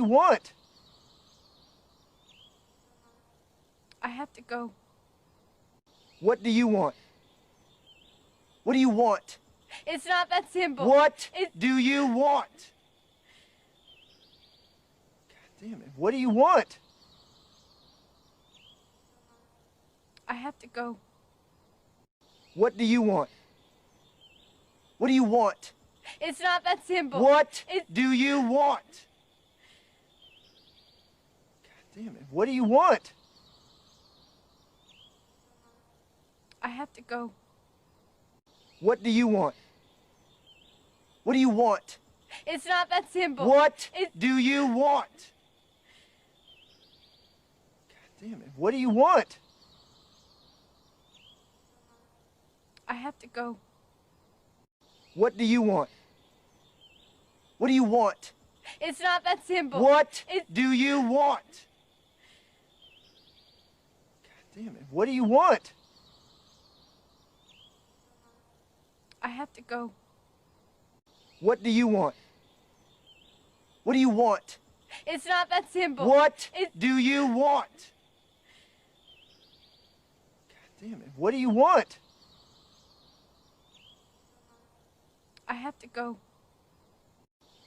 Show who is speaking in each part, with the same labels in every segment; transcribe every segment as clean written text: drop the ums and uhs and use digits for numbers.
Speaker 1: you want?
Speaker 2: I have to go.
Speaker 1: What do you want? What do you want?
Speaker 2: It's not that simple.
Speaker 1: What do you want? God damn it. What do you want?
Speaker 2: I have to go.
Speaker 1: What do you want? What do you want?
Speaker 2: It's not that simple.
Speaker 1: What do you want? God damn it. What do you want?
Speaker 2: I have to go.
Speaker 1: What do you want? What do you want?
Speaker 2: It's not that simple.
Speaker 1: What do you want? God damn it. What do you want?
Speaker 2: I have to go.
Speaker 1: What do you want? What do you want?
Speaker 2: It's not that simple.
Speaker 1: What do you want? God damn it. What do you want?
Speaker 2: I have to go.
Speaker 1: What do you want? What do you want?
Speaker 2: It's not that simple.
Speaker 1: What do you want? God damn it. What do you want?
Speaker 2: I have to go.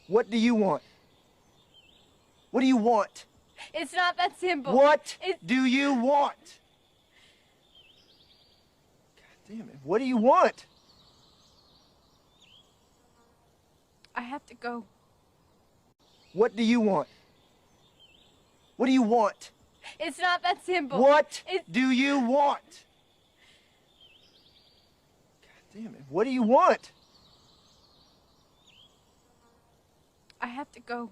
Speaker 1: What do you want? What do you want?
Speaker 2: It's not that simple.
Speaker 1: What do you want? God damn it. What do you want?
Speaker 2: I have to go.
Speaker 1: What do you want? What do you want?
Speaker 2: It's not that simple.
Speaker 1: What do you want? God damn it. What do you want?
Speaker 2: I have to go.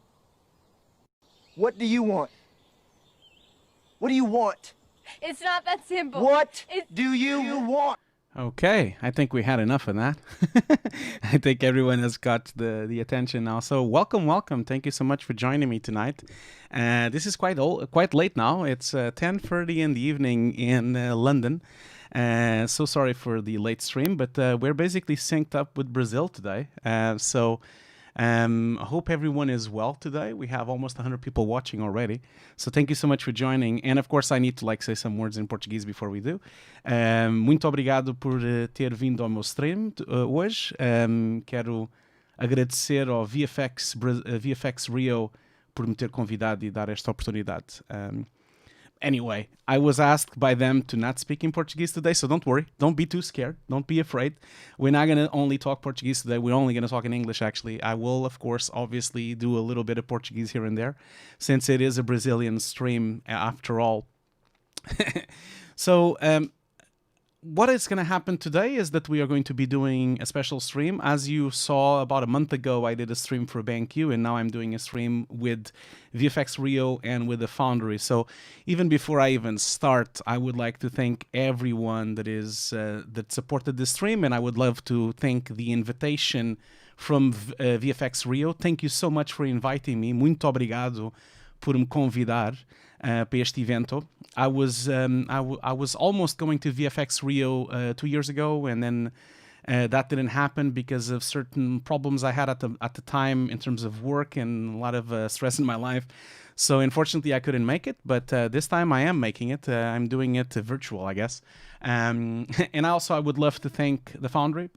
Speaker 1: What do you want? What do you want?
Speaker 2: It's not that simple.
Speaker 1: What do you want?
Speaker 3: Okay, I think we had enough of that. I think everyone has got the attention now. So welcome, welcome. Thank you so much for joining me tonight. This is quite late now. It's 10:30 in the evening in London. So sorry for the late stream, but we're basically synced up with Brazil today. I hope everyone is well today. We have almost 100 people watching already. So thank you so much for joining. And of course, I need to say some words in Portuguese before we do. Muito obrigado por ter vindo ao meu stream hoje. Quero agradecer ao VFX Rio por me ter convidado e dar esta oportunidade. Anyway, I was asked by them to not speak in Portuguese today, so don't worry. Don't be too scared. Don't be afraid. We're not going to only talk Portuguese today. We're only going to talk in English, actually. I will, of course, obviously do a little bit of Portuguese here and there, since it is a Brazilian stream after all. So, what is going to happen today is that we are going to be doing a special stream. As you saw about a month ago, I did a stream for BenQ, and now I'm doing a stream with VFX Rio and with the Foundry. So even before I even start, I would like to thank everyone that supported this stream, and I would love to thank the invitation from VFX Rio. Thank you so much for inviting me. Muito obrigado por me convidar para este evento. I was almost going to VFX Rio 2 years ago, and then that didn't happen because of certain problems I had at the time in terms of work and a lot of stress in my life. So unfortunately, I couldn't make it, but this time I am making it. I'm doing it virtual, I guess. And also, I would love to thank the Foundry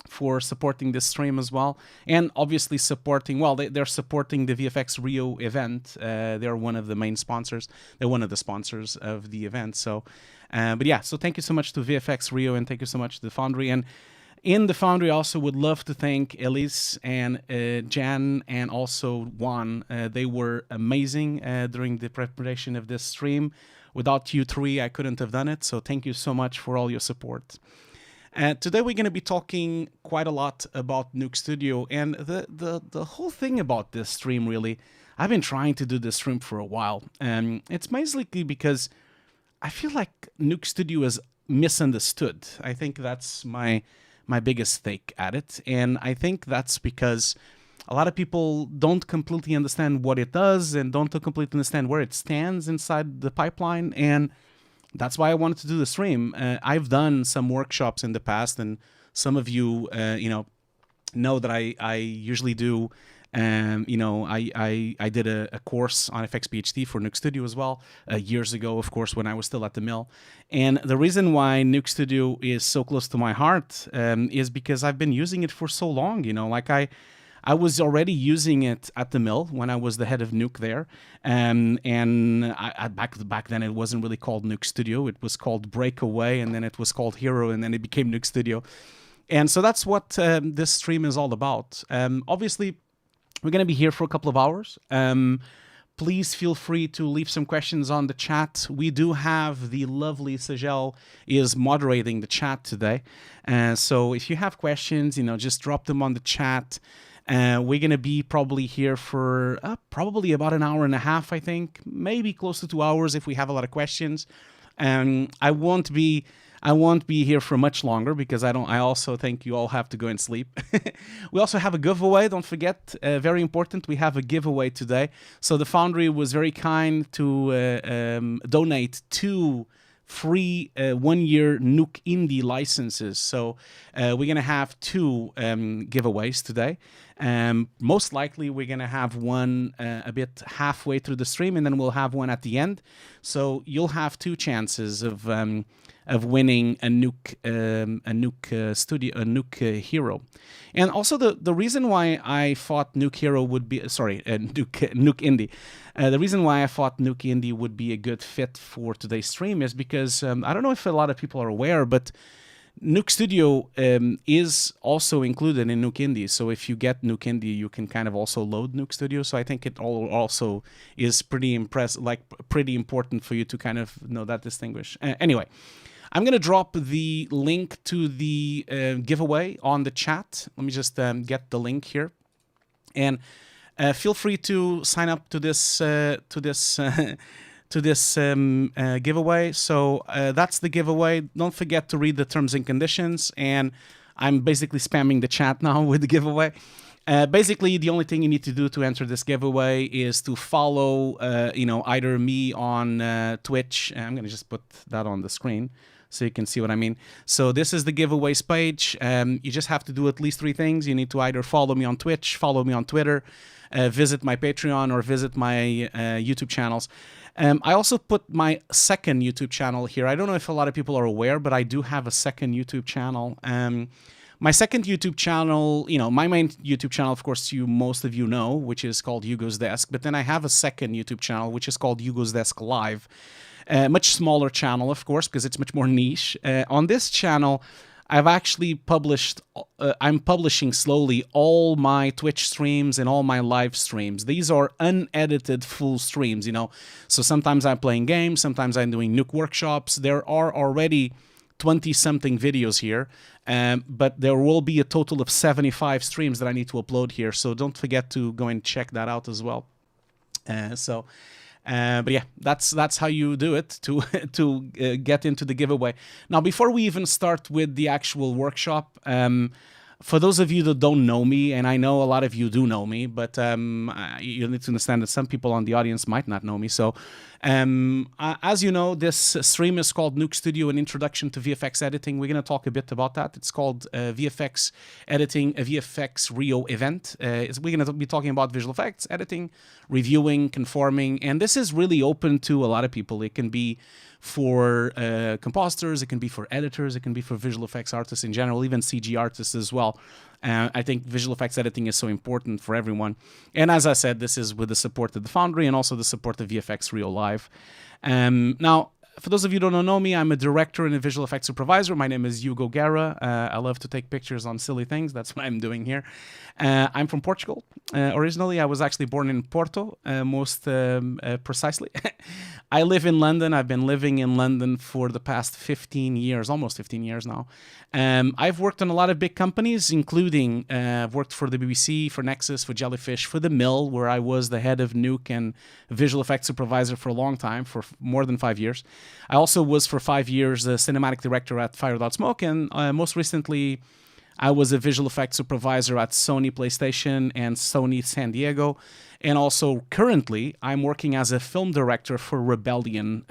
Speaker 3: for supporting this stream as well, and obviously supporting, well, they're supporting the VFX Rio event. They're one of the main sponsors. They're one of the sponsors of the event. So, but yeah, so thank you so much to VFX Rio, and thank you so much to the Foundry. And in the Foundry, I also would love to thank Elise and Jan and also Juan. They were amazing during the preparation of this stream. Without you three, I couldn't have done it. So thank you so much for all your support. Today we're going to be talking quite a lot about Nuke Studio, and the whole thing about this stream, really, I've been trying to do this stream for a while, and it's basically because I feel like Nuke Studio is misunderstood. I think that's my biggest take at it, and I think that's because a lot of people don't completely understand what it does and don't completely understand where it stands inside the pipeline, and that's why I wanted to do the stream. I've done some workshops in the past, and some of you, know that I usually do You know, I did a course on FX PhD for Nuke Studio as well years ago, of course, when I was still at the mill. And the reason why Nuke Studio is so close to my heart is because I've been using it for so long. You know, like I was already using it at the mill when I was the head of Nuke there, and back then it wasn't really called Nuke Studio. It was called Breakaway, and then it was called Hero, and then it became Nuke Studio. And so that's what this stream is all about. Obviously, we're going to be here for a couple of hours. Please feel free to leave some questions on the chat. We do have the lovely Sajel is moderating the chat today. So if you have questions, you know, just drop them on the chat. We're going to be probably here for probably about an hour and a half, I think, maybe close to 2 hours if we have a lot of questions. I won't be here for much longer because I also think you all have to go and sleep. We also have a giveaway. Don't forget, very important. We have a giveaway today. So the Foundry was very kind to donate 2 free 1-year Nuke Indie licenses. So we're going to have 2 giveaways today. Most likely we're going to have one a bit halfway through the stream, and then we'll have one at the end. So you'll have 2 chances of winning a Nuke Studio, a Nuke Hero. And also the reason why I thought Nuke Hero would be, Nuke Indie. The reason why I thought Nuke Indie would be a good fit for today's stream is because I don't know if a lot of people are aware, but Nuke Studio is also included in Nuke Indie. So if you get Nuke Indie, you can kind of also load Nuke Studio. So I think it also is pretty important for you to kind of know that distinguish. Anyway, I'm going to drop the link to the giveaway on the chat. Let me just get the link here. And feel free to sign up to this giveaway. So that's the giveaway. Don't forget to read the terms and conditions. And I'm basically spamming the chat now with the giveaway. Basically, the only thing you need to do to enter this giveaway is to follow, either me on Twitch. I'm going to just put that on the screen so you can see what I mean. So this is the giveaways page. You just have to do at least 3 things. You need to either follow me on Twitch, follow me on Twitter, visit my Patreon, or visit my YouTube channels. I also put my second YouTube channel here. I don't know if a lot of people are aware, but I do have a second YouTube channel. My second YouTube channel, my main YouTube channel, of course, most of you know, which is called Hugo's Desk. But then I have a second YouTube channel, which is called Hugo's Desk Live. Much smaller channel, of course, because it's much more niche. On this channel, I've actually I'm publishing slowly all my Twitch streams and all my live streams. These are unedited full streams, So sometimes I'm playing games, sometimes I'm doing Nuke workshops. There are already 20-something videos here, but there will be a total of 75 streams that I need to upload here. So don't forget to go and check that out as well. But yeah, that's how you do it to get into the giveaway. Now, before we even start with the actual workshop, for those of you that don't know me, and I know a lot of you do know me, but you need to understand that some people on the audience might not know me. So, as you know, this stream is called Nuke Studio, an introduction to VFX editing. We're going to talk a bit about that. It's called VFX Editing, a VFX Rio event. We're going to be talking about visual effects, editing, reviewing, conforming, and this is really open to a lot of people. It can be for compositors, it can be for editors, it can be for visual effects artists in general, even CG artists as well. I think visual effects editing is so important for everyone. And as I said, this is with the support of the Foundry and also the support of VFX Rio Live. Now, for those of you who don't know me, I'm a director and a visual effects supervisor. My name is Hugo Guerra. I love to take pictures on silly things. That's what I'm doing here. I'm from Portugal. Originally, I was actually born in Porto, most precisely. I live in London. I've been living in London for the past 15 years, almost 15 years now. I've worked on a lot of big companies, including I've worked for the BBC, for Nexus, for Jellyfish, for The Mill, where I was the head of Nuke and visual effects supervisor for a long time, for more than 5 years. I also was for 5 years the cinematic director at Fire Without Smoke, and most recently I was a visual effects supervisor at Sony PlayStation and Sony San Diego. And also currently I'm working as a film director for Rebellion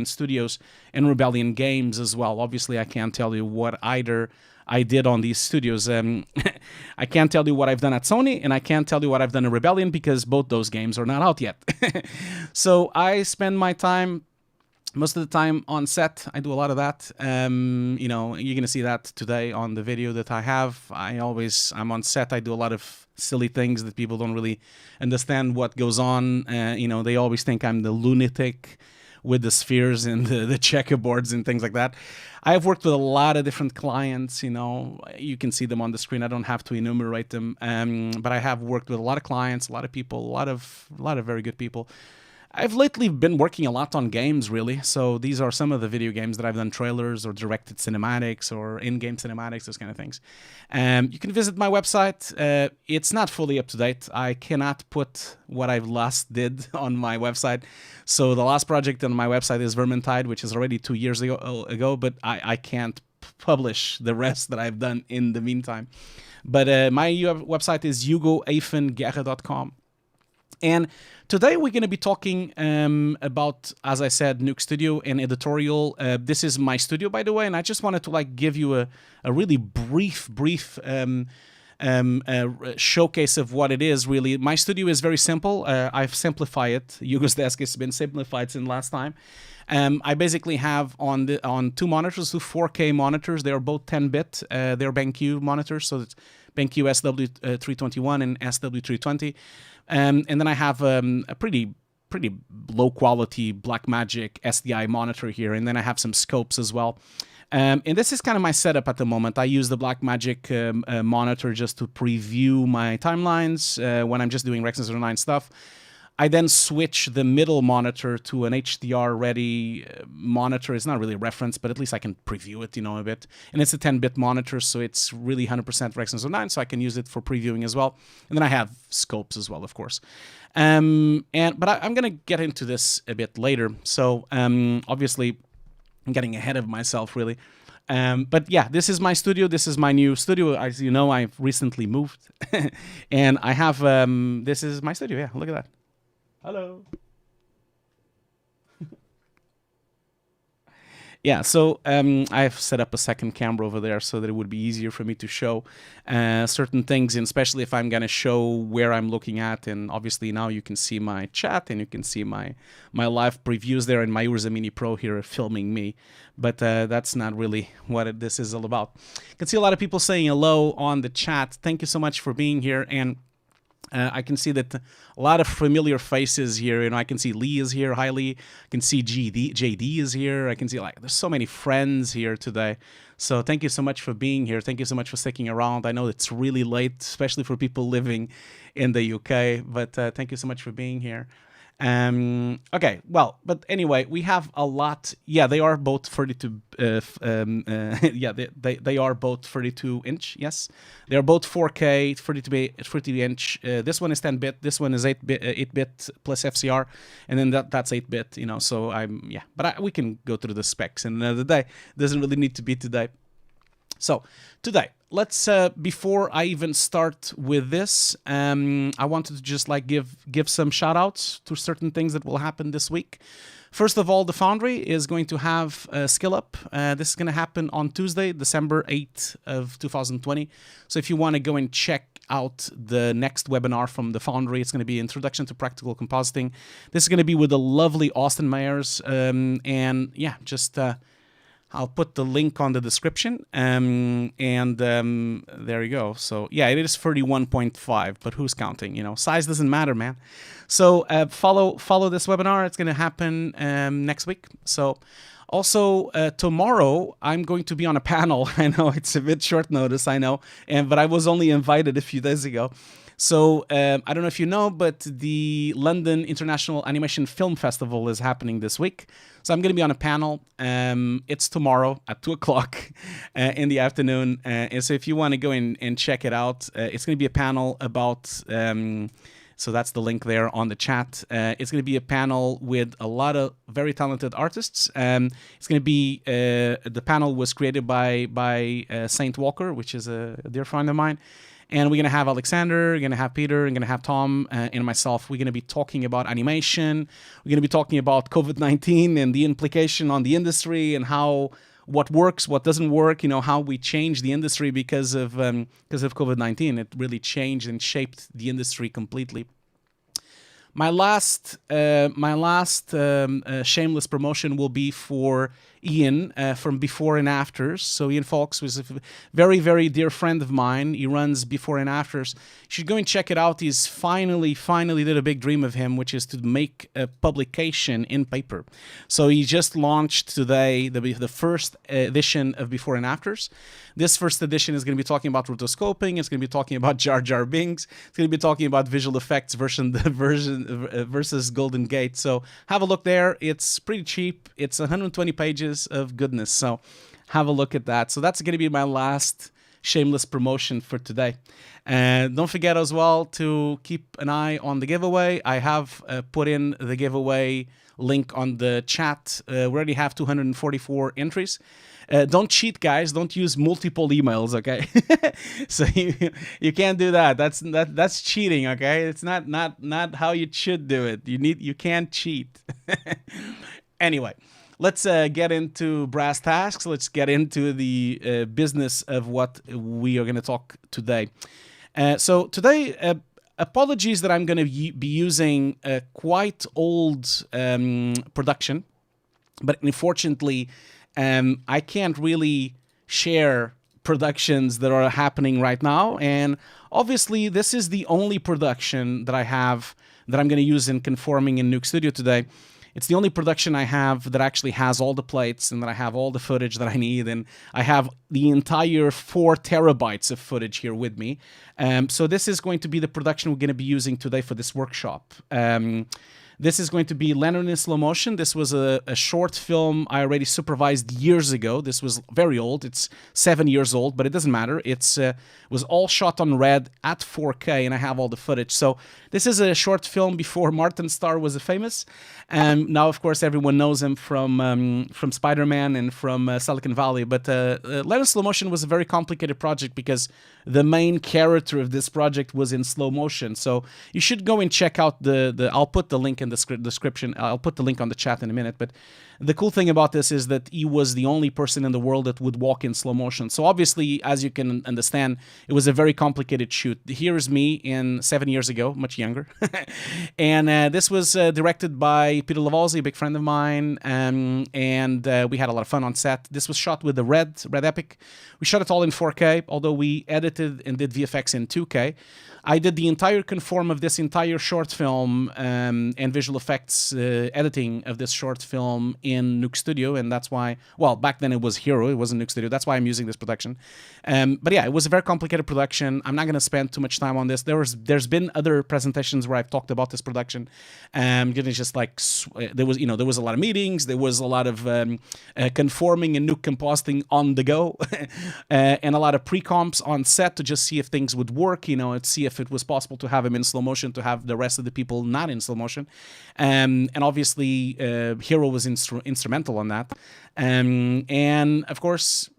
Speaker 3: Studios and Rebellion Games as well. Obviously I can't tell you what either I did on these studios. I can't tell you what I've done at Sony, and I can't tell you what I've done in Rebellion because both those games are not out yet. So I spend my time, most of the time, on set. I do a lot of that. You know, you're gonna see that today on the video that I have. I'm on set. I do a lot of silly things that people don't really understand what goes on. You know, they always think I'm the lunatic with the spheres and the checkerboards and things like that. I've worked with a lot of different clients, you know, you can see them on the screen. I don't have to enumerate them, but I have worked with a lot of clients, a lot of people, a lot of very good people. I've lately been working a lot on games, really. So these are some of the video games that I've done trailers or directed cinematics or in-game cinematics, those kind of things. You can visit my website. It's not fully up to date. I cannot put what I've last did on my website. So the last project on my website is Vermintide, which is already 2 years ago, but I can't publish the rest that I've done in the meantime. But my website is hugo-guerra.com. And today we're going to be talking about, as I said, Nuke Studio and Editorial. This is my studio, by the way, and I just wanted to like give you a really brief showcase of what it is. Really, my studio is very simple. I've simplified it. Hugo's desk has been simplified since last time. I basically have on two monitors, two 4K monitors. They are both 10-bit. They're BenQ monitors, so it's BenQ SW321 and SW320. And then I have a pretty low quality Blackmagic SDI monitor here, and then I have some scopes as well. And this is kind of my setup at the moment. I use the Blackmagic monitor just to preview my timelines when I'm just doing Rec 09 stuff. I then switch the middle monitor to an HDR-ready monitor. It's not really a reference, but at least I can preview it, you know, a bit. And it's a 10-bit monitor, so it's really 100% Rec 09, so I can use it for previewing as well. And then I have scopes as well, of course. But I'm going to get into this a bit later. So obviously, I'm getting ahead of myself, really. But yeah, this is my studio. This is my new studio. As you know, I've recently moved. And I have, this is my studio. Yeah, look at that. Hello. Yeah, so I've set up a second camera over there so that it would be easier for me to show certain things, and especially if I'm going to show where I'm looking at. And obviously now you can see my chat and you can see my live previews there, and my Urza Mini Pro here filming me. But that's not really what this is all about. I can see a lot of people saying hello on the chat. Thank you so much for being here. And I can see that a lot of familiar faces here. You know, I can see Lee is here. Hi, Lee. I can see JD is here. I can see, like, there's so many friends here today. So thank you so much for being here. Thank you so much for sticking around. I know it's really late, especially for people living in the UK. But thank you so much for being here. Okay, well, but anyway, we have a lot. Yeah, they are both 32. Yeah, they are both 32 inch. Yes, they are both 4K 32 inch. This one is 10-bit. This one is 8-bit plus FCR, and then that's 8-bit. You know, so but we can go through the specs another day. Doesn't really need to be today. So today, let's before I even start with this, I wanted to just like give some shout outs to certain things that will happen this week. First of all, the Foundry is going to have a skill up. This is going to happen on Tuesday, December 8th of 2020. So if you want to go and check out the next webinar from the Foundry, it's going to be Introduction to Practical Compositing. This is going to be with the lovely Austin Myers, and yeah, just I'll put the link on the description, and there you go. So yeah, it is 31.5, but who's counting? You know, size doesn't matter, man. So follow this webinar. It's going to happen next week. So also tomorrow I'm going to be on a panel. I know it's a bit short notice, I know, but I was only invited a few days ago. So I don't know if you know, but the London International Animation Film Festival is happening this week. So I'm going to be on a panel. It's tomorrow at 2 o'clock in the afternoon. And so if you want to go in and check it out, it's going to be a panel about... so that's the link there on the chat. It's going to be a panel with a lot of very talented artists. It's going to be... the panel was created by Saint Walker, which is a dear friend of mine. And we're going to have Alexander, we're going to have Peter, we're going to have Tom, and myself. We're going to be talking about animation. We're going to be talking about COVID-19 and the implication on the industry and how what works, what doesn't work, how we changed the industry because of COVID-19. It really changed and shaped the industry completely. My last shameless promotion will be for Ian from Before and Afters. So Ian Fawkes was a very, very dear friend of mine. He runs Before and Afters. You should go and check it out. He's finally did a big dream of him, which is to make a publication in paper. So he just launched today the first edition of Before and Afters. This first edition is going to be talking about rotoscoping. It's going to be talking about Jar Jar Binks. It's going to be talking about visual effects versus Golden Gate. So have a look there. It's pretty cheap. It's 120 pages of goodness. So have a look at that. So that's going to be my last shameless promotion for today. And don't forget as well to keep an eye on the giveaway. I have put in the giveaway link on the chat. We already have 244 entries. Don't cheat, guys. Don't use multiple emails, okay? So you can't do that. That's cheating, okay? It's not how you should do it. You can't cheat. Anyway, let's get into brass tacks. Let's get into the business of what we are going to talk today. So today, apologies that I'm going to be using a quite old production, but unfortunately, I can't really share productions that are happening right now. And obviously, this is the only production that I have that I'm going to use in Conforming in Nuke Studio today. It's the only production I have that actually has all the plates and that I have all the footage that I need. And I have the entire 4 terabytes of footage here with me. So this is going to be the production we're going to be using today for this workshop. This is going to be Leonard in slow motion. This was a short film I already supervised years ago. This was very old. It's 7 years old, but it doesn't matter. It was all shot on red at 4K, and I have all the footage. So this is a short film before Martin Starr was famous. Now, of course, everyone knows him from Spider-Man and from Silicon Valley. But Leonard in slow motion was a very complicated project because the main character of this project was in slow motion. So you should go and check out I'll put the link in the description. I'll put the link on the chat in a minute. But the cool thing about this is that he was the only person in the world that would walk in slow motion. So obviously, as you can understand, it was a very complicated shoot. Here is me in 7 years ago, much younger. And this was directed by Peter Lavalzi, a big friend of mine. And we had a lot of fun on set. This was shot with the Red Epic. We shot it all in 4K, although we edited and did VFX in 2K. I did the entire conform of this entire short film and visual effects editing of this short film in Nuke Studio, and that's why, well, back then it was Hero, it wasn't Nuke Studio, that's why I'm using this production. But yeah, it was a very complicated production. I'm not going to spend too much time on this. There's been other presentations where I've talked about this production. It's just like, there was a lot of meetings, there was a lot of conforming and Nuke compositing on the go, and a lot of pre-comps on set to just see if things would work, see if it was possible to have him in slow motion, to have the rest of the people not in slow motion. And obviously, Hero was instrumental on that. And of course,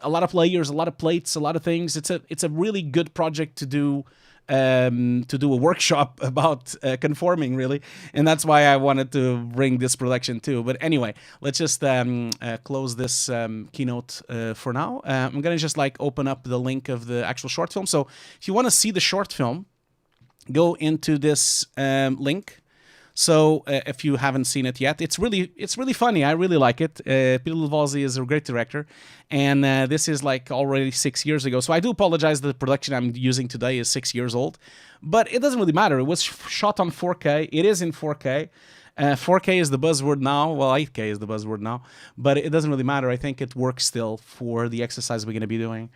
Speaker 3: a lot of layers, a lot of plates, a lot of things. It's a really good project to do a workshop about conforming, really, and that's why I wanted to bring this production too. But anyway, let's just close this keynote for now. I'm gonna just open up the link of the actual short film. So if you want to see the short film, go into this link. So if you haven't seen it yet, it's really funny. I really like it. Peter Lavalzi is a great director, and this is already 6 years ago. So I do apologize that the production I'm using today is 6 years old, but it doesn't really matter. It was shot on 4K. It is in 4K. 4K is the buzzword now. Well, 8K is the buzzword now, but it doesn't really matter. I think it works still for the exercise we're going to be doing.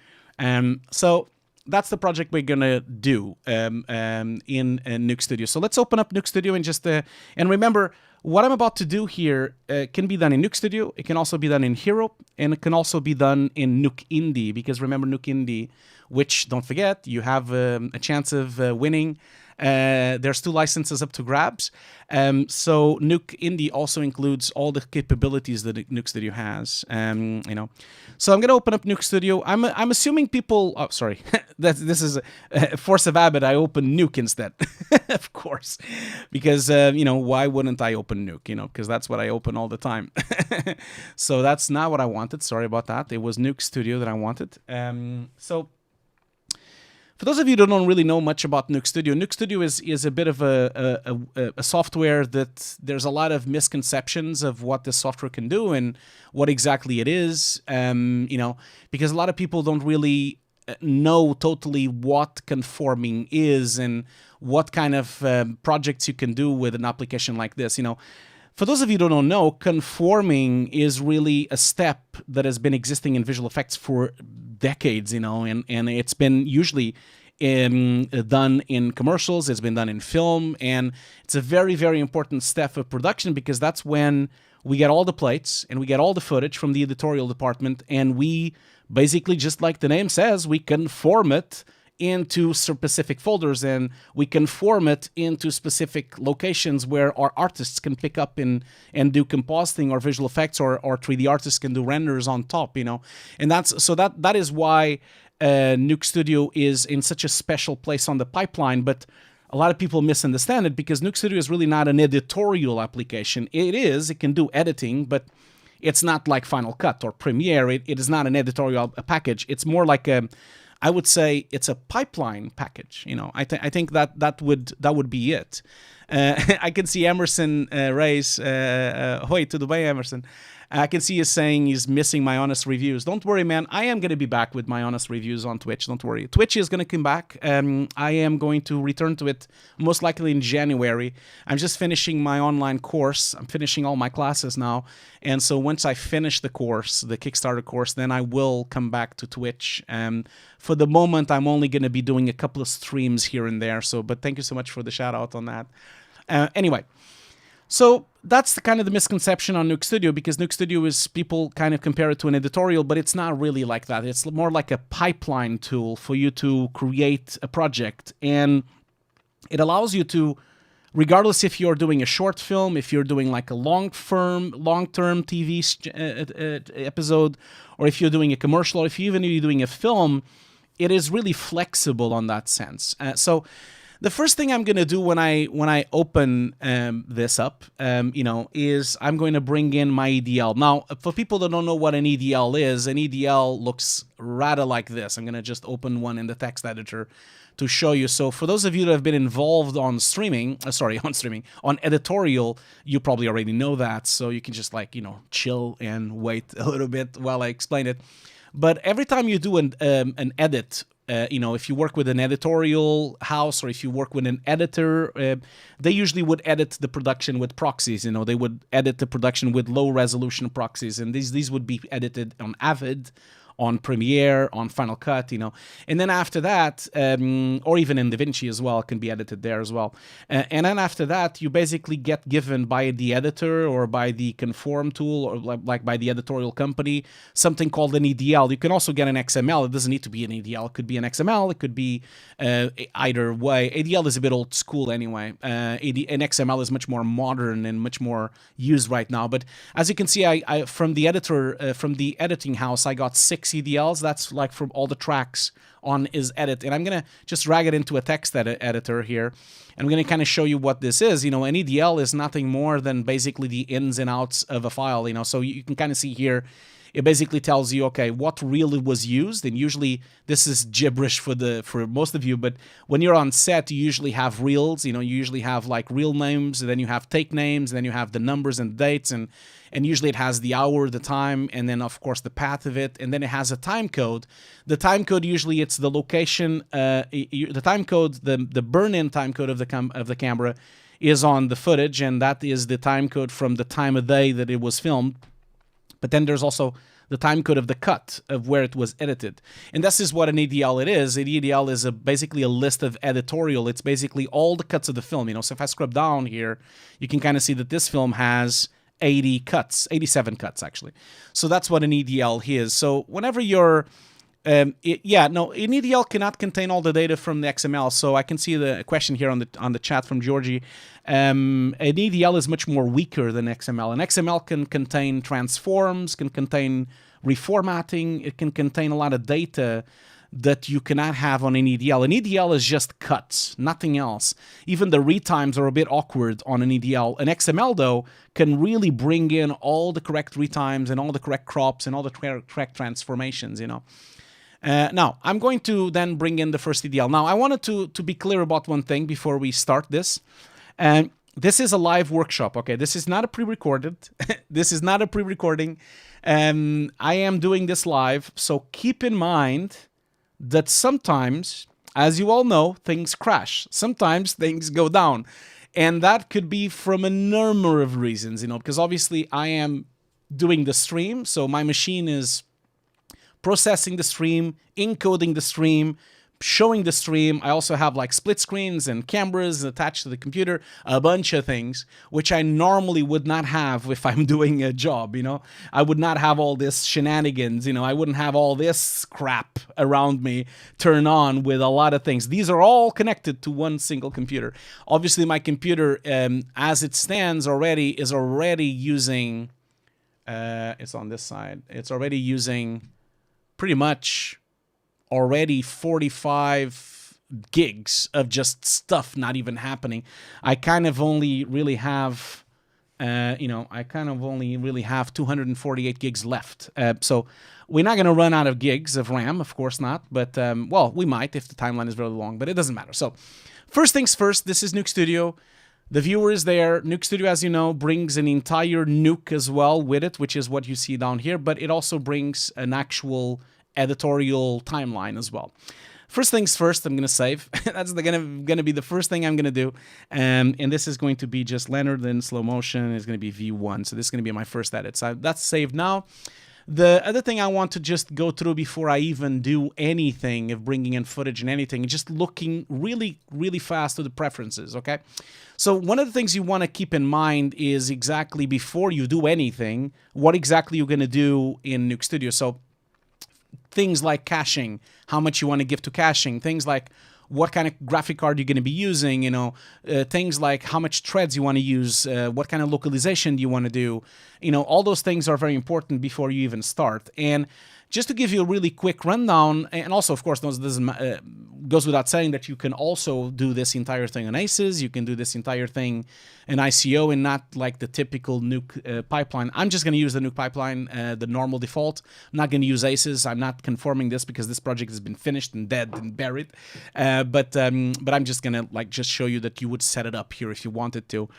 Speaker 3: So that's the project we're gonna do in Nuke Studio. So let's open up Nuke Studio and just and remember, what I'm about to do here can be done in Nuke Studio. It can also be done in Hero, and it can also be done in Nuke Indie, because remember Nuke Indie, which, don't forget, you have a chance of winning There's 2 licenses up to grabs. So Nuke Indie also includes all the capabilities that Nuke Studio has. So I'm gonna open up Nuke Studio. I'm assuming people. Oh, sorry, this is a force of habit. I open Nuke instead, of course, because why wouldn't I open Nuke? Because that's what I open all the time. So that's not what I wanted. Sorry about that. It was Nuke Studio that I wanted. So. For those of you who don't really know much about Nuke Studio is a bit of a software that there's a lot of misconceptions of what this software can do and what exactly it is, because a lot of people don't really know totally what conforming is and what kind of projects you can do with an application like this. For those of you who don't know, conforming is really a step that has been existing in visual effects for decades, and it's been usually done in commercials, it's been done in film, and it's a very, very important step of production because that's when we get all the plates and we get all the footage from the editorial department, and we basically, just like the name says, we conform it into specific folders, and we conform it into specific locations where our artists can pick up and do compositing or visual effects, or 3D artists can do renders on top, and that is why Nuke Studio is in such a special place on the pipeline. But a lot of people misunderstand it because Nuke Studio is really not an editorial application. It can do editing, but it's not like Final Cut or Premiere. It is not an editorial package. It's more like I would say it's a pipeline package. I think that would be it. I can see Emerson raise, hoi, tudo bem, Emerson? I can see you saying he's missing my honest reviews. Don't worry, man. I am going to be back with my honest reviews on Twitch. Don't worry. Twitch is going to come back. I am going to return to it most likely in January. I'm just finishing my online course. I'm finishing all my classes now. And so once I finish the course, the Kickstarter course, then I will come back to Twitch. For the moment, I'm only going to be doing a couple of streams here and there. But thank you so much for the shout out on that. Anyway. So that's the kind of the misconception on Nuke Studio, because Nuke Studio is, people kind of compare it to an editorial, but it's not really like that. It's more like a pipeline tool for you to create a project. And it allows you to, regardless if you're doing a short film, if you're doing like a long-term TV episode, or if you're doing a commercial, or if you're even doing a film, it is really flexible on that sense. So the first thing I'm going to do when I open this up, is I'm going to bring in my EDL. Now, for people that don't know what an EDL is, an EDL looks rather like this. I'm going to just open one in the text editor to show you. So for those of you that have been involved on on editorial, you probably already know that. So you can just chill and wait a little bit while I explain it. But every time you do an edit, if you work with an editorial house or if you work with an editor, they usually would edit the production with proxies. They would edit the production with low resolution proxies, and these would be edited on Avid, on Premiere, on Final Cut, and then after that, or even in DaVinci as well, it can be edited there as well. And then after that, you basically get given by the editor or by the conform tool or like by the editorial company something called an EDL. You can also get an XML. It doesn't need to be an EDL. It could be an XML. It could be either way. ADL is a bit old school anyway. An XML is much more modern and much more used right now. But as you can see, I from the editor, from the editing house, I got 6 EDLs. That's like from all the tracks on his edit. And I'm going to just drag it into a text editor here. I'm going to kind of show you what this is. An EDL is nothing more than basically the ins and outs of a file. So you can kind of see here, it basically tells you, okay, what reel was used. And usually this is gibberish for most of you, but when you're on set, you usually have reels. You usually have like reel names, and then you have take names, and then you have the numbers and dates, and usually it has the hour, the time, and then of course the path of it, and then it has a time code. The time code, usually it's the location, the time code, the burn-in time code of the camera is on the footage, and that is the time code from the time of day that it was filmed. But then there's also the time code of the cut of where it was edited. And this is what an EDL it is. An EDL is basically a list of editorial. It's basically all the cuts of the film. So if I scrub down here, you can kind of see that this film has 80 cuts, 87 cuts actually. So that's what an EDL is. So whenever you're Yeah, no, an EDL cannot contain all the data from the XML. So I can see the question here on the chat from Georgie. An EDL is much more weaker than XML. An XML can contain transforms, can contain reformatting, it can contain a lot of data that you cannot have on an EDL. An EDL is just cuts, nothing else. Even the retimes are a bit awkward on an EDL. An XML, though, can really bring in all the correct retimes and all the correct crops and all the correct transformations, you know. Now, I'm going to then bring in the first EDL. Now, I wanted to be clear about one thing before we start this. This is a live workshop, okay? This is not a pre-recorded. This is not a pre-recording. I am doing this live, so keep in mind that sometimes, as you all know, things crash. Sometimes things go down. And that could be from a number of reasons, you know, because obviously I am doing the stream, so my machine is processing the stream, encoding the stream, showing the stream. I also have like split screens and cameras attached to the computer, a bunch of things, which I normally would not have if I'm doing a job, you know. I would not have all this shenanigans, you know. I wouldn't have all this crap around me turn on with a lot of things. These are all connected to one single computer. Obviously, my computer, as it stands already, is already using, it's on this side, it's already using pretty much already 45 gigs of just stuff not even happening. I kind of only really have, I kind of only really have 248 gigs left. So we're not going to run out of gigs of RAM, of course not. But, well, we might if the timeline is really long, but it doesn't matter. So first things first, this is Nuke Studio. The viewer is there. Nuke Studio, as you know, brings an entire Nuke as well with it, which is what you see down here. But it also brings an actual editorial timeline as well. First things first, I'm going to save. That's going to be the first thing I'm going to do. And this is going to be just Leonard in slow motion. It's going to be V1. So this is going to be my first edit. So that's saved now. The other thing I want to just go through before I even do anything of bringing in footage and anything, just looking really, really fast to the preferences, okay? So one of the things you want to keep in mind is exactly before you do anything, what exactly you're going to do in Nuke Studio. So things like caching, how much you want to give to caching, things like what kind of graphic card you're going to be using, you know, things like how much threads you want to use, what kind of localization do you want to do, you know, all those things are very important before you even start. And just to give you a really quick rundown, and also, of course, goes without saying that you can also do this entire thing on ACES, you can do this entire thing in ICO and not like the typical Nuke pipeline. I'm just going to use the Nuke pipeline, the normal default. I'm not going to use ACES. I'm not conforming this because this project has been finished and dead and buried. But I'm just going to just show you that you would set it up here if you wanted to.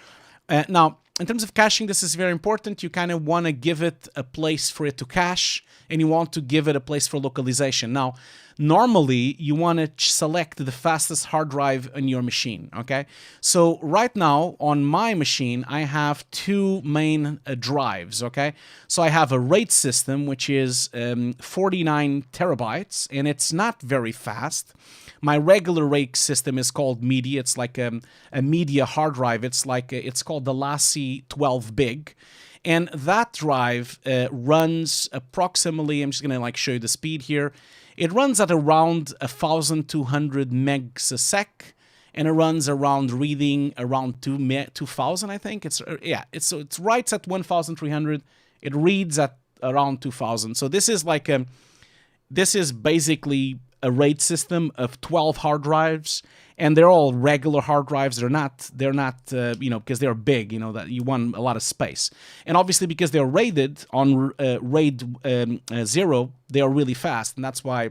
Speaker 3: Now, in terms of caching, this is very important. You kind of want to give it a place for it to cache, and you want to give it a place for localization. Now, normally, you want to select the fastest hard drive on your machine, okay? So right now, on my machine, I have two main drives, okay? So I have a RAID system, which is 49 terabytes, and it's not very fast. My regular RAID system is called media. It's like a media hard drive. It's like it's called the Lassie 12 Big, and that drive runs approximately. I'm just gonna show you the speed here. It runs at around 1,200 megs a sec, and it runs around reading around 2,000. I think it's it writes at 1,300. It reads at around 2,000. So this is this is basically a RAID system of 12 hard drives, and they're all regular hard drives. They're not because they're big, that you want a lot of space. And obviously because they're rated on RAID 0, they are really fast, and that's why.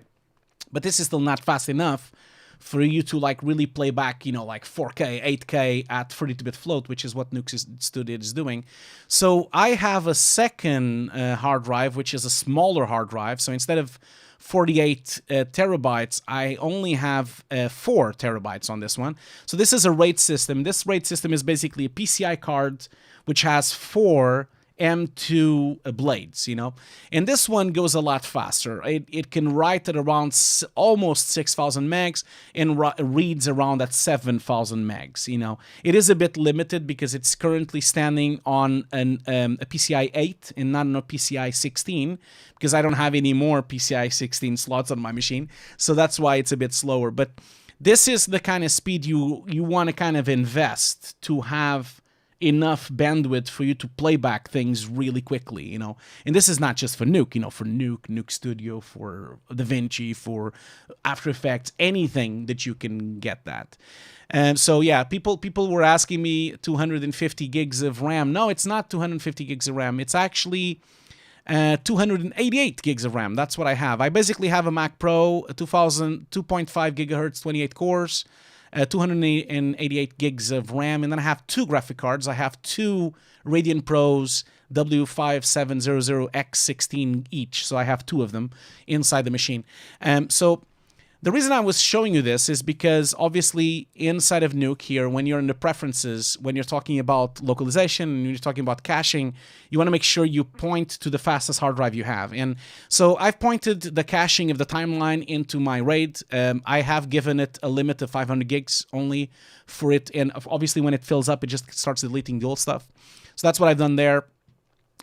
Speaker 3: But this is still not fast enough for you to really play back, 4K, 8K at 32-bit float, which is what Nuke Studio is doing. So I have a second hard drive, which is a smaller hard drive. So instead of 48 terabytes, I only have 4 terabytes on this one. So this is a RAID system. This RAID system is basically a PCI card which has 4 M2 blades, you know. And this one goes a lot faster. It can write at around almost 6,000 megs and reads around at 7,000 megs, you know. It is a bit limited because it's currently standing on a PCI 8 and not on a PCI 16, because I don't have any more PCI 16 slots on my machine. So that's why it's a bit slower. But this is the kind of speed you want to kind of invest to have enough bandwidth for you to play back things really quickly, you know. And this is not just for Nuke, you know, for Nuke Studio, for DaVinci, for After Effects, anything that you can get that. And so yeah, people were asking me 250 gigs of RAM. No, it's not 250 gigs of RAM. It's actually 288 gigs of RAM. That's what I have. I basically have a Mac Pro, 2.5 gigahertz, 28 cores, 288 gigs of RAM, and then I have two graphic cards. I have two Radeon Pros W5700X16 each, so I have two of them inside the machine. So the reason I was showing you this is because obviously inside of Nuke here, when you're in the preferences, when you're talking about localization and you're talking about caching, you want to make sure you point to the fastest hard drive you have. And so I've pointed the caching of the timeline into my RAID. I have given it a limit of 500 gigs only for it. And obviously when it fills up, it just starts deleting the old stuff. So that's what I've done there.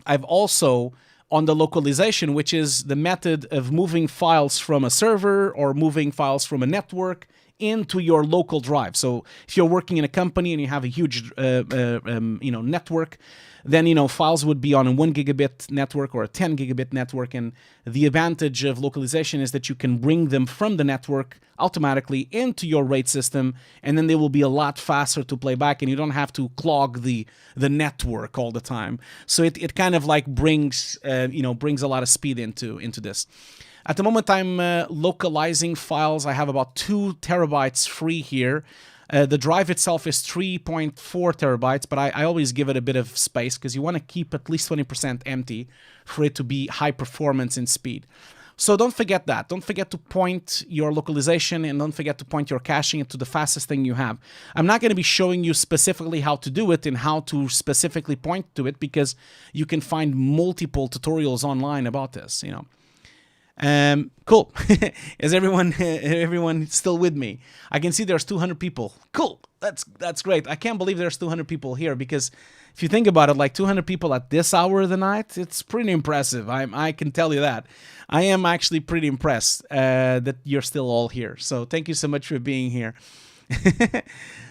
Speaker 3: I've also, on the localization, which is the method of moving files from a server or moving files from a network into your local drive. So if you're working in a company and you have a huge network, then files would be on a 1 gigabit network or a 10 gigabit network. And the advantage of localization is that you can bring them from the network automatically into your RAID system, and then they will be a lot faster to play back, and you don't have to clog the network all the time. So it kind of like brings a lot of speed into this. At the moment, I'm localizing files. I have about 2 terabytes free here. The drive itself is 3.4 terabytes, but I always give it a bit of space because you want to keep at least 20% empty for it to be high performance and speed. So don't forget that. Don't forget to point your localization, and don't forget to point your caching to the fastest thing you have. I'm not going to be showing you specifically how to do it and how to specifically point to it, because you can find multiple tutorials online about this, Cool. Is everyone still with me? I can see there's 200 people. Cool. That's great. I can't believe there's 200 people here, because if you think about it, like 200 people at this hour of the night, it's pretty impressive. I can tell you that. I am actually pretty impressed that you're still all here. So thank you so much for being here.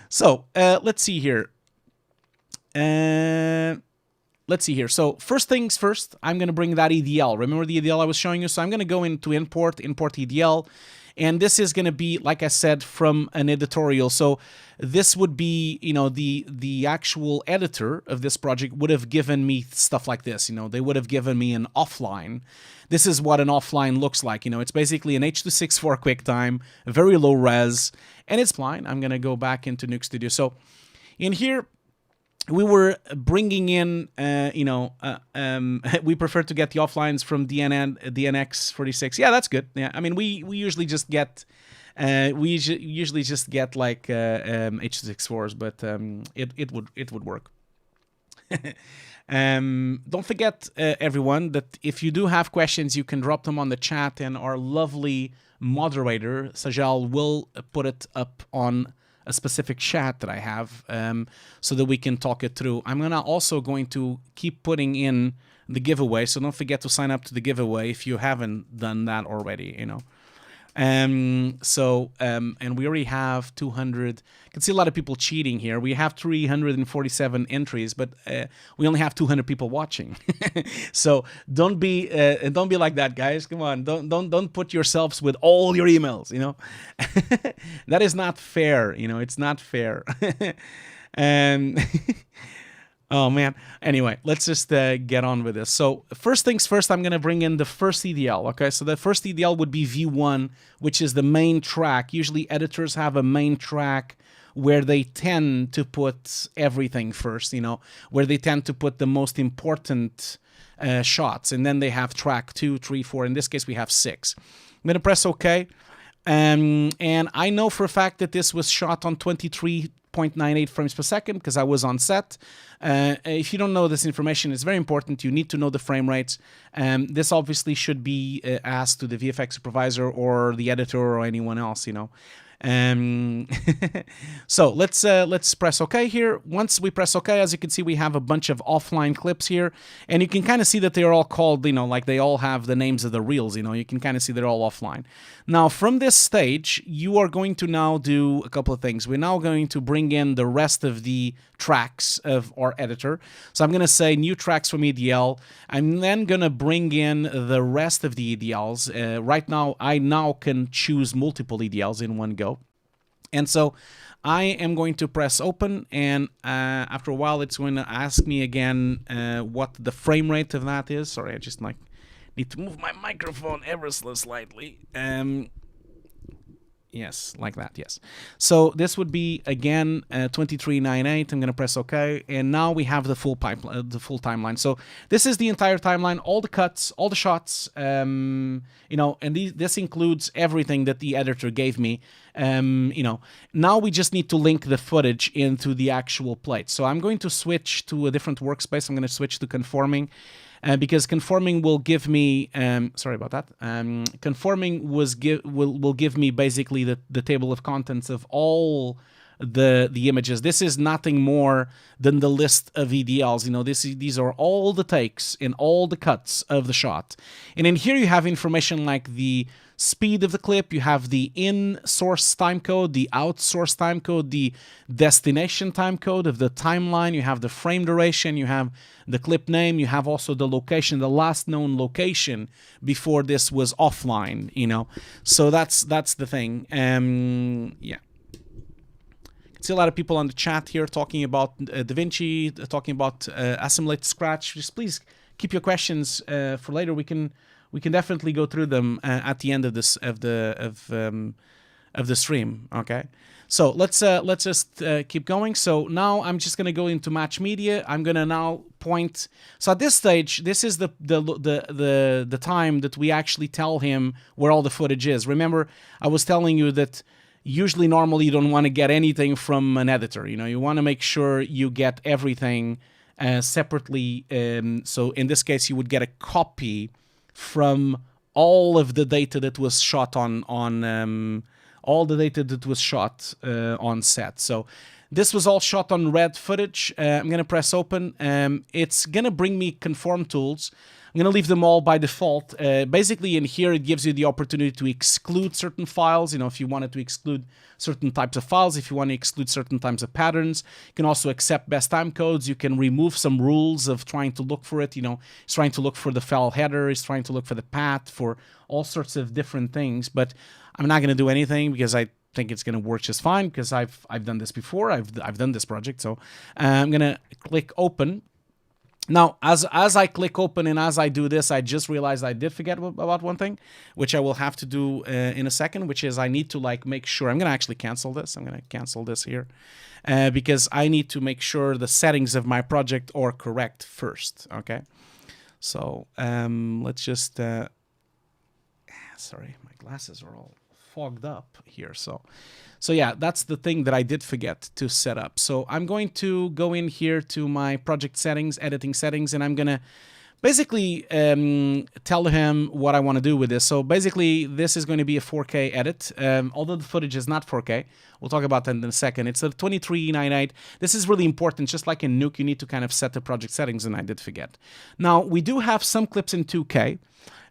Speaker 3: So let's see here. Let's see here. So first things first, I'm going to bring that EDL. Remember the EDL I was showing you? So I'm going to go into import EDL. And this is going to be, like I said, from an editorial. So this would be, the actual editor of this project would have given me stuff like this. They would have given me an offline. This is what an offline looks like. It's basically an H.264 QuickTime, very low res, and it's fine. I'm going to go back into Nuke Studio. So in here, we were bringing in, we prefer to get the offlines from DNX46. Yeah, that's good. Yeah, I mean, we usually just get, like H.264s, but it would work. Don't forget, everyone, that if you do have questions, you can drop them on the chat, and our lovely moderator Sajal will put it up on a specific chat that I have, so that we can talk it through. I'm also going to keep putting in the giveaway, so don't forget to sign up to the giveaway if you haven't done that already, and we already have 200. I can see a lot of people cheating here. We have 347 entries, but we only have 200 people watching. So don't be like that, guys. Come on, don't put yourselves with all your emails. That is not fair. It's not fair. Oh, man. Anyway, let's just get on with this. So first things first, I'm going to bring in the first EDL, okay? So the first EDL would be V1, which is the main track. Usually editors have a main track where they tend to put everything first, where they tend to put the most important shots. And then they have track 2, 3, 4. In this case, we have 6. I'm going to press OK. And I know for a fact that this was shot on 23 0.98 frames per second because I was on set. If you don't know this information, it's very important. You need to know the frame rates. This obviously should be asked to the VFX supervisor or the editor or anyone else, you know. So let's press OK here. Once we press OK, as you can see, we have a bunch of offline clips here, and you can kind of see that they're all called, you know, like they all have the names of the reels, you know. You can kind of see they're all offline. Now, from this stage, you are going to now do a couple of things. We're now going to bring in the rest of the tracks of our editor. So I'm going to say new tracks from EDL. I'm then going to bring in the rest of the EDLs. Right now, I now can choose multiple EDLs in one go. And so I am going to press open, and after a while it's going to ask me again what the frame rate of that is. Sorry, I just like need to move my microphone ever so slightly. Yes, like that, yes. So this would be, again, 2398. I'm going to press OK. And now we have the full pipeline, the full timeline. So this is the entire timeline, all the cuts, all the shots, you know, and this includes everything that the editor gave me. You know, now we just need to link the footage into the actual plate. So I'm going to switch to a different workspace. I'm going to switch to conforming. Because conforming will give me, sorry about that. Conforming will give me basically the table of contents of all the images. This is nothing more than the list of EDLs. You know, these are all the takes and all the cuts of the shot. And in here you have information like the speed of the clip, you have the in-source timecode, the out-source timecode, the destination timecode of the timeline, you have the frame duration, you have the clip name, you have also the location, the last known location before this was offline, you know. So that's the thing. Yeah. See a lot of people on the chat here talking about DaVinci, talking about Assimilate Scratch. Just please keep your questions for later. We can definitely go through them at the end of this of the stream. Okay, so let's just keep going. So now I'm just gonna go into Match Media. I'm gonna now point. So at this stage, this is the time that we actually tell him where all the footage is. Remember, I was telling you that usually, normally, you don't want to get anything from an editor. You know, you want to make sure you get everything separately. So in this case, you would get a copy from all of the data that was shot on set. So this was all shot on red footage. I'm gonna press open. It's gonna bring me conform tools. I'm gonna leave them all by default. Basically, in here it gives you the opportunity to exclude certain files. You know, if you wanted to exclude certain types of files, if you want to exclude certain types of patterns, you can also accept best time codes. You can remove some rules of trying to look for it. You know, it's trying to look for the file header, it's trying to look for the path, for all sorts of different things. But I'm not gonna do anything because I think it's gonna work just fine because I've done this before. I've done this project. So I'm gonna click open. Now, as I click open and as I do this, I just realized I did forget about one thing, which I will have to do in a second, which is I need to like make sure. I'm going to actually cancel this. I'm going to cancel this here because I need to make sure the settings of my project are correct first. Okay, so let's just. Sorry, my glasses are all fogged up here. So yeah, that's the thing that I did forget to set up. So I'm going to go in here to my project settings, editing settings, and I'm going to basically tell him what I want to do with this. So basically, this is going to be a 4K edit. Although the footage is not 4K, we'll talk about that in a second. It's a 2398. This is really important. Just like in Nuke, you need to kind of set the project settings, and I did forget. Now, we do have some clips in 2K.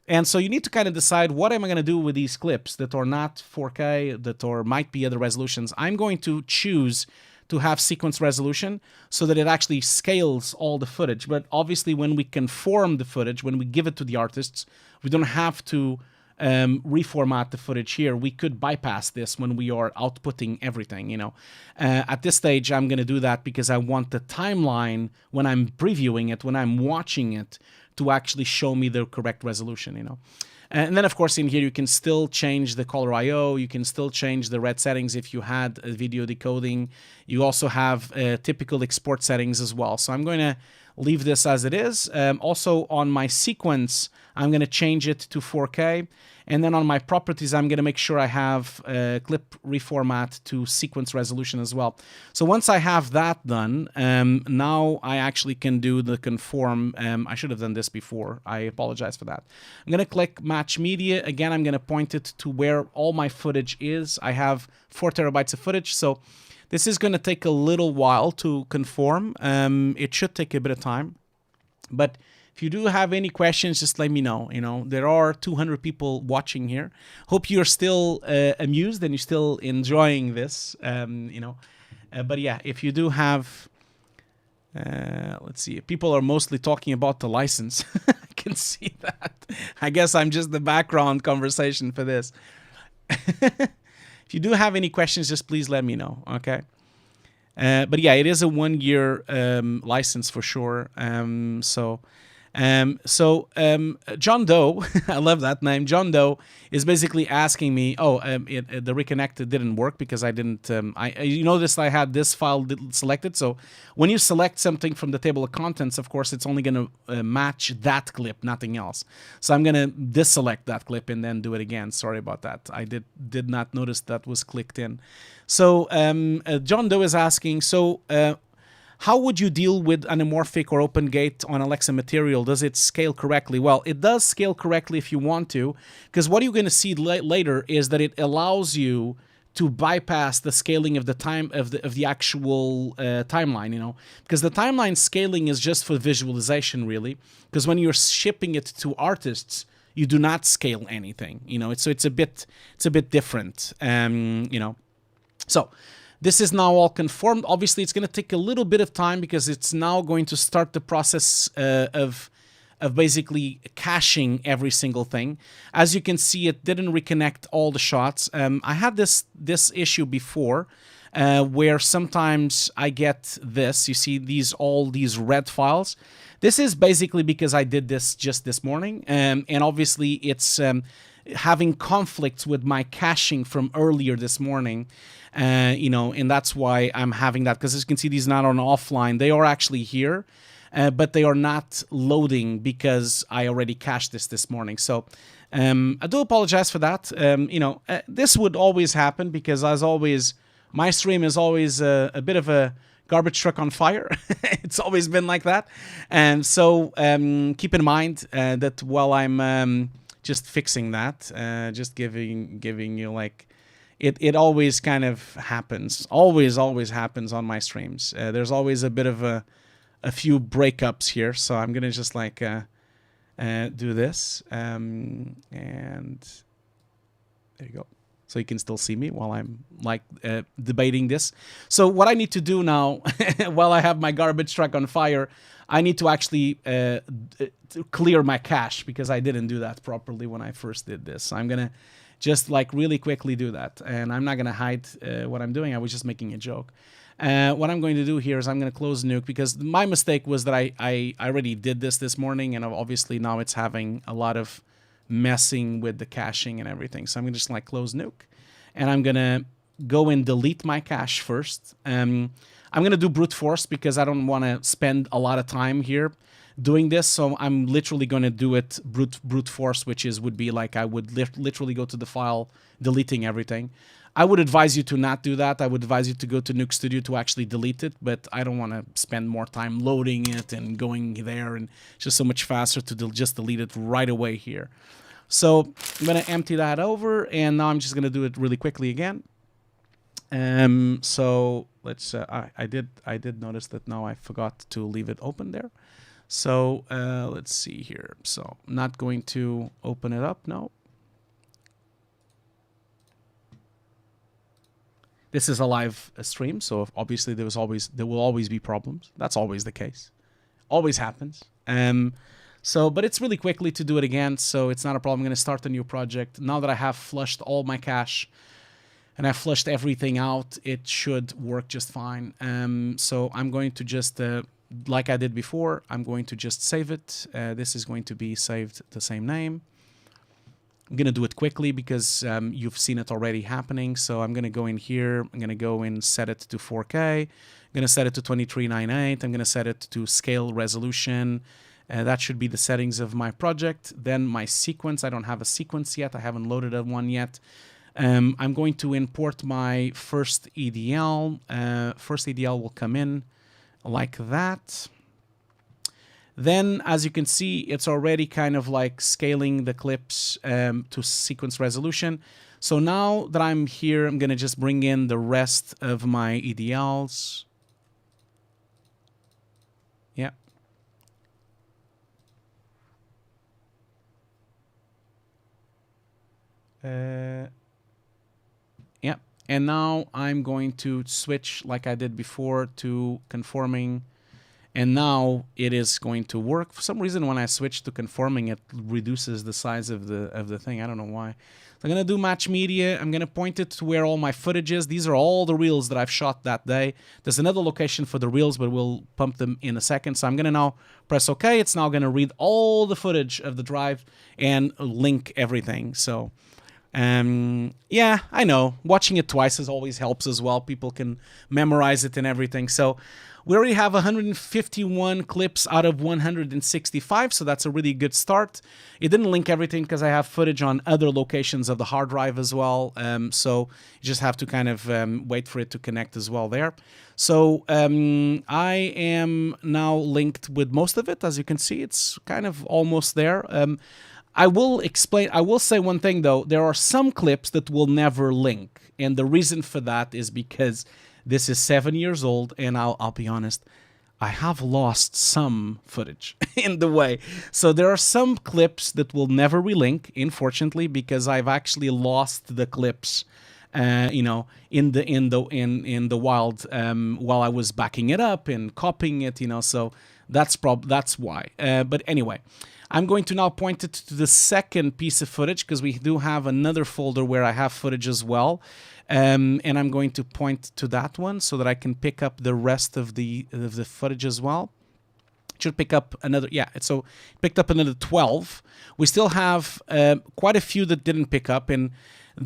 Speaker 3: And so you need to kind of decide, what am I going to do with these clips that are not 4K, that or might be other resolutions. I'm going to choose to have sequence resolution so that it actually scales all the footage. But obviously, when we conform the footage, when we give it to the artists, we don't have to reformat the footage here. We could bypass this when we are outputting everything, you know. At this stage, I'm going to do that because I want the timeline, when I'm previewing it, when I'm watching it, to actually show me the correct resolution, you know. And then, of course, in here, you can still change the color IO. You can still change the red settings if you had a video decoding. You also have typical export settings as well. So I'm going to leave this as it is. Also on my sequence, I'm going to change it to 4K. And then on my properties, I'm going to make sure I have clip reformat to sequence resolution as well. So once I have that done, now I actually can do the conform. I should have done this before. I apologize for that. I'm going to click match media. Again, I'm going to point it to where all my footage is. I have 4 terabytes of footage. So this is going to take a little while to conform. It should take a bit of time. But if you do have any questions, just let me know. You know, there are 200 people watching here. Hope you're still amused and you're still enjoying this. You know, but yeah, if you do have, let's see, people are mostly talking about the license. I can see that. I guess I'm just the background conversation for this. If you do have any questions, just please let me know. Okay. But yeah, it is a 1-year license for sure. John Doe, I love that name. John Doe is basically asking me, the reconnect didn't work because I didn't, you noticed I had this file selected. So when you select something from the table of contents, of course, it's only going to match that clip, nothing else. So I'm going to deselect that clip and then do it again. Sorry about that. I did not notice that was clicked in. So John Doe is asking, how would you deal with anamorphic or open gate on Alexa material? Does it scale correctly? Well, it does scale correctly if you want to, because what you're going to see later is that it allows you to bypass the scaling of the time of the actual timeline, you know, because the timeline scaling is just for visualization, really, because when you're shipping it to artists, you do not scale anything, you know. It's a bit different, you know. So this is now all conformed. Obviously, it's going to take a little bit of time because it's now going to start the process of basically caching every single thing. As you can see, it didn't reconnect all the shots. I had this issue before where sometimes I get this. You see all these red files. This is basically because I did this just this morning, and obviously it's having conflicts with my caching from earlier this morning. You know, and that's why I'm having that, because as you can see, these are not on offline. They are actually here, but they are not loading because I already cached this morning. So I do apologize for that. You know, this would always happen because, as always, my stream is always a bit of a garbage truck on fire. It's always been like that. And so keep in mind that while I'm just fixing that, just giving you like, It always kind of happens. Always happens on my streams. There's always a bit of a few breakups here, so I'm gonna just like do this, and there you go. So you can still see me while I'm like debating this. So what I need to do now, while I have my garbage truck on fire, I need to actually to clear my cache because I didn't do that properly when I first did this. So I'm gonna just like really quickly do that, and I'm not going to hide what I'm doing. I was just making a joke. What I'm going to do here is I'm going to close Nuke, because my mistake was that I already did this morning, and obviously now it's having a lot of messing with the caching and everything. So I'm going to just like close Nuke, and I'm going to go and delete my cache first. I'm going to do brute force because I don't want to spend a lot of time here doing this, so I'm literally going to do it brute force, which would be like I would literally go to the file, deleting everything. I would advise you to not do that. I would advise you to go to Nuke Studio to actually delete it, but I don't want to spend more time loading it and going there, and it's just so much faster to just delete it right away here. So I'm going to empty that over, and now I'm just going to do it really quickly again. So let's. I did notice that now I forgot to leave it open there. So let's see here. So I'm not going to open it up now. This is a live stream, so obviously there will always be problems. That's always the case. Always happens. But it's really quickly to do it again, so it's not a problem. I'm going to start a new project. Now that I have flushed all my cache and I've flushed everything out, it should work just fine. So I'm going to just like I did before, I'm going to just save it. This is going to be saved the same name. I'm going to do it quickly because you've seen it already happening. So I'm going to go in here. I'm going to go and set it to 4K. I'm going to set it to 2398. I'm going to set it to scale resolution. That should be the settings of my project. Then my sequence. I don't have a sequence yet. I haven't loaded one yet. I'm going to import my first EDL. First EDL will come in like that. Then, as you can see, it's already kind of like scaling the clips to sequence resolution. So now that I'm here, I'm going to just bring in the rest of my EDLs. Yeah. Yeah. And now I'm going to switch, like I did before, to conforming. And now it is going to work. For some reason, when I switch to conforming, it reduces the size of the thing. I don't know why. So I'm going to do match media. I'm going to point it to where all my footage is. These are all the reels that I've shot that day. There's another location for the reels, but we'll pump them in a second. So I'm going to now press OK. It's now going to read all the footage of the drive and link everything. So yeah, I know. Watching it twice always helps as well. People can memorize it and everything. So we already have 151 clips out of 165, so that's a really good start. It didn't link everything because I have footage on other locations of the hard drive as well, so you just have to kind of wait for it to connect as well there. So I am now linked with most of it. As you can see, it's kind of almost there. I will say one thing though. There are some clips that will never link, and the reason for that is because this is 7 years old, and I'll be honest, I have lost some footage in the way. So there are some clips that will never relink, unfortunately, because I've actually lost the clips, you know, in the wild while I was backing it up and copying it, you know. So that's why. But anyway, I'm going to now point it to the second piece of footage because we do have another folder where I have footage as well. And I'm going to point to that one so that I can pick up the rest of the footage as well. It should pick up another, yeah, so it picked up another 12. We still have quite a few that didn't pick up, and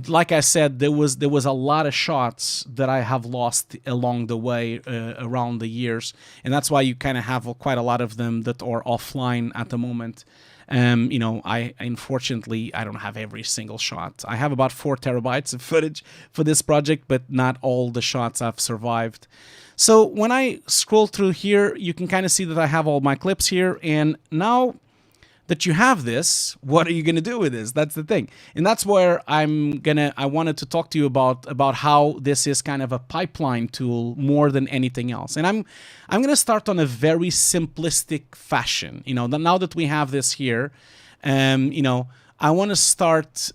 Speaker 3: like I said, there was a lot of shots that I have lost along the way around the years, and that's why you kind of have quite a lot of them that are offline at the moment. You know, unfortunately, I don't have every single shot. I have about 4 terabytes of footage for this project, but not all the shots have survived. So when I scroll through here, you can kind of see that I have all my clips here. And now that you have this, what are you going to do with this? That's the thing. And that's where I wanted to talk to you about how this is kind of a pipeline tool more than anything else. And I'm going to start on a very simplistic fashion. You know, now that we have this here, you know, I want to start,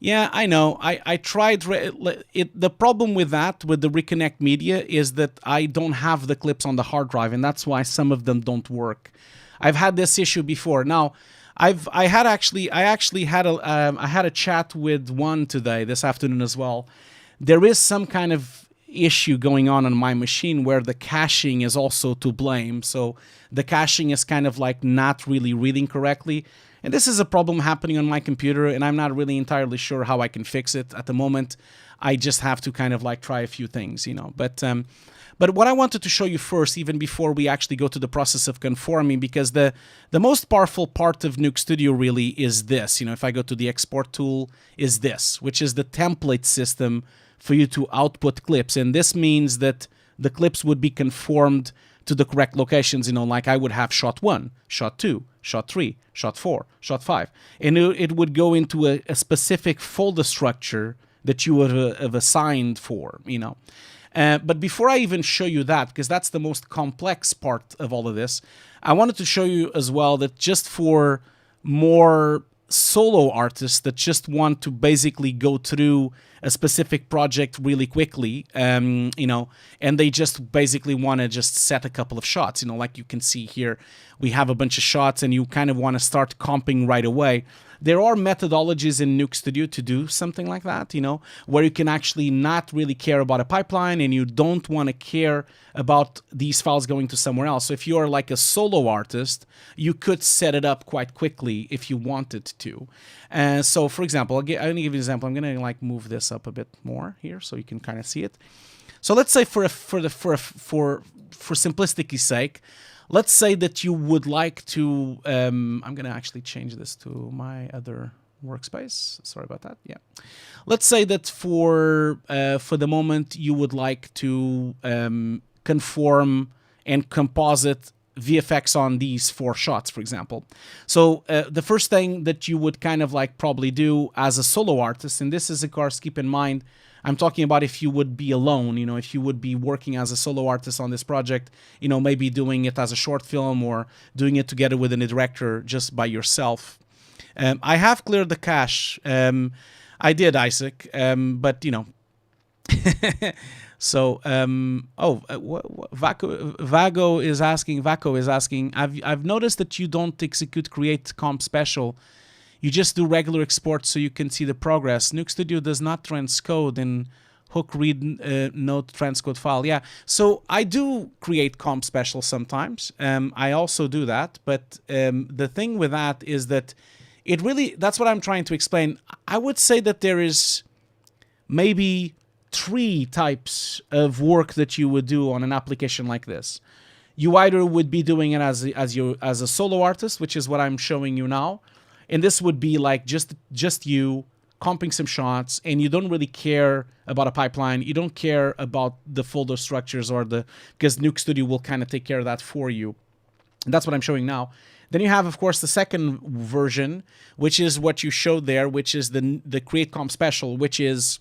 Speaker 3: yeah, I know. I tried the problem with that, with the Reconnect Media, is that I don't have the clips on the hard drive, and that's why some of them don't work. I've had this issue before. Now, I actually had a chat with one today, this afternoon as well. There is some kind of issue going on my machine where the caching is also to blame. So the caching is kind of like not really reading correctly. And this is a problem happening on my computer, and I'm not really entirely sure how I can fix it at the moment. I just have to kind of like try a few things, you know. But what I wanted to show you first, even before we actually go to the process of conforming, because the most powerful part of Nuke Studio really is this. You know, if I go to the export tool, is this, which is the template system for you to output clips. And this means that the clips would be conformed to the correct locations, you know, like I would have shot 1, shot 2, shot 3, shot 4, shot 5. And it would go into a specific folder structure that you would have assigned for, you know. But before I even show you that, because that's the most complex part of all of this, I wanted to show you as well that just for more solo artists that just want to basically go through a specific project really quickly, you know, and they just basically want to just set a couple of shots, you know, like you can see here, we have a bunch of shots and you kind of want to start comping right away. there are methodologies in Nuke Studio to do something like that, you know, where you can actually not really care about a pipeline and you don't want to care about these files going to somewhere else. So if you're like a solo artist, you could set it up quite quickly if you wanted to. So for example, I'm going to give you an example. I'm going to like move this up a bit more here so you can kind of see it. So let's say for simplicity's sake, let's say that you would like to, I'm going to actually change this to my other workspace. Sorry about that. Yeah. Let's say that for the moment, you would like to conform and composite VFX on these 4 shots, for example. So the first thing that you would kind of like probably do as a solo artist, and this is, of course, keep in mind, I'm talking about if you would be alone, you know, if you would be working as a solo artist on this project, you know, maybe doing it as a short film or doing it together with a director just by yourself. I have cleared the cache. I did, Isaac, but, you know. So, Vago is asking, I've noticed that you don't execute create comp special. You just do regular export so you can see the progress. Nuke Studio does not transcode in hook read note transcode file. Yeah, so I do create comp special sometimes. I also do that, but the thing with that is that it really, that's what I'm trying to explain. I would say that there is maybe 3 types of work that you would do on an application like this. You either would be doing it as a solo artist, which is what I'm showing you now. And this would be like just you comping some shots, and you don't really care about a pipeline. You don't care about the folder structures because Nuke Studio will kind of take care of that for you. And that's what I'm showing now. Then you have, of course, the second version, which is what you showed there, which is the create comp special, which is,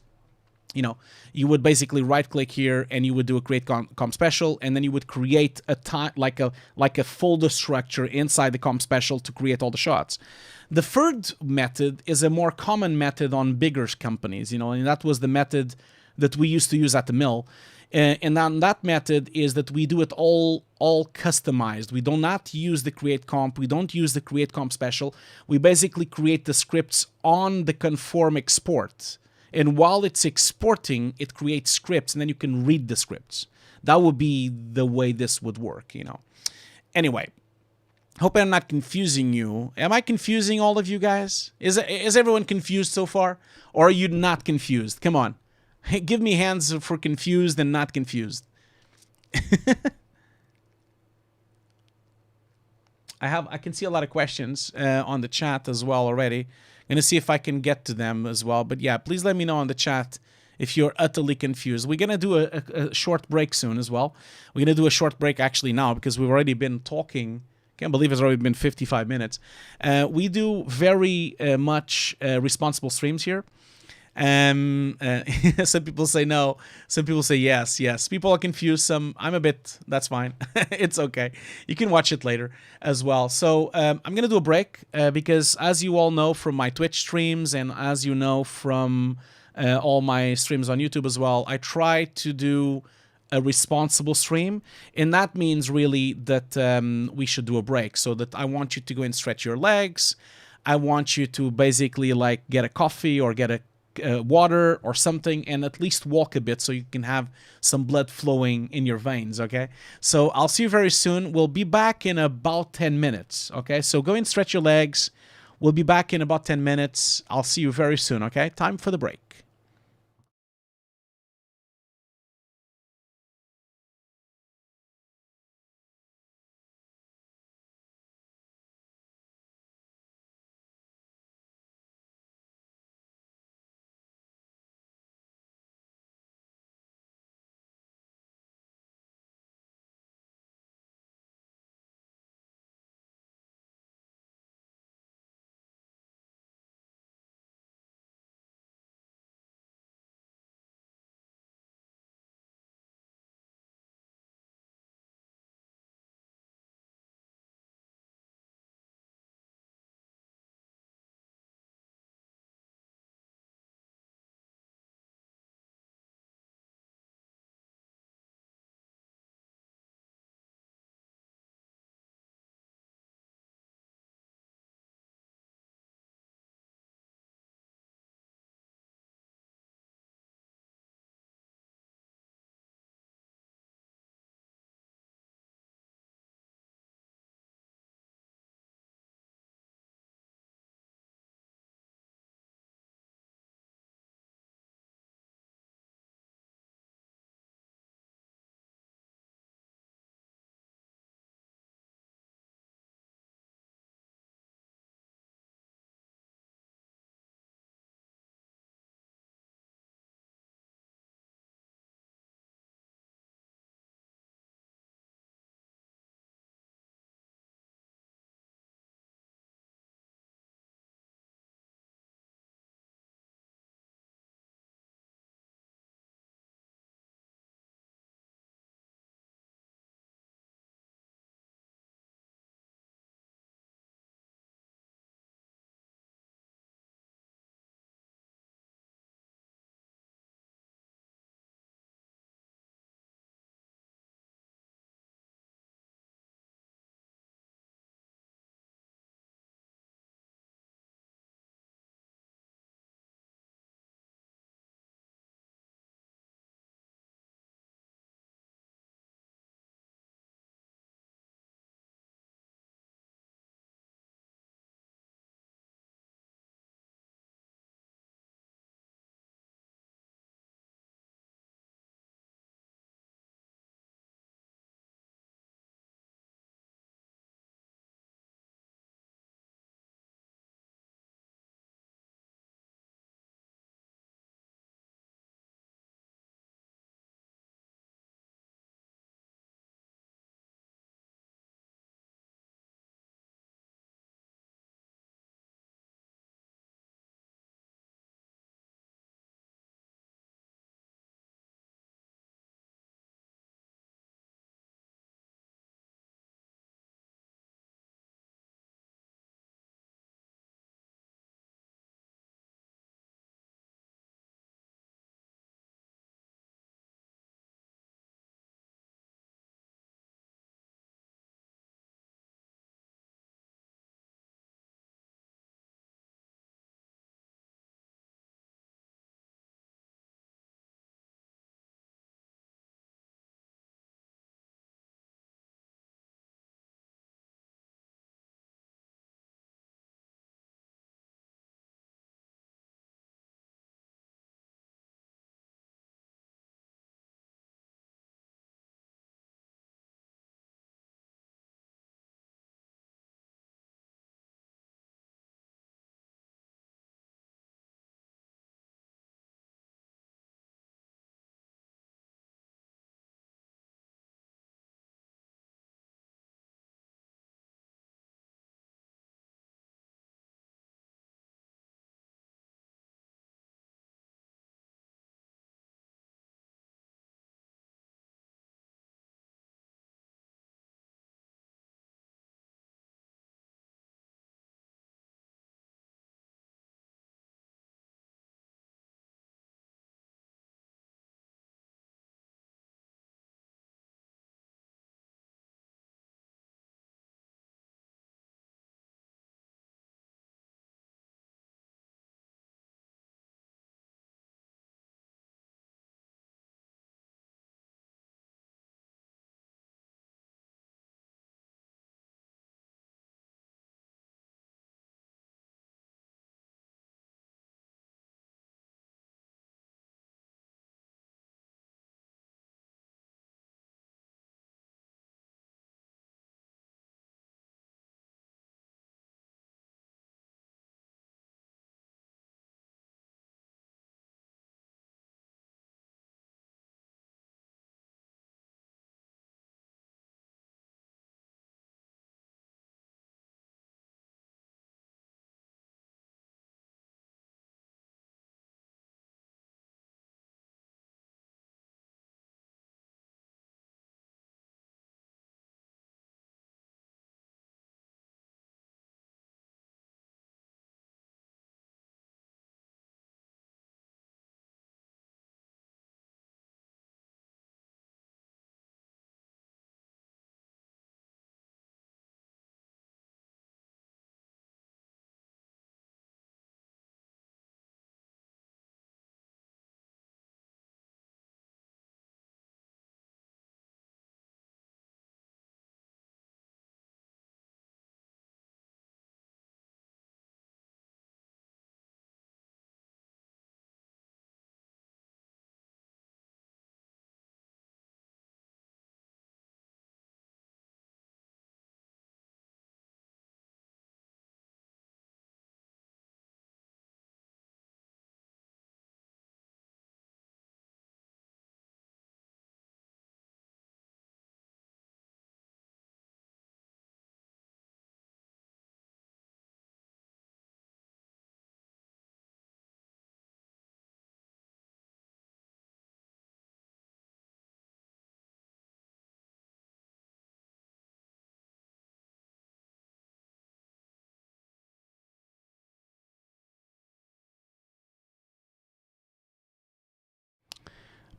Speaker 3: you know, you would basically right click here and you would do a create comp special, and then you would create like a folder structure inside the comp special to create all the shots. The third method is a more common method on bigger companies, you know, and that was the method that we used to use at the mill. And then that method is that we do it all customized. We do not use the create comp. We don't use the create comp special. We basically create the scripts on the conform export. And while it's exporting, it creates scripts, and then you can read the scripts. That would be the way this would work, you know. Anyway, hope I'm not confusing you. Am I confusing all of you guys? Is everyone confused so far? Or are you not confused? Come on. Give me hands for confused and not confused. I can see a lot of questions on the chat as well already. I'm gonna see if I can get to them as well. But yeah, please let me know on the chat if you're utterly confused. We're gonna do a short break soon as well. We're gonna do a short break actually now because we've already been talking. Can't believe it's already been 55 minutes. We do very much responsible streams here. Some people say no, some people say yes. People are confused. I'm a bit, that's fine. It's okay. You can watch it later as well. So I'm gonna do a break because, as you all know from my Twitch streams and as you know from all my streams on YouTube as well, I try to do a responsible stream, and that means really that we should do a break. So that I want you to go and stretch your legs. I want you to basically like get a coffee or get a water or something, and at least walk a bit so you can have some blood flowing in your veins. Okay, so I'll see you very soon. We'll be back in about 10 minutes. Okay, so go and stretch your legs. We'll be back in about 10 minutes. I'll see you very soon. Okay, time for the break.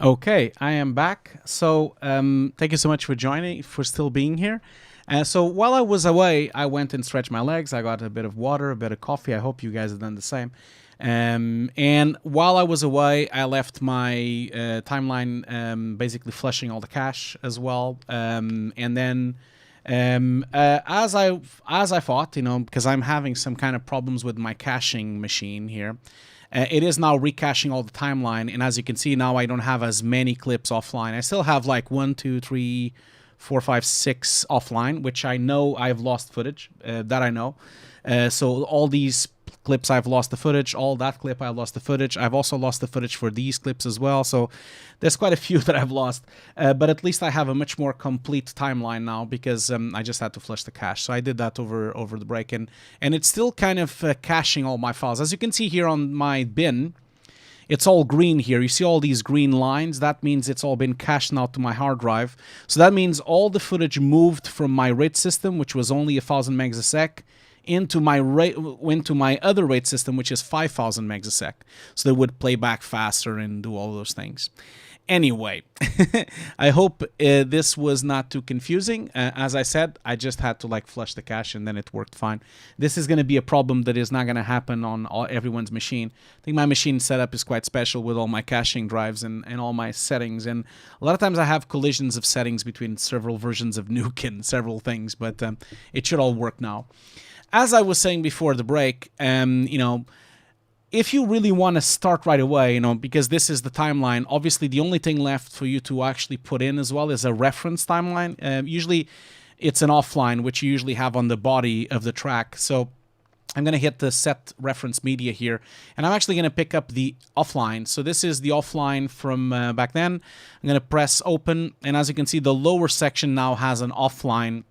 Speaker 3: Okay, I am back. So thank you so much for joining, for still being here. So while I was away, I went and stretched my legs. I got a bit of water, a bit of coffee. I hope you guys have done the same. And while I was away, I left my timeline basically flushing all the cache as well. And then as I thought, you know, because I'm having some kind of problems with my caching machine here. It is now recaching all the timeline, and as you can see now, I don't have as many clips offline. I still have like 1, 2, 3, 4, 5, 6 offline, which I know I've lost footage. That I know. So all these clips I've lost the footage. All that clip I lost the footage. I've also lost the footage for these clips as well. So there's quite a few that I've lost. But at least I have a much more complete timeline now because I just had to flush the cache. So I did that over the break, and it's still kind of caching all my files. As you can see here on my bin, it's all green here. You see all these green lines? That means it's all been cached now to my hard drive. So that means all the footage moved from my RAID system, which was only 1000 megs a sec, into my other RAID system, which is 5000 megs a sec. So they would play back faster and do all those things. Anyway, I hope this was not too confusing. As I said, I just had to like flush the cache and then it worked fine. This is going to be a problem that is not going to happen on everyone's machine. I think my machine setup is quite special with all my caching drives and all my settings. And a lot of times I have collisions of settings between several versions of Nuke and several things, but it should all work now. As I was saying before the break, you know, if you really want to start right away, you know, because this is the timeline, obviously the only thing left for you to actually put in as well is a reference timeline. Usually it's an offline, which you usually have on the body of the track. So I'm going to hit the set reference media here, and I'm actually going to pick up the offline. So this is the offline from back then. I'm going to press open, and as you can see, the lower section now has an offline.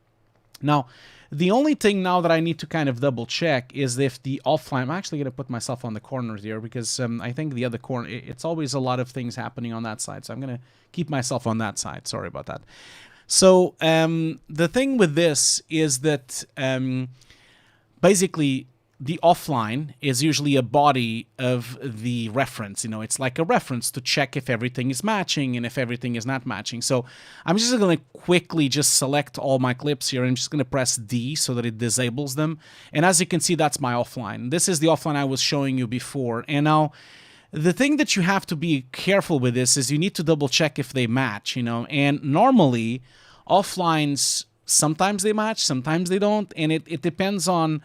Speaker 3: Now, the only thing now that I need to kind of double check is if the offline, I'm actually going to put myself on the corner here because I think the other corner, it's always a lot of things happening on that side. So I'm going to keep myself on that side. Sorry about that. So the thing with this is that basically the offline is usually a body of the reference. You know, it's like a reference to check if everything is matching and if everything is not matching. So I'm just going to quickly just select all my clips here. I'm just going to press D so that it disables them. And as you can see, that's my offline. This is the offline I was showing you before. And now the thing that you have to be careful with this is you need to double check if they match, you know, and normally offlines, sometimes they match, sometimes they don't. And it depends on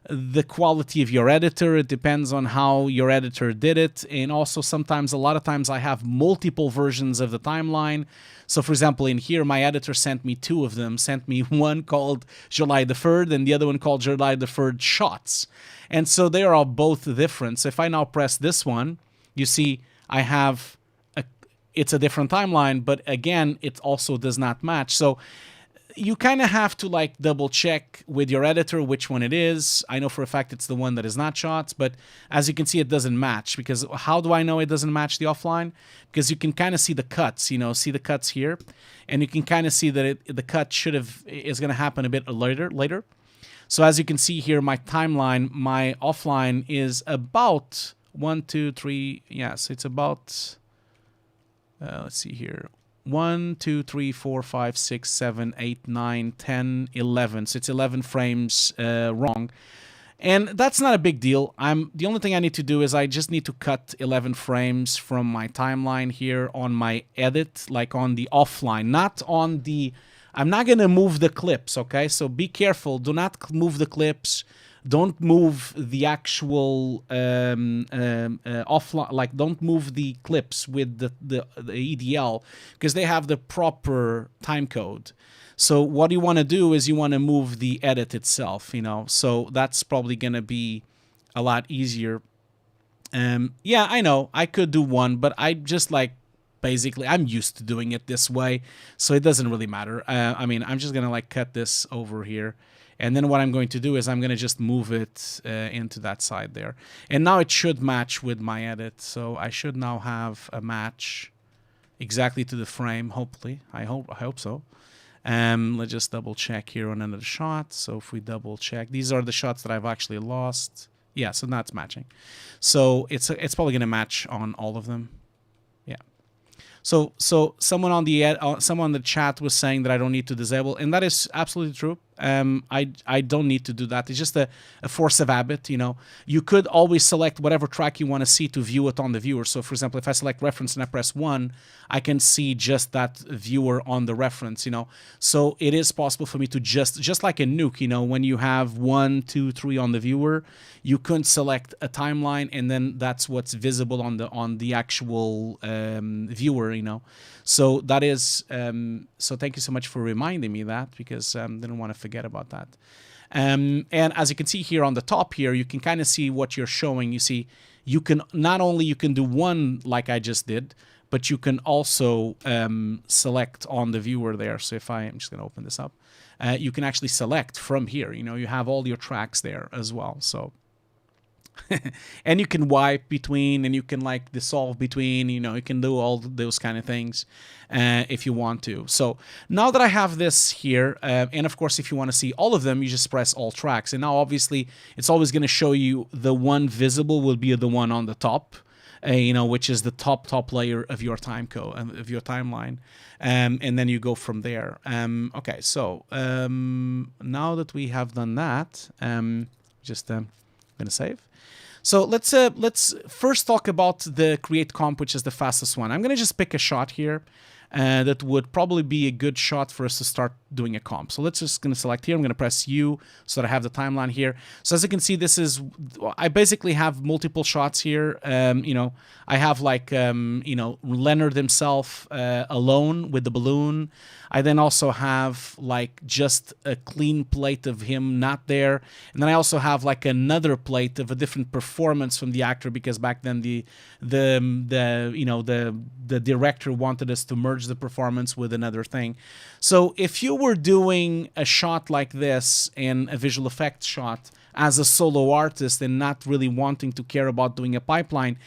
Speaker 3: the quality of your editor. It depends on how your editor did it. And also sometimes, a lot of times I have multiple versions of the timeline. So for example, in here, my editor sent me two of them, sent me one called July the 3rd and the other one called July the 3rd shots. And so they are both different. So if I now press this one, you see I have, it's a different timeline, but again, it also does not match. So you kind of have to like double check with your editor which one it is. I know for a fact it's the one that is not shots, but as you can see, it doesn't match. Because how do I know it doesn't match the offline? Because you can kind of see the cuts, you know, see the cuts here, and you can kind of see that the cut is going to happen a bit later. So as you can see here, my timeline, my offline is about 1, 2, 3. Yes, it's about, let's see here. 1, 2, 3, 4, 5, 6, 7, 8, 9, 10, 11. So it's 11 frames wrong. And that's not a big deal. The only thing I need to do is I just need to cut 11 frames from my timeline here on my edit, like on the offline, not on the, I'm not going to move the clips, okay? So be careful. Do not move the clips. Don't move the actual offline, like don't move the clips with the EDL because they have the proper time code. So what you want to do is you want to move the edit itself, you know. So that's probably going to be a lot easier. Yeah, I know I could do one, but I just like, basically I'm used to doing it this way, so it doesn't really matter. I mean, I'm just going to like cut this over here. And then what I'm going to do is I'm going to just move it into that side there. And now it should match with my edit. So I should now have a match exactly to the frame, hopefully. I hope so. Let's just double check here on another shot. So if we double check, these are the shots that I've actually lost. Yeah, so that's matching. So it's probably going to match on all of them. Yeah. So someone on the chat was saying that I don't need to disable, and that is absolutely true. I don't need to do that. It's just a force of habit, you know. You could always select whatever track you want to see to view it on the viewer. So for example, if I select reference and I press 1, I can see just that viewer on the reference, you know. So it is possible for me to just like in Nuke, you know, when you have 1, 2, 3 on the viewer, you can select a timeline, and then that's what's visible on the actual viewer, you know. So that is so thank you so much for reminding me that, because didn't want to forget about that. And as you can see here on the top here, you can kind of see what you're showing. You see, you can not only you can do one like I just did, but you can also select on the viewer there. So if I'm just going to open this up, you can actually select from here. You know, you have all your tracks there as well. So and you can wipe between, and you can like dissolve between, you know, you can do all those kind of things if you want to. So now that I have this here, and of course if you want to see all of them, you just press all tracks, and now obviously it's always going to show you the one visible will be the one on the top, you know, which is the top layer of your of your timeline, and then you go from there. Okay, so now that we have done that, just gonna save. So let's first talk about the create comp, which is the fastest one. I'm gonna just pick a shot here that would probably be a good shot for us to start doing a comp. So let's just gonna select here. I'm gonna press U so that I have the timeline here. So as you can see, this is, I basically have multiple shots here. You know, I have like you know, Leonard himself alone with the balloon. I then also have like just a clean plate of him not there, and then I also have like another plate of a different performance from the actor, because back then the you know, the director wanted us to merge the performance with another thing. So if you were doing a shot like this and a visual effects shot as a solo artist and not really wanting to care about doing a pipeline,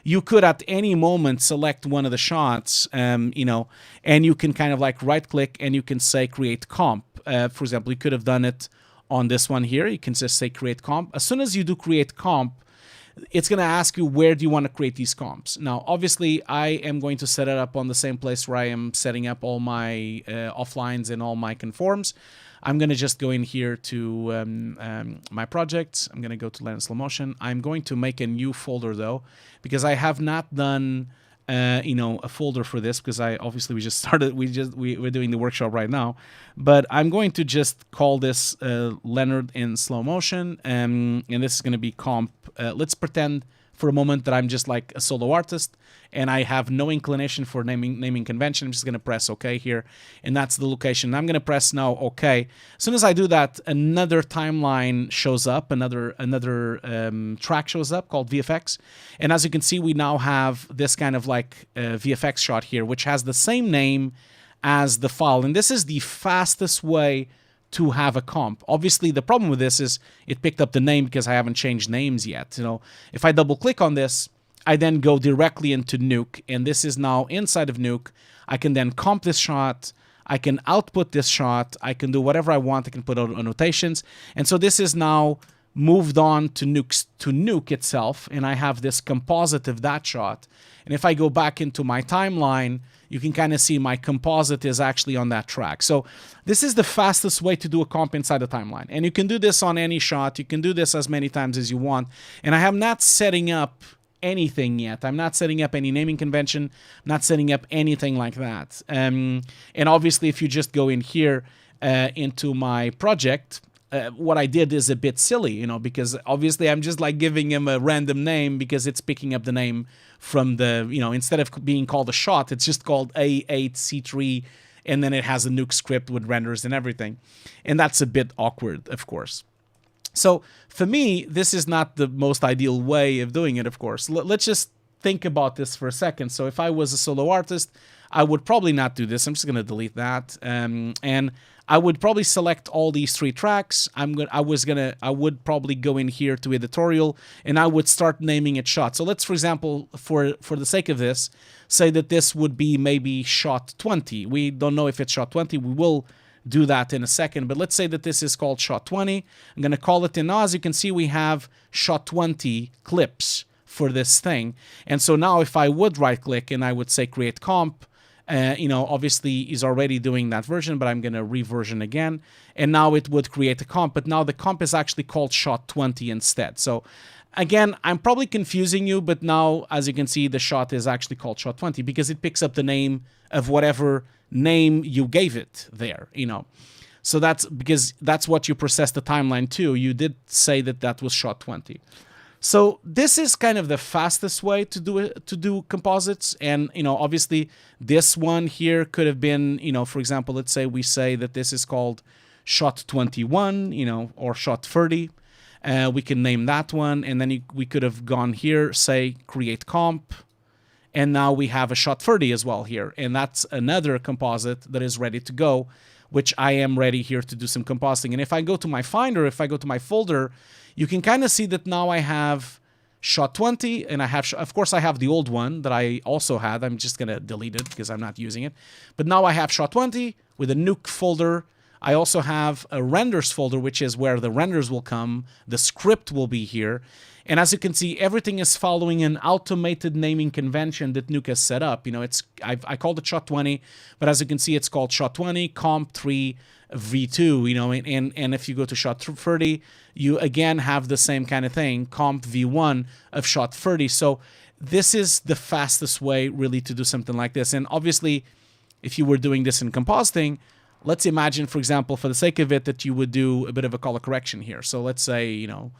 Speaker 3: you could at any moment select one of the shots, you know, and you can kind of like right click and you can say create comp. For example, you could have done it on this one here. You can just say create comp. As soon as you do create comp, it's going to ask you where do you want to create these comps. Now, obviously, I am going to set it up on the same place where I am setting up all my offlines and all my conforms. I'm going to just go in here to my projects. I'm going to go to Leonard Slow Motion. I'm going to make a new folder, though, because I have not done you know, a folder for this, because we just started, we're doing the workshop right now. But I'm going to just call this Leonard in slow motion, and this is going to be comp. Let's pretend for a moment that I'm just like a solo artist and I have no inclination for naming convention. I'm just going to press OK here, and that's the location. I'm going to press now OK. As soon as I do that, another timeline shows up, another track shows up called VFX, and as you can see, we now have this kind of like VFX shot here, which has the same name as the file, and this is the fastest way to have a comp. Obviously, the problem with this is it picked up the name because I haven't changed names yet. You know, if I double click on this, I then go directly into Nuke, and this is now inside of Nuke. I can then comp this shot, I can output this shot, I can do whatever I want, I can put out annotations, and so this is now moved on to Nuke itself, and I have this composite of that shot. And if I go back into my timeline, you can kind of see my composite is actually on that track. So this is the fastest way to do a comp inside the timeline. And you can do this on any shot. You can do this as many times as you want. And I am not setting up anything yet. I'm not setting up any naming convention, not setting up anything like that. And obviously, if you just go in here into my project, what I did is a bit silly, you know, because obviously I'm just like giving him a random name because it's picking up the name from the, you know, instead of being called a shot, it's just called A8C3, and then it has a Nuke script with renders and everything. And that's a bit awkward, of course. So for me, this is not the most ideal way of doing it, of course. Let's just think about this for a second. So if I was a solo artist, I would probably not do this. I'm just going to delete that. And I would probably select all these 3 tracks. I would probably go in here to Editorial, and I would start naming it shot. So let's, for example, for the sake of this, say that this would be maybe shot 20. We don't know if it's shot 20. We will do that in a second, but let's say that this is called shot 20. I'm going to call it in. Now, as you can see, we have shot 20 clips for this thing. And so now if I would right click and I would say create comp, You know, obviously is already doing that version, but I'm going to reversion again. And now it would create a comp, but now the comp is actually called shot 20 instead. So again, I'm probably confusing you, but now, as you can see, the shot is actually called shot 20 because it picks up the name of whatever name you gave it there, you know. So that's because that's what you process the timeline to. You did say that that was shot 20. So this is kind of the fastest way to do it, to do composites. And, you know, obviously this one here could have been, you know, for example, let's say we say that this is called shot 21, you know, or shot 30. We can name that one. And then we could have gone here, say create comp. And now we have a shot 30 as well here. And that's another composite that is ready to go, which I am ready here to do some compositing. And if I go to my Finder, if I go to my folder, you can kind of see that now I have shot 20, and I have, of course, I have the old one that I also had. I'm just going to delete it because I'm not using it. But now I have shot 20 with a Nuke folder. I also have a renders folder, which is where the renders will come. The script will be here. And as you can see, everything is following an automated naming convention that Nuke has set up. You know, I called it shot 20, but as you can see, it's called shot 20, comp 3, V2, you know, and if you go to shot 30, you again have the same kind of thing, comp V1 of shot 30. So this is the fastest way really to do something like this. And obviously, if you were doing this in compositing, let's imagine, for example, for the sake of it, that you would do a bit of a color correction here. So let's say, you know,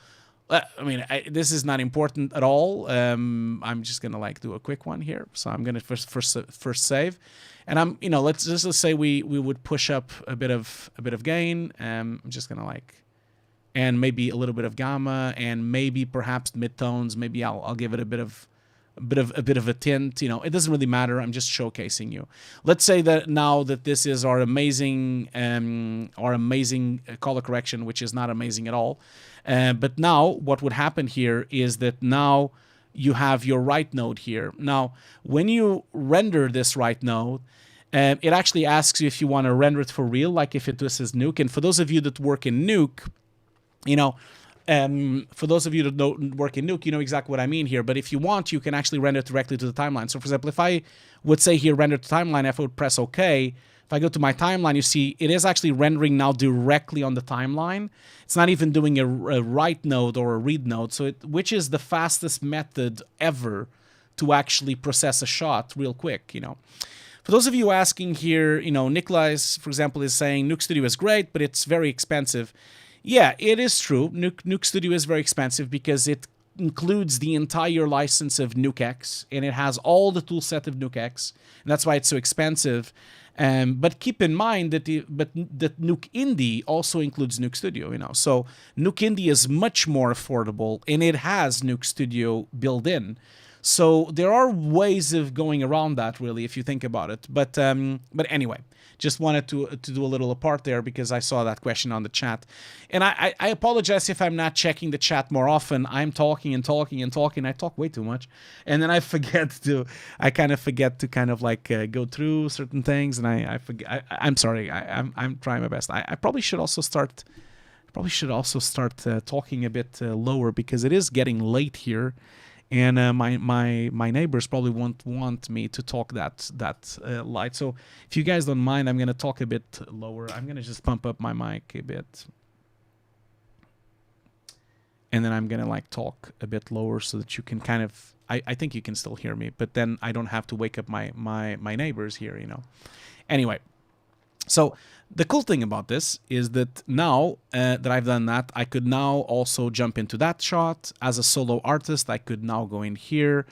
Speaker 3: I mean, this is not important at all. I'm just gonna like do a quick one here. So I'm gonna first save, and I'm, you know, let's say we would push up a bit of gain. I'm just gonna like, and maybe a little bit of gamma, and maybe perhaps midtones. Maybe I'll give it a bit of a tint. You know, it doesn't really matter. I'm just showcasing you. Let's say that now that this is our amazing color correction, which is not amazing at all. But now what would happen here is that now you have your right node here. Now, when you render this right node, it actually asks you if you want to render it for real, like if this is Nuke. And for those of you that work in Nuke, you know, for those of you that don't work in Nuke, you know exactly what I mean here. But if you want, you can actually render it directly to the timeline. So for example, if I would say here render to timeline, if I would press OK, if I go to my timeline, you see it is actually rendering now directly on the timeline. It's not even doing a write node or a read node, so which is the fastest method ever to actually process a shot real quick, you know. For those of you asking here, you know, Nikolai, for example, is saying Nuke Studio is great, but it's very expensive. Yeah, it is true. Nuke Studio is very expensive because it includes the entire license of NukeX, and it has all the tool set of NukeX, and that's why it's so expensive. But keep in mind that that Nuke Indie also includes Nuke Studio, you know. So Nuke Indie is much more affordable, and it has Nuke Studio built in. So there are ways of going around that, really, if you think about it. But anyway, just wanted to do a little apart there because I saw that question on the chat. And I apologize if I'm not checking the chat more often. I'm talking and talking and talking. I talk way too much. And then I kind of forget to kind of like go through certain things. And I forget. I'm sorry. I'm trying my best. I probably should also start talking a bit lower because it is getting late here. And my neighbors probably won't want me to talk that light. So if you guys don't mind, I'm going to talk a bit lower. I'm going to just pump up my mic a bit. And then I'm going to like talk a bit lower so that you can kind of, I think you can still hear me, but then I don't have to wake up my neighbors here, you know. Anyway, so the cool thing about this is that now that I've done that, I could now also jump into that shot. As a solo artist, I could now go in here.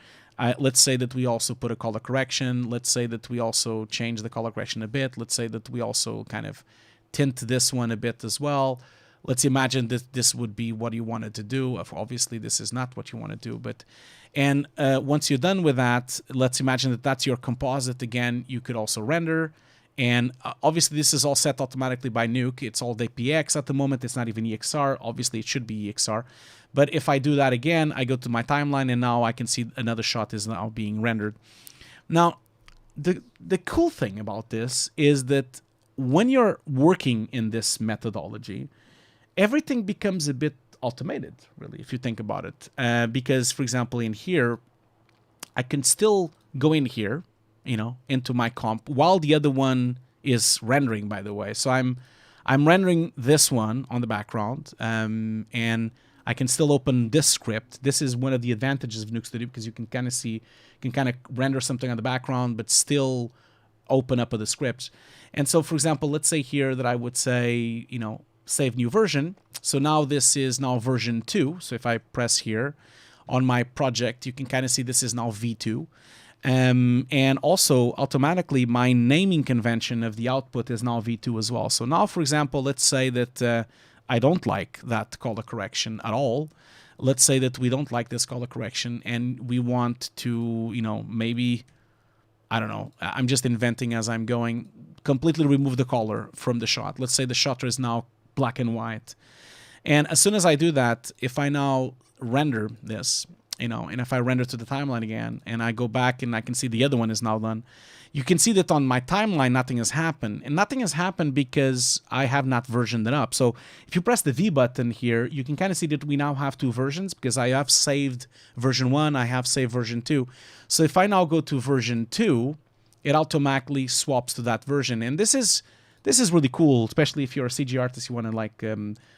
Speaker 3: Let's say that we also put a color correction. Let's say that we also change the color correction a bit. Let's say that we also kind of tint this one a bit as well. Let's imagine that this would be what you wanted to do. Obviously, this is not what you want to do. And once you're done with that, let's imagine that that's your composite again. You could also render. And obviously, this is all set automatically by Nuke. It's all DPX at the moment. It's not even EXR. Obviously, it should be EXR. But if I do that again, I go to my timeline, and now I can see another shot is now being rendered. Now, the cool thing about this is that when you're working in this methodology, everything becomes a bit automated, really, if you think about it. Because, for example, in here, I can still go in here, you know, into my comp while the other one is rendering, by the way. So I'm rendering this one on the background, and I can still open this script. This is one of the advantages of Nuke Studio, because you can kind of see, you can kind of render something on the background, but still open up the script. And so, for example, let's say here that I would say, you know, save new version. So now this is now version 2. So if I press here on my project, you can kind of see this is now V2. And also automatically my naming convention of the output is now V2 as well. So now, for example, let's say that I don't like that color correction at all. Let's say that we don't like this color correction and we want to, you know, maybe, I don't know, I'm just inventing as I'm going, completely remove the color from the shot. Let's say the shutter is now black and white. And as soon as I do that, if I now render this, you know, and if I render to the timeline again, and I go back and I can see the other one is now done, you can see that on my timeline, nothing has happened. And nothing has happened because I have not versioned it up. So if you press the V button here, you can kind of see that we now have 2 versions, because I have saved version 1, I have saved version 2. So if I now go to version 2, it automatically swaps to that version. And this is really cool, especially if you're a CG artist, you want to like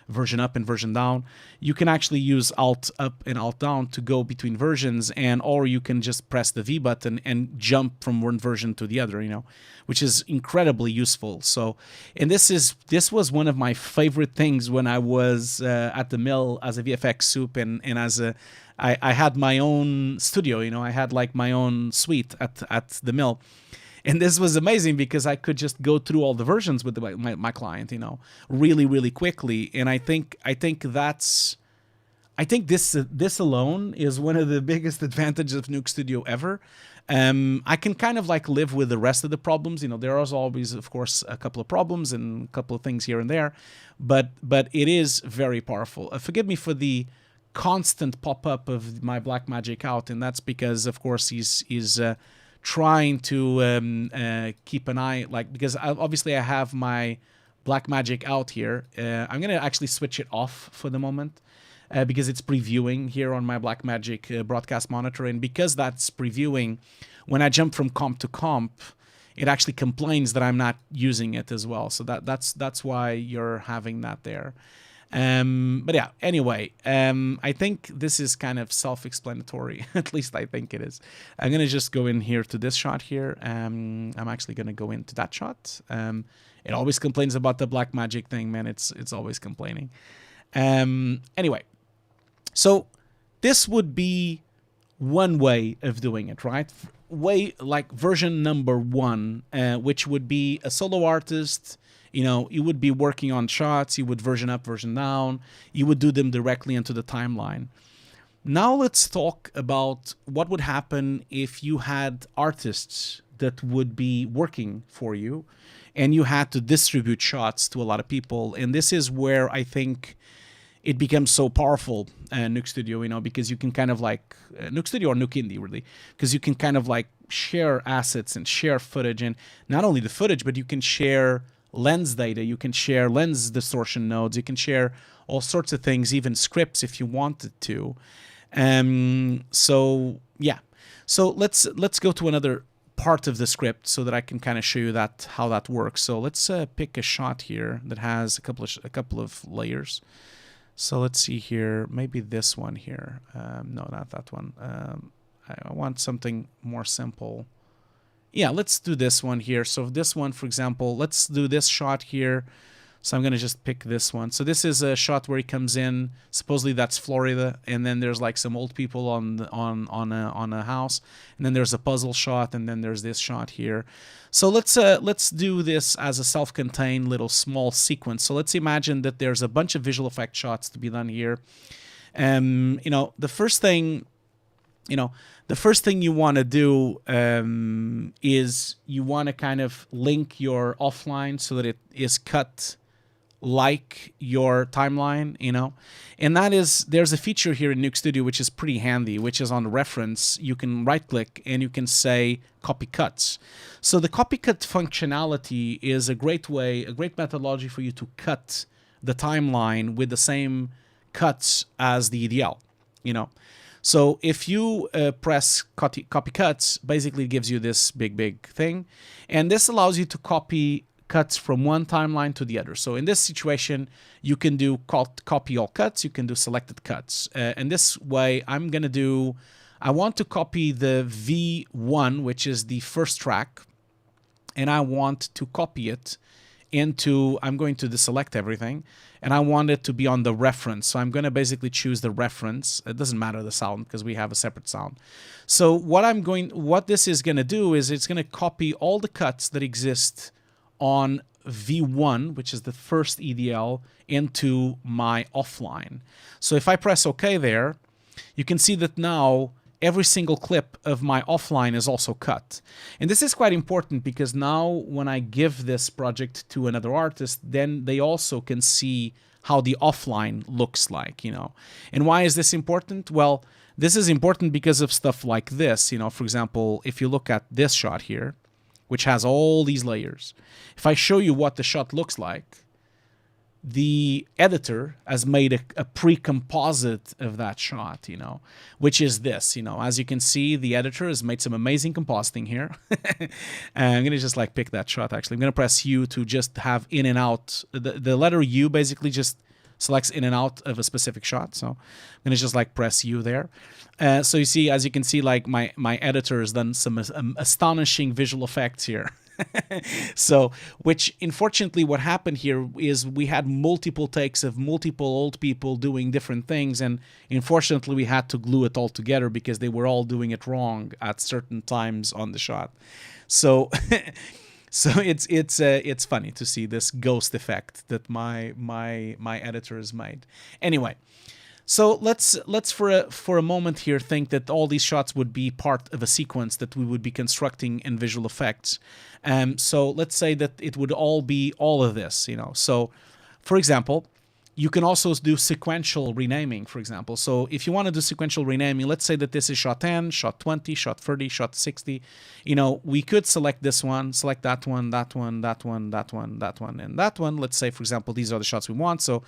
Speaker 3: version up and version down. You can actually use Alt up and Alt down to go between versions, and or you can just press the V button and jump from one version to the other, you know, which is incredibly useful. So, and this was one of my favorite things when I was at the mill as a VFX soup, and as a I had my own studio, you know, I had like my own suite at the mill. And this was amazing because I could just go through all the versions with my client, you know, really, really quickly. And I think this alone is one of the biggest advantages of Nuke Studio ever. I can kind of like live with the rest of the problems. You know, there are always, of course, a couple of problems and a couple of things here and there, but it is very powerful. Forgive me for the constant pop-up of my black magic out, and that's because, of course, he's trying to keep an eye, like, because obviously I have my black magic out here. I'm gonna actually switch it off for the moment because it's previewing here on my black magic broadcast monitor, and because that's previewing, when I jump from comp to comp, it actually complains that I'm not using it as well. So that's why you're having that there. But yeah, anyway, I think this is kind of self-explanatory. At least I think it is. I'm going to just go in here to this shot here. I'm actually going to go into that shot. It always complains about the black magic thing, man. It's always complaining. Anyway, so this would be one way of doing it, right? Way like version number 1, which would be a solo artist. You know, you would be working on shots, you would version up, version down, you would do them directly into the timeline. Now let's talk about what would happen if you had artists that would be working for you and you had to distribute shots to a lot of people. And this is where I think it becomes so powerful, Nuke Studio, you know, because you can kind of like, Nuke Studio or Nuke Indie really, because you can kind of like share assets and share footage, and not only the footage, but you can share lens data, you can share lens distortion nodes, you can share all sorts of things, even scripts if you wanted to. So yeah, so let's go to another part of the script so that I can kind of show you that how that works. So let's pick a shot here that has a couple of layers. So let's see here, maybe this one here. No, not that one. I want something more simple. Yeah, let's do this one here. So this one, for example, let's do this shot here. So I'm going to just pick this one. So this is a shot where he comes in. Supposedly that's Florida, and then there's like some old people on a house, and then there's a puzzle shot, and then there's this shot here. So let's do this as a self-contained little small sequence. So let's imagine that there's a bunch of visual effect shots to be done here. You know, the first thing you want to do is you want to kind of link your offline so that it is cut like your timeline, you know. And that is, there's a feature here in Nuke Studio which is pretty handy, which is on the reference. You can right click and you can say copy cuts. So the copy cut functionality is a great methodology for you to cut the timeline with the same cuts as the EDL, you know. So if you press copy cuts, basically it gives you this big thing. And this allows you to copy cuts from one timeline to the other. So in this situation, you can do copy all cuts, you can do selected cuts. And this way, I want to copy the V1, which is the first track, and I want to copy it into, I'm going to deselect everything, and I want it to be on the reference. So I'm going to basically choose the reference. It doesn't matter the sound because we have a separate sound. So what this is going to do is it's going to copy all the cuts that exist on V1, which is the first EDL, into my offline. So if I press OK there, you can see that now every single clip of my offline is also cut. And this is quite important because now when I give this project to another artist, then they also can see how the offline looks like, you know. And why is this important? Well, this is important because of stuff like this, you know. For example, if you look at this shot here, which has all these layers, if I show you what the shot looks like, the editor has made a pre-composite of that shot, you know, which is this, you know. As you can see, the editor has made some amazing compositing here. And I'm going to just like pick that shot, actually. I'm going to press U to just have in and out. The letter U basically just selects in and out of a specific shot. So I'm going to just like press U there. So you see, as you can see, like my editor has done some astonishing visual effects here. So, which unfortunately what happened here is we had multiple takes of multiple old people doing different things, and unfortunately we had to glue it all together because they were all doing it wrong at certain times on the shot. So so it's funny to see this ghost effect that my editor has made. Anyway, so let's for a moment here think that all these shots would be part of a sequence that we would be constructing in visual effects. So let's say that it would all be all of this, you know. So, for example, you can also do sequential renaming, for example. So if you want to do sequential renaming, let's say that this is shot 10, shot 20, shot 30, shot 60. You know, we could select this one, select that one, that one, that one, that one, that one, and that one. Let's say, for example, these are the shots we want. So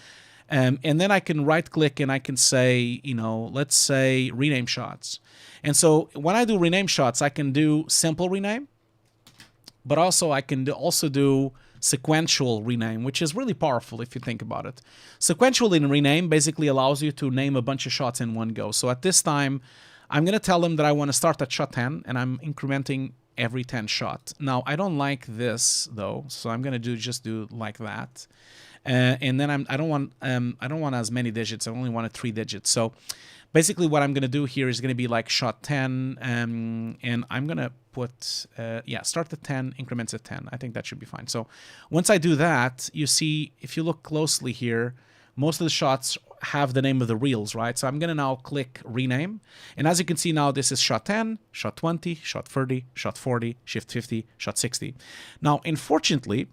Speaker 3: and then I can right click and I can say, you know, let's say rename shots. And so when I do rename shots, I can do simple rename, but also I can also do sequential rename, which is really powerful if you think about it. Sequential in rename basically allows you to name a bunch of shots in one go. So at this time, I'm going to tell them that I want to start at shot 10 and I'm incrementing every 10 shot. Now, I don't like this though, so I'm going to just do like that. And then I don't want as many digits. I only wanted 3 digits. So basically what I'm going to do here is going to be like shot 10, and I'm going to put, start at 10, increments at 10. I think that should be fine. So once I do that, you see, if you look closely here, most of the shots have the name of the reels, right? So I'm going to now click rename. And as you can see now, this is shot 10, shot 20, shot 30, shot 40, shift 50, shot 60. Now, unfortunately,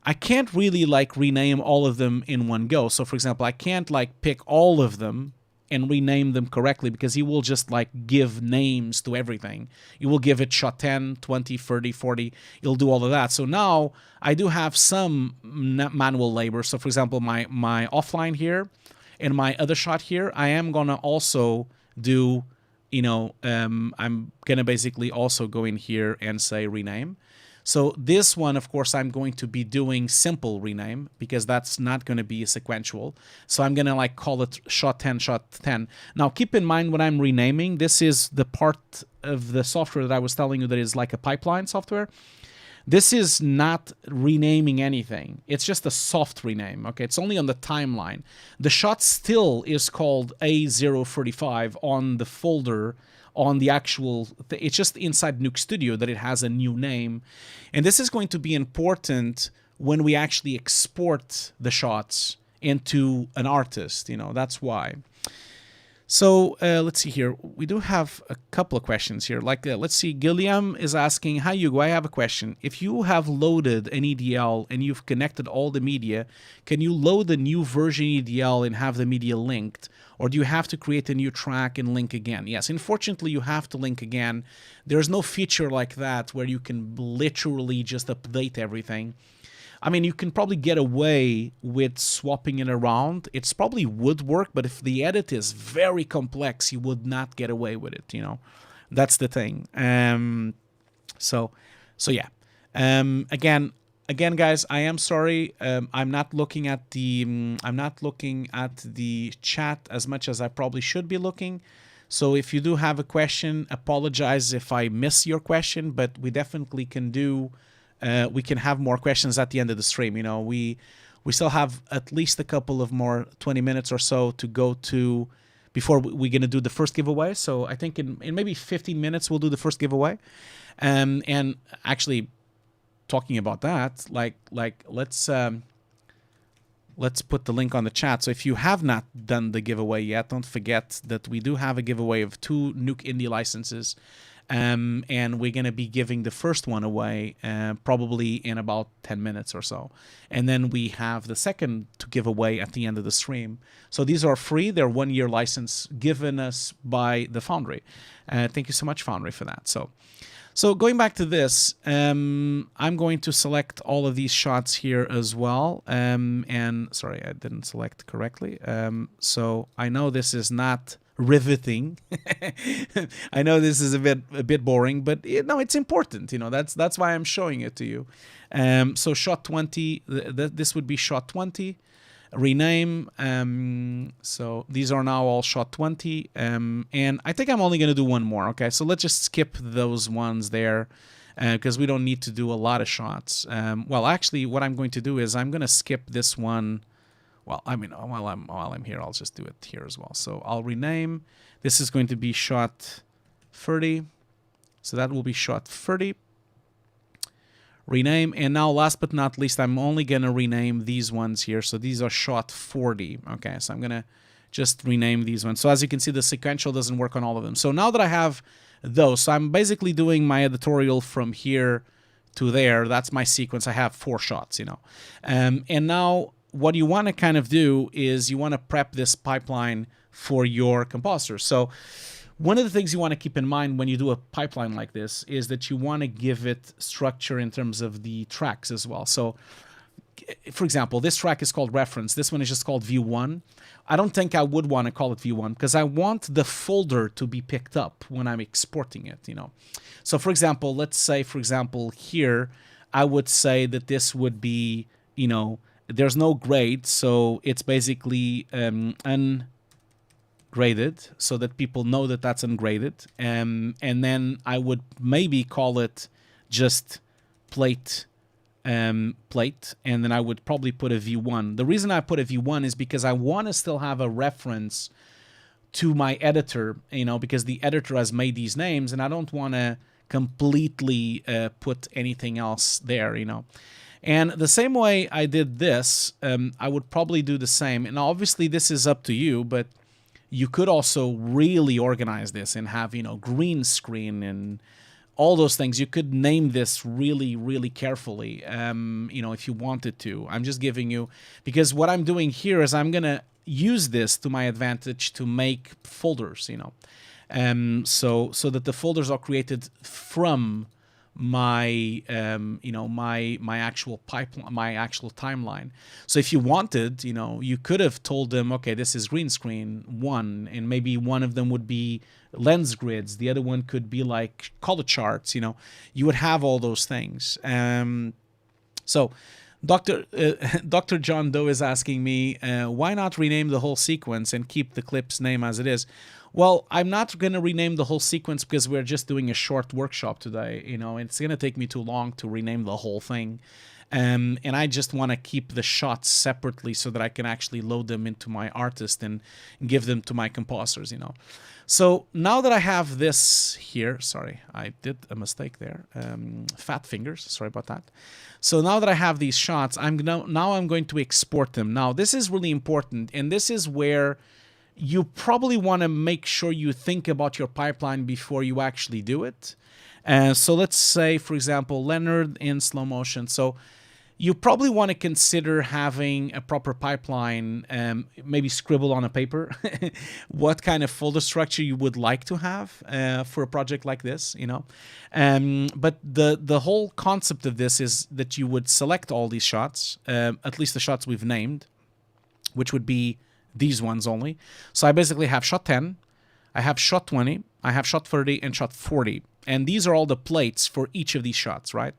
Speaker 3: I can't really like rename all of them in one go. So for example, I can't like pick all of them and rename them correctly because he will just like give names to everything. He will give it shot 10, 20, 30, 40. He'll do all of that. So now I do have some manual labor. So for example, my offline here and my other shot here, I am going to also do, you know, I'm going to basically also go in here and say rename. So this one, of course, I'm going to be doing simple rename because that's not going to be sequential. So I'm going to like call it shot 10, shot 10. Now, keep in mind when I'm renaming, this is the part of the software that I was telling you that is like a pipeline software. This is not renaming anything. It's just a soft rename, okay? It's only on the timeline. The shot still is called A035 on the folder, on the actual, it's just inside Nuke Studio that it has a new name. And this is going to be important when we actually export the shots into an artist, you know, that's why. So let's see here. We do have a couple of questions here. Like, let's see, Gilliam is asking, hi Hugo, I have a question. If you have loaded an EDL and you've connected all the media, can you load the new version EDL and have the media linked? Or do you have to create a new track and link again? Yes, unfortunately, you have to link again. There's no feature like that where you can literally just update everything. I mean, you can probably get away with swapping it around. It's probably would work, but if the edit is very complex, you would not get away with it, you know. That's the thing. So yeah. Again, guys, I am sorry. I'm not looking at the chat as much as I probably should be looking. So if you do have a question, apologize if I miss your question, but we definitely can do. We can have more questions at the end of the stream. You know, we still have at least a couple of more 20 minutes or so to go to before we're going to do the first giveaway. So I think in maybe 15 minutes we'll do the first giveaway. And actually, talking about that, like let's put the link on the chat. So if you have not done the giveaway yet, don't forget that we do have a giveaway of 2 Nuke Indie licenses. And we're going to be giving the first one away probably in about 10 minutes or so. And then we have the second to give away at the end of the stream. So these are free. They're 1-year license given us by the Foundry. Thank you so much, Foundry, for that. So going back to this, I'm going to select all of these shots here as well. And sorry, I didn't select correctly. So I know this is not riveting. I know this is a bit boring, but no, it's important. You know, that's why I'm showing it to you. So shot 20. This would be shot 20. Rename. So these are now all shot 20. And I think I'm only going to do one more. Okay, so let's just skip those ones there because we don't need to do a lot of shots. Well, actually, what I'm going to do is I'm going to skip this one. Well, I mean, while I'm here, I'll just do it here as well. So I'll rename. This is going to be shot 30. So that will be shot 30. Rename. And now, last but not least, I'm only going to rename these ones here. So these are shot 40. Okay, so I'm going to just rename these ones. So as you can see, the sequential doesn't work on all of them. So now that I have those, so I'm basically doing my editorial from here to there. That's my sequence. I have 4 shots, you know. And now what you want to kind of do is you want to prep this pipeline for your compositor. So one of the things you want to keep in mind when you do a pipeline like this is that you want to give it structure in terms of the tracks as well. So, for example, this track is called reference. This one is just called view 1. I don't think I would want to call it view 1 because I want the folder to be picked up when I'm exporting it, you know. So, for example, let's say, for example, here, I would say that this would be, you know, there's no grade, so it's basically ungraded, so that people know that that's ungraded. And then I would maybe call it just plate, and then I would probably put a view 1. The reason I put a view 1 is because I want to still have a reference to my editor, you know, because the editor has made these names, and I don't want to completely put anything else there, you know. And the same way I did this, I would probably do the same. And obviously this is up to you, but you could also really organize this and have, you know, green screen and all those things. You could name this really, really carefully, you know, if you wanted to. I'm just giving you, because what I'm doing here is I'm going to use this to my advantage to make folders, you know, so that the folders are created from my you know, my actual pipeline, my actual timeline. So if you wanted, you know, you could have told them, okay, this is green screen 1, and maybe one of them would be lens grids, the other one could be like color charts, you know. You would have all those things. So Dr. John Doe is asking me, why not rename the whole sequence and keep the clip's name as it is? Well, I'm not going to rename the whole sequence because we're just doing a short workshop today. You know, it's going to take me too long to rename the whole thing. And I just want to keep the shots separately so that I can actually load them into my artist and give them to my compositors, you know. So now that I have this here, sorry, I did a mistake there. Fat fingers, sorry about that. So now that I have these shots, now I'm going to export them. Now, this is really important, and this is where you probably want to make sure you think about your pipeline before you actually do it. So let's say, for example, Leonard in slow motion. So you probably want to consider having a proper pipeline, maybe scribble on a paper what kind of folder structure you would like to have for a project like this, you know. But the whole concept of this is that you would select all these shots, at least the shots we've named, which would be these ones only. So I basically have shot 10, I have shot 20, I have shot 30, and shot 40. And these are all the plates for each of these shots, right?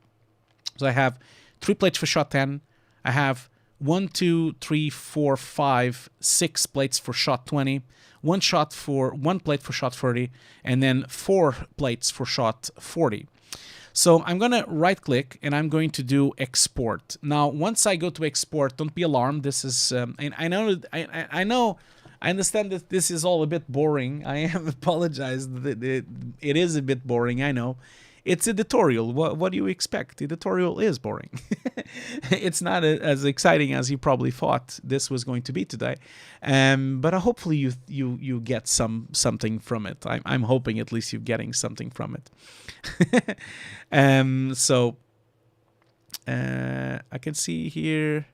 Speaker 3: So I have 3 plates for shot 10. I have 1, 2, 3, 4, 5, 6 plates for shot 20. One plate for shot 30, and then 4 plates for shot 40. So I'm going to right click and I'm going to do export. Now, once I go to export, don't be alarmed. This is, and I understand that this is all a bit boring. I have apologized that it is a bit boring, I know. It's editorial. What do you expect? Editorial is boring. It's not as exciting as you probably thought this was going to be today, but hopefully you get something from it. I'm hoping at least you're getting something from it. So I can see here.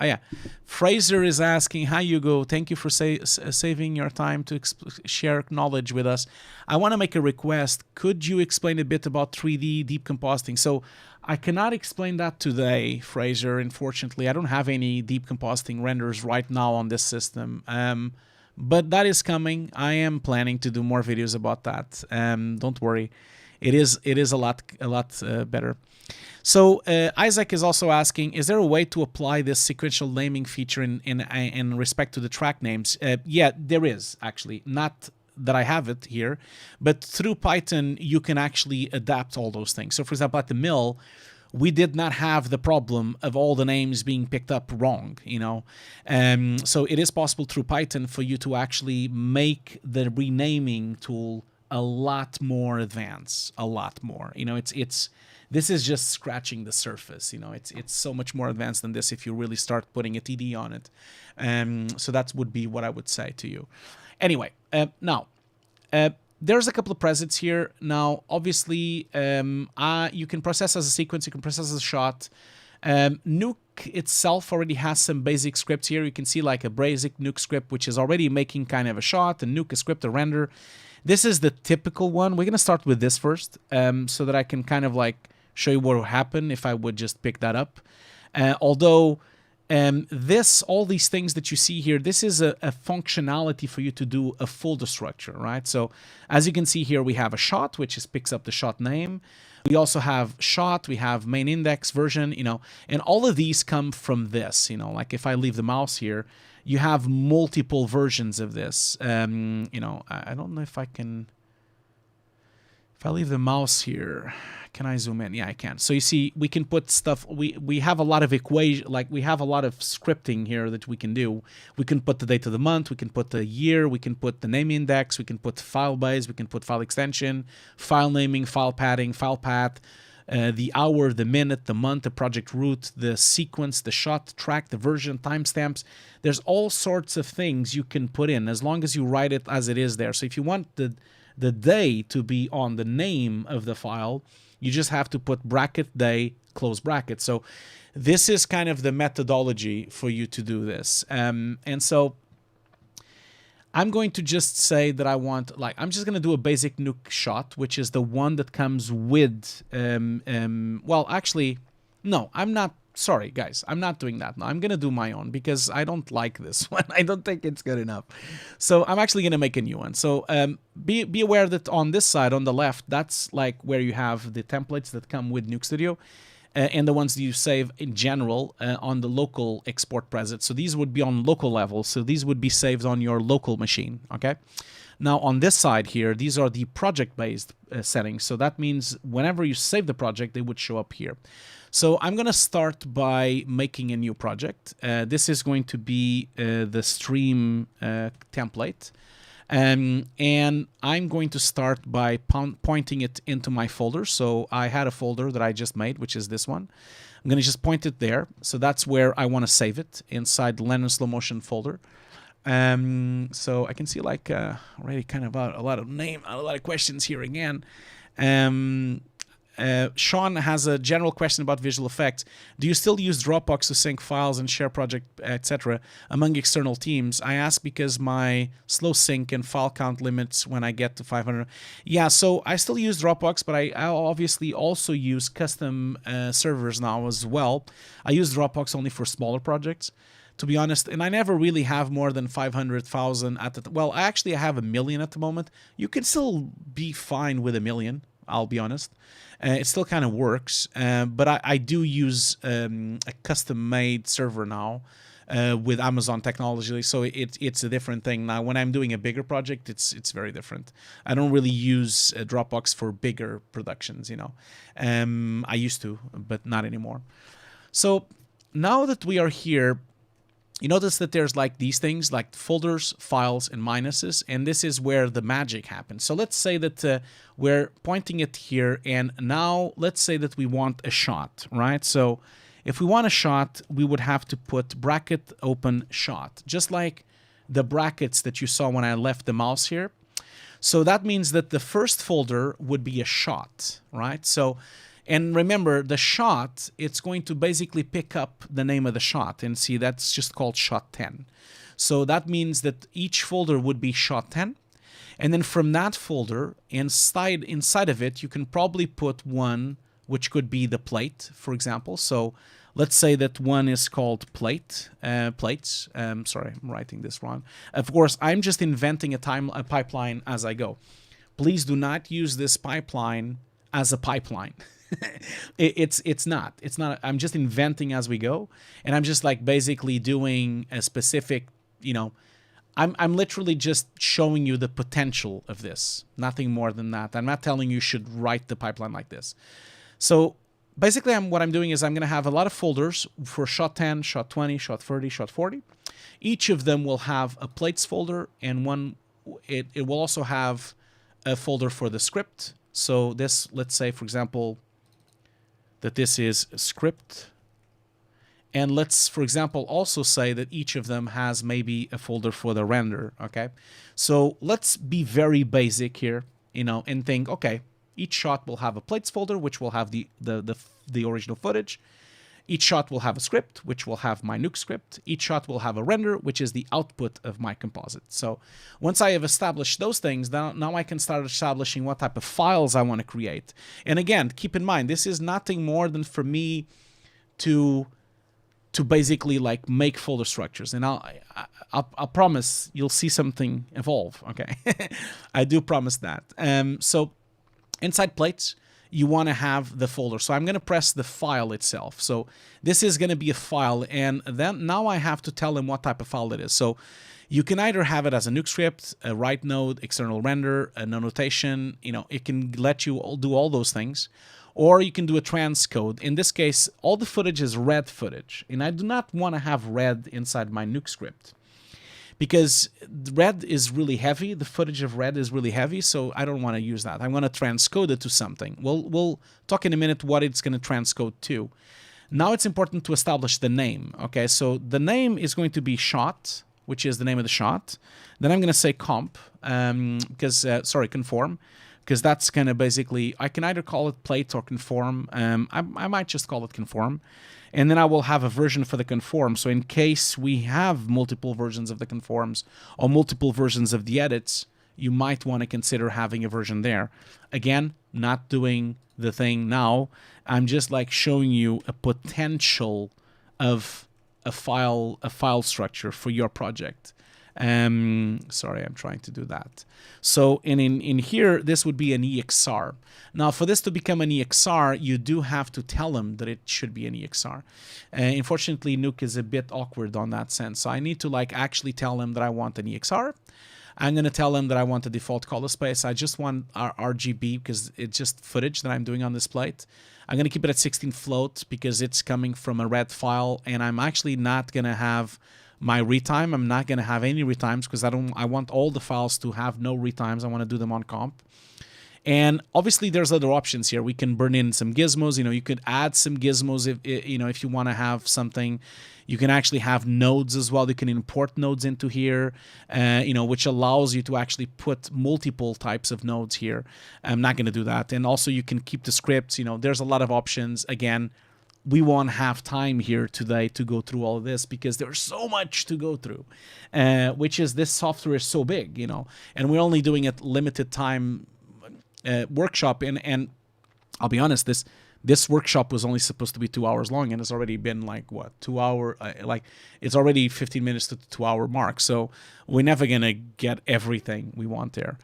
Speaker 3: Oh yeah, Fraser is asking, hi Hugo, thank you for saving your time to share knowledge with us. I want to make a request. Could you explain a bit about 3D deep compositing? So I cannot explain that today, Fraser, unfortunately. I don't have any deep compositing renders right now on this system. But that is coming. I am planning to do more videos about that. Don't worry. It is a lot better. So Isaac is also asking, is there a way to apply this sequential naming feature in respect to the track names? Yeah, there is actually. Not that I have it here, but through Python you can actually adapt all those things. So for example, at the mill, we did not have the problem of all the names being picked up wrong, you know. So it is possible through Python for you to actually make the renaming tool a lot more advanced, a lot more. You know, this is just scratching the surface. You know, it's so much more advanced than this if you really start putting a TD on it. So that would be what I would say to you. Anyway, now there's a couple of presets here. Now, obviously, you can process as a sequence, you can process as a shot. Nuke itself already has some basic scripts here. You can see like a basic Nuke script, which is already making kind of a shot, a Nuke script, a render. This is the typical one. We're going to start with this first, so that I can kind of like show you what would happen if I would just pick that up. Although all these things that you see here, this is a functionality for you to do a folder structure, right? So as you can see here, we have a shot, which picks up the shot name. We also have shot, we have main index version, you know, and all of these come from this, you know, like if I leave the mouse here, you have multiple versions of this. You know, I don't know if I can, if I leave the mouse here, can I zoom in? Yeah, I can. So you see, we can put stuff, we have a lot of equation, like we have a lot of scripting here that we can do. We can put the date of the month, we can put the year, we can put the name index, we can put file base, we can put file extension, file naming, file padding, file path, the hour, the minute, the month, the project root, the sequence, the shot, track, the version, timestamps. There's all sorts of things you can put in as long as you write it as it is there. So if you want the day to be on the name of the file, you just have to put bracket day, close bracket. So this is kind of the methodology for you to do this. And so I'm going to just say that I want, like, I'm just going to do a basic Nuke shot, which is the one that comes with, well, actually, no, I'm not, sorry, guys, I'm not doing that. No, I'm going to do my own because I don't like this one. I don't think it's good enough. So I'm actually going to make a new one. So be aware that on this side, on the left, that's like where you have the templates that come with Nuke Studio. And the ones that you save in general on the local export preset. So these would be on local level. So these would be saved on your local machine, okay? Now on this side here, these are the project-based settings. So that means whenever you save the project, they would show up here. So I'm going to start by making a new project. This is going to be the stream template. And I'm going to start by pointing it into my folder. So I had a folder that I just made, which is this one. I'm going to just point it there. So that's where I want to save it, inside the Leonard slow motion folder. So I can see like already kind of a lot of questions here again. Sean has a general question about visual effects. Do you still use Dropbox to sync files and share project, etc. among external teams? I ask because my slow sync and file count limits when I get to 500. Yeah, so I still use Dropbox, but I obviously also use custom servers now as well. I use Dropbox only for smaller projects, to be honest, and I never really have more than 500,000 at the... Well, actually, I have 1 million at the moment. You can still be fine with 1 million, I'll be honest. It still kind of works, but I do use a custom-made server now with Amazon technology, so it's a different thing now. When I'm doing a bigger project, it's very different. I don't really use Dropbox for bigger productions, you know. I used to, but not anymore. So now that we are here, you notice that there's like these things like folders, files, and minuses, and this is where the magic happens. So let's say that we're pointing it here, and now let's say that we want a shot, right? So if we want a shot, we would have to put bracket open shot, just like the brackets that you saw when I left the mouse here. So that means that the first folder would be a shot, right? So, and remember, the shot, it's going to basically pick up the name of the shot. And see, that's just called shot 10. So that means that each folder would be shot 10. And then from that folder, inside of it, you can probably put one, which could be the plate, for example. So let's say that one is called plates. Sorry, I'm writing this wrong. Of course, I'm just inventing a pipeline as I go. Please do not use this pipeline as a pipeline. It's not. I'm just inventing as we go, and I'm just like basically doing a specific, you know, I'm literally just showing you the potential of this, nothing more than that. I'm not telling you should write the pipeline like this. So basically what I'm doing is I'm going to have a lot of folders for shot 10, shot 20, shot 30, shot 40. Each of them will have a plates folder, and one it will also have a folder for the script. So this, let's say for example that this is a script, and let's for example also say that each of them has maybe a folder for the render. Okay, so let's be very basic here, you know, and think, okay, each shot will have a plates folder, which will have the original footage. Each shot will have a script, which will have my Nuke script. Each shot will have a render, which is the output of my composite. So once I have established those things, now I can start establishing what type of files I want to create. And again, keep in mind, this is nothing more than for me to basically like make folder structures. And I'll promise you'll see something evolve, okay? I do promise that. So inside plates, you want to have the folder. So I'm going to press the file itself. So this is going to be a file, and then now I have to tell them what type of file it is. So you can either have it as a Nuke script, a write node, external render, a notation, you know, it can let you do all those things, or you can do a transcode. In this case, all the footage is red footage, and I do not want to have red inside my Nuke script, because red is really heavy. The footage of red is really heavy, so I don't want to use that. I want to transcode it to something. We'll talk in a minute what it's going to transcode to. Now it's important to establish the name. Okay, so the name is going to be shot, which is the name of the shot. Then I'm going to say comp, conform, because that's going to basically, I can either call it plate or conform. I might just call it conform. And then I will have a version for the conform. So in case we have multiple versions of the conforms or multiple versions of the edits, you might want to consider having a version there. Again, not doing the thing now. I'm just like showing you a potential of a file structure for your project. Sorry, I'm trying to do that. So in here, this would be an EXR. Now, for this to become an EXR, you do have to tell them that it should be an EXR. Unfortunately, Nuke is a bit awkward on that sense. So I need to like actually tell them that I want an EXR. I'm going to tell them that I want a default color space. I just want our RGB because it's just footage that I'm doing on this plate. I'm going to keep it at 16 float because it's coming from a red file, and I'm actually not going to have my retime. I'm not going to have any retimes because I want all the files to have no retimes. I want to do them on comp. And obviously there's other options here. We can burn in some gizmos. You could add some gizmos if you want to have something. You can actually have nodes as well. You can import nodes into here, which allows you to actually put multiple types of nodes here. I'm not going to do that. And also you can keep the scripts. There's a lot of options. Again, we won't have time here today to go through all of this because there's so much to go through, which is this software is so big, and we're only doing it limited time workshop. And I'll be honest, this workshop was only supposed to be 2 hours long, and it's already been like what 2 hour, it's already 15 minutes to the 2 hour mark. So we're never gonna get everything we want there.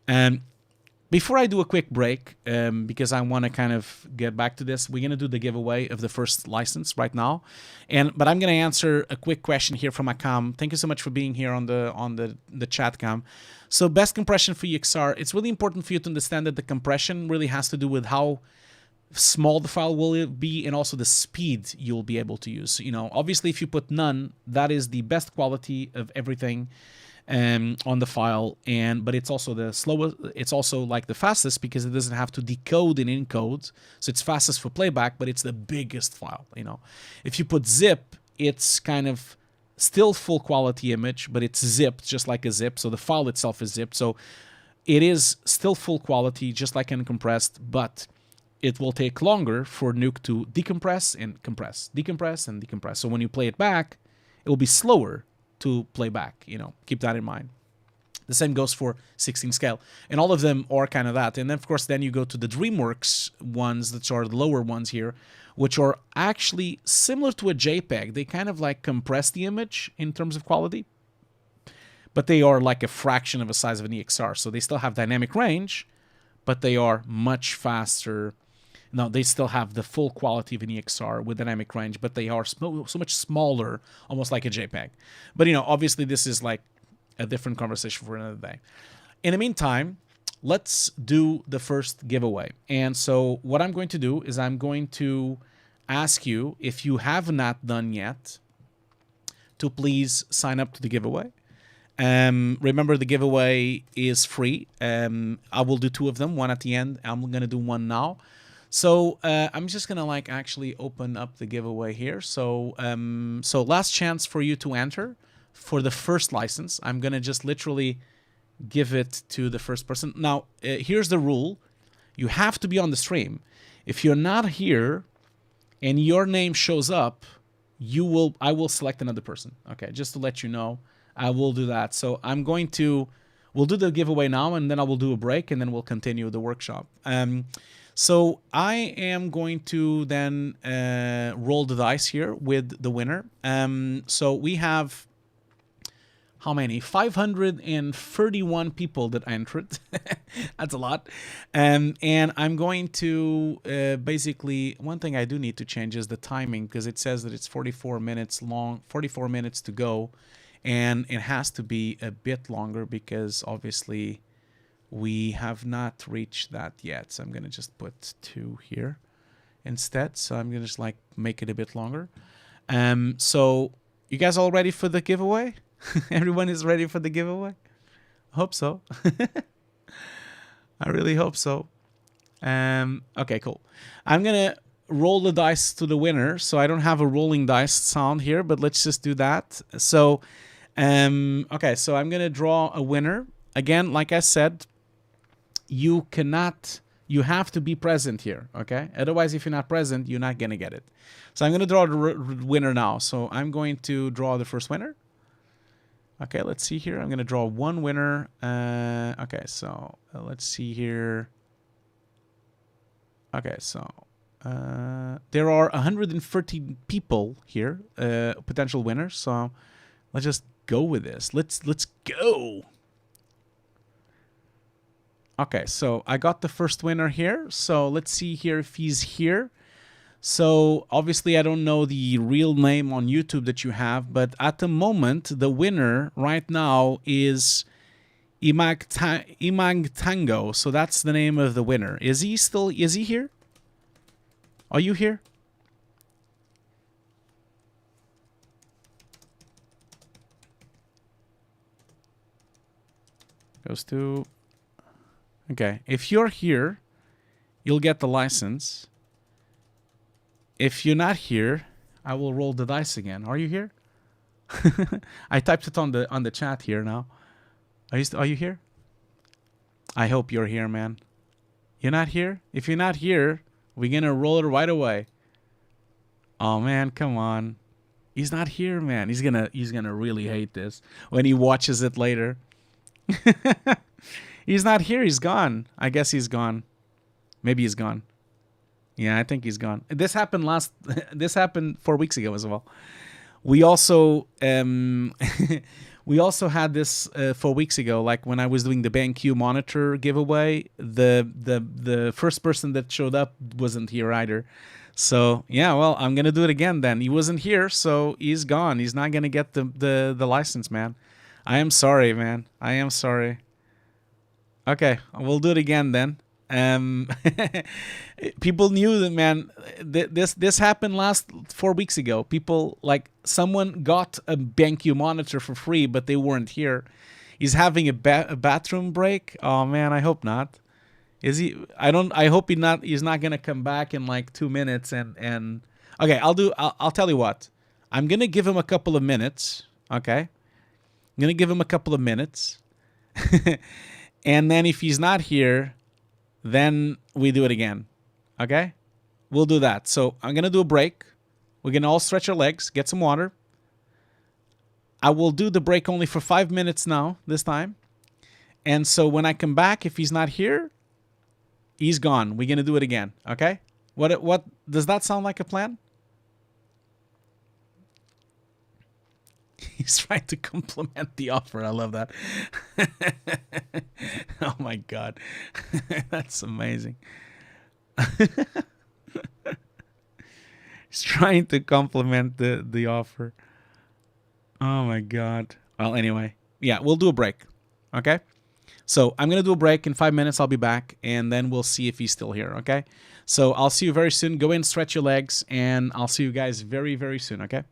Speaker 3: And before I do a quick break, because I want to kind of get back to this, we're going to do the giveaway of the first license right now. But I'm going to answer a quick question here from Akam. Thank you so much for being here on the chat cam. So best compression for EXR. It's really important for you to understand that the compression really has to do with how small the file will be and also the speed you'll be able to use. Obviously, if you put none, that is the best quality of everything on the file, but it's also the slowest. It's also like the fastest because it doesn't have to decode and encode, so it's fastest for playback, but it's the biggest file. If you put zip, it's kind of still full quality image, but it's zipped just like a zip, so the file itself is zipped, so it is still full quality just like uncompressed, but it will take longer for Nuke to decompress and compress, decompress and decompress. So when you play it back, it will be slower to play back. Keep that in mind. The same goes for 16 scale, and all of them are kind of that. And then of course then you go to the DreamWorks ones, that are the lower ones here, which are actually similar to a JPEG. They kind of like compress the image in terms of quality, but they are like a fraction of the size of an EXR. So they still have dynamic range, but they are much faster. No, they still have the full quality of an EXR with dynamic range, but they are so much smaller, almost like a JPEG. But, obviously this is like a different conversation for another day. In the meantime, let's do the first giveaway. And so what I'm going to do is I'm going to ask you, if you have not done yet, to please sign up to the giveaway. Remember, the giveaway is free. I will do 2 of them, one at the end. I'm going to do one now. So I'm just gonna actually open up the giveaway here. So so last chance for you to enter for the first license. I'm gonna just literally give it to the first person. Now here's the rule: you have to be on the stream. If you're not here and your name shows up, I will select another person. Okay, just to let you know, I will do that. So we'll do the giveaway now, and then I will do a break, and then we'll continue the workshop. So I am going to then roll the dice here with the winner. So we have, how many? 531 people that entered. That's a lot. And I'm going to basically, one thing I do need to change is the timing, because it says that it's 44 minutes long, 44 minutes to go. And it has to be a bit longer because obviously we have not reached that yet. So I'm going to just put 2 here instead. So I'm going to just make it a bit longer. So you guys all ready for the giveaway? Everyone is ready for the giveaway? Hope so. I really hope so. Okay, cool. I'm going to roll the dice to the winner. So I don't have a rolling dice sound here, but let's just do that. So, okay, so I'm going to draw a winner. Again, like I said, you have to be present here, okay? Otherwise, if you're not present, you're not going to get it. So I'm going to draw the winner now. So I'm going to draw the first winner. Okay, let's see here. I'm going to draw 1 winner. Okay, so let's see here. Okay, so there are 130 people here, potential winners. So let's just go with this. Let's go. Okay, so I got the first winner here. So let's see here if he's here. So obviously I don't know the real name on YouTube that you have, but at the moment the winner right now is Imag Tango. So that's the name of the winner. Is he here? Are you here? Goes to Okay, if you're here, you'll get the license. If you're not here, I will roll the dice again. Are you here? I typed it on the chat here now. Are you here? I hope you're here, man. You're not here? If you're not here, we're gonna roll it right away. Oh man, come on. He's not here, man. He's gonna really hate this when he watches it later. He's not here. He's gone. I guess he's gone. Maybe he's gone. Yeah, I think he's gone. This happened this happened 4 weeks ago as well. We also we also had this 4 weeks ago. Like when I was doing the BenQ monitor giveaway, the first person that showed up wasn't here either. So yeah, well, I'm gonna do it again then. He wasn't here, so he's gone. He's not gonna get the license, man. I am sorry, man. I am sorry. Okay, we'll do it again then. People knew that, man. This happened 4 weeks ago. People, like, someone got a BenQ monitor for free, but they weren't here. He's having a bathroom break. Oh man, I hope not. Is he? I hope he's not gonna come back in like 2 minutes and. Okay, I'll tell you what. I'm gonna give him a couple of minutes. Okay, I'm gonna give him a couple of minutes, and then if he's not here, then we do it again. Okay, we'll do that. So I'm gonna do a break. We're gonna all stretch our legs, get some water. I will do the break only for 5 minutes now this time, and so when I come back, if he's not here, he's gone. We're gonna do it again. Okay? What does that sound like a plan? He's trying to compliment the offer. I love that. Oh my god. That's amazing. He's trying to compliment the offer. Oh my god. Well, anyway. Yeah, we'll do a break. Okay? So I'm going to do a break. In 5 minutes, I'll be back, and then we'll see if he's still here, okay? So I'll see you very soon. Go in, stretch your legs, and I'll see you guys very, very soon, okay?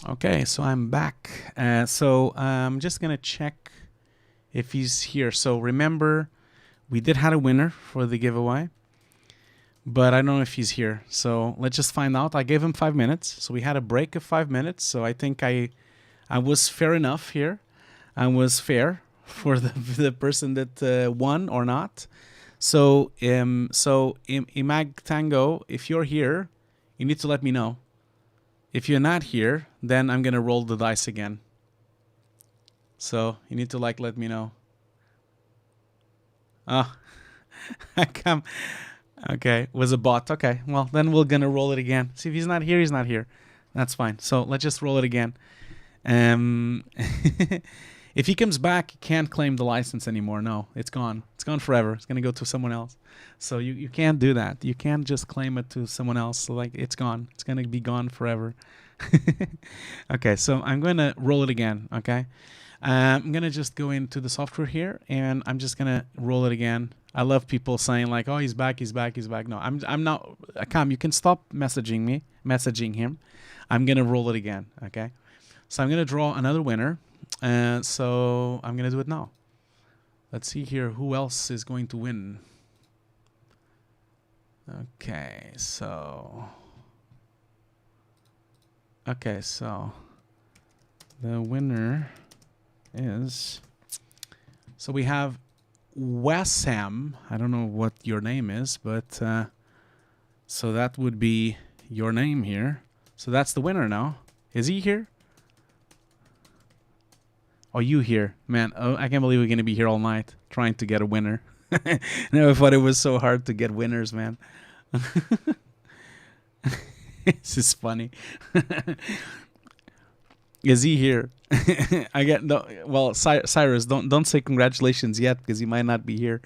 Speaker 3: Okay, so I'm back. So I'm just gonna check if he's here. So remember, we did have a winner for the giveaway, but I don't know if he's here. So let's just find out. I gave him 5 minutes, so we had a break of 5 minutes. So I think I was fair enough here. I was fair for the person that won or not. So Imag Tango, if you're here, you need to let me know. If you're not here, then I'm gonna roll the dice again. So you need to let me know. Oh, I come. Okay, was a bot. Okay, well then we're gonna roll it again. See if he's not here. He's not here. That's fine. So let's just roll it again. If he comes back, he can't claim the license anymore. No, it's gone. It's gone forever. It's gonna go to someone else. So you can't do that. You can't just claim it to someone else. So like it's gone. It's gonna be gone forever. Okay, so I'm gonna roll it again. Okay, I'm gonna just go into the software here, and I'm just gonna roll it again. I love people saying like, "Oh, he's back. He's back. He's back." No, I'm not. Cam, you can stop messaging him. I'm gonna roll it again. Okay, so I'm gonna draw another winner. So I'm gonna do it now. Let's see here who else is going to win. Okay, so the winner is, so we have Wassam. I don't know what your name is, but so that would be your name here. So that's the winner now. Is he here? Are you here? Man, oh, I can't believe we're going to be here all night trying to get a winner. Never thought it was so hard to get winners, man. This is funny. Is he here? I get no. Well, Cyrus, don't say congratulations yet because he might not be here.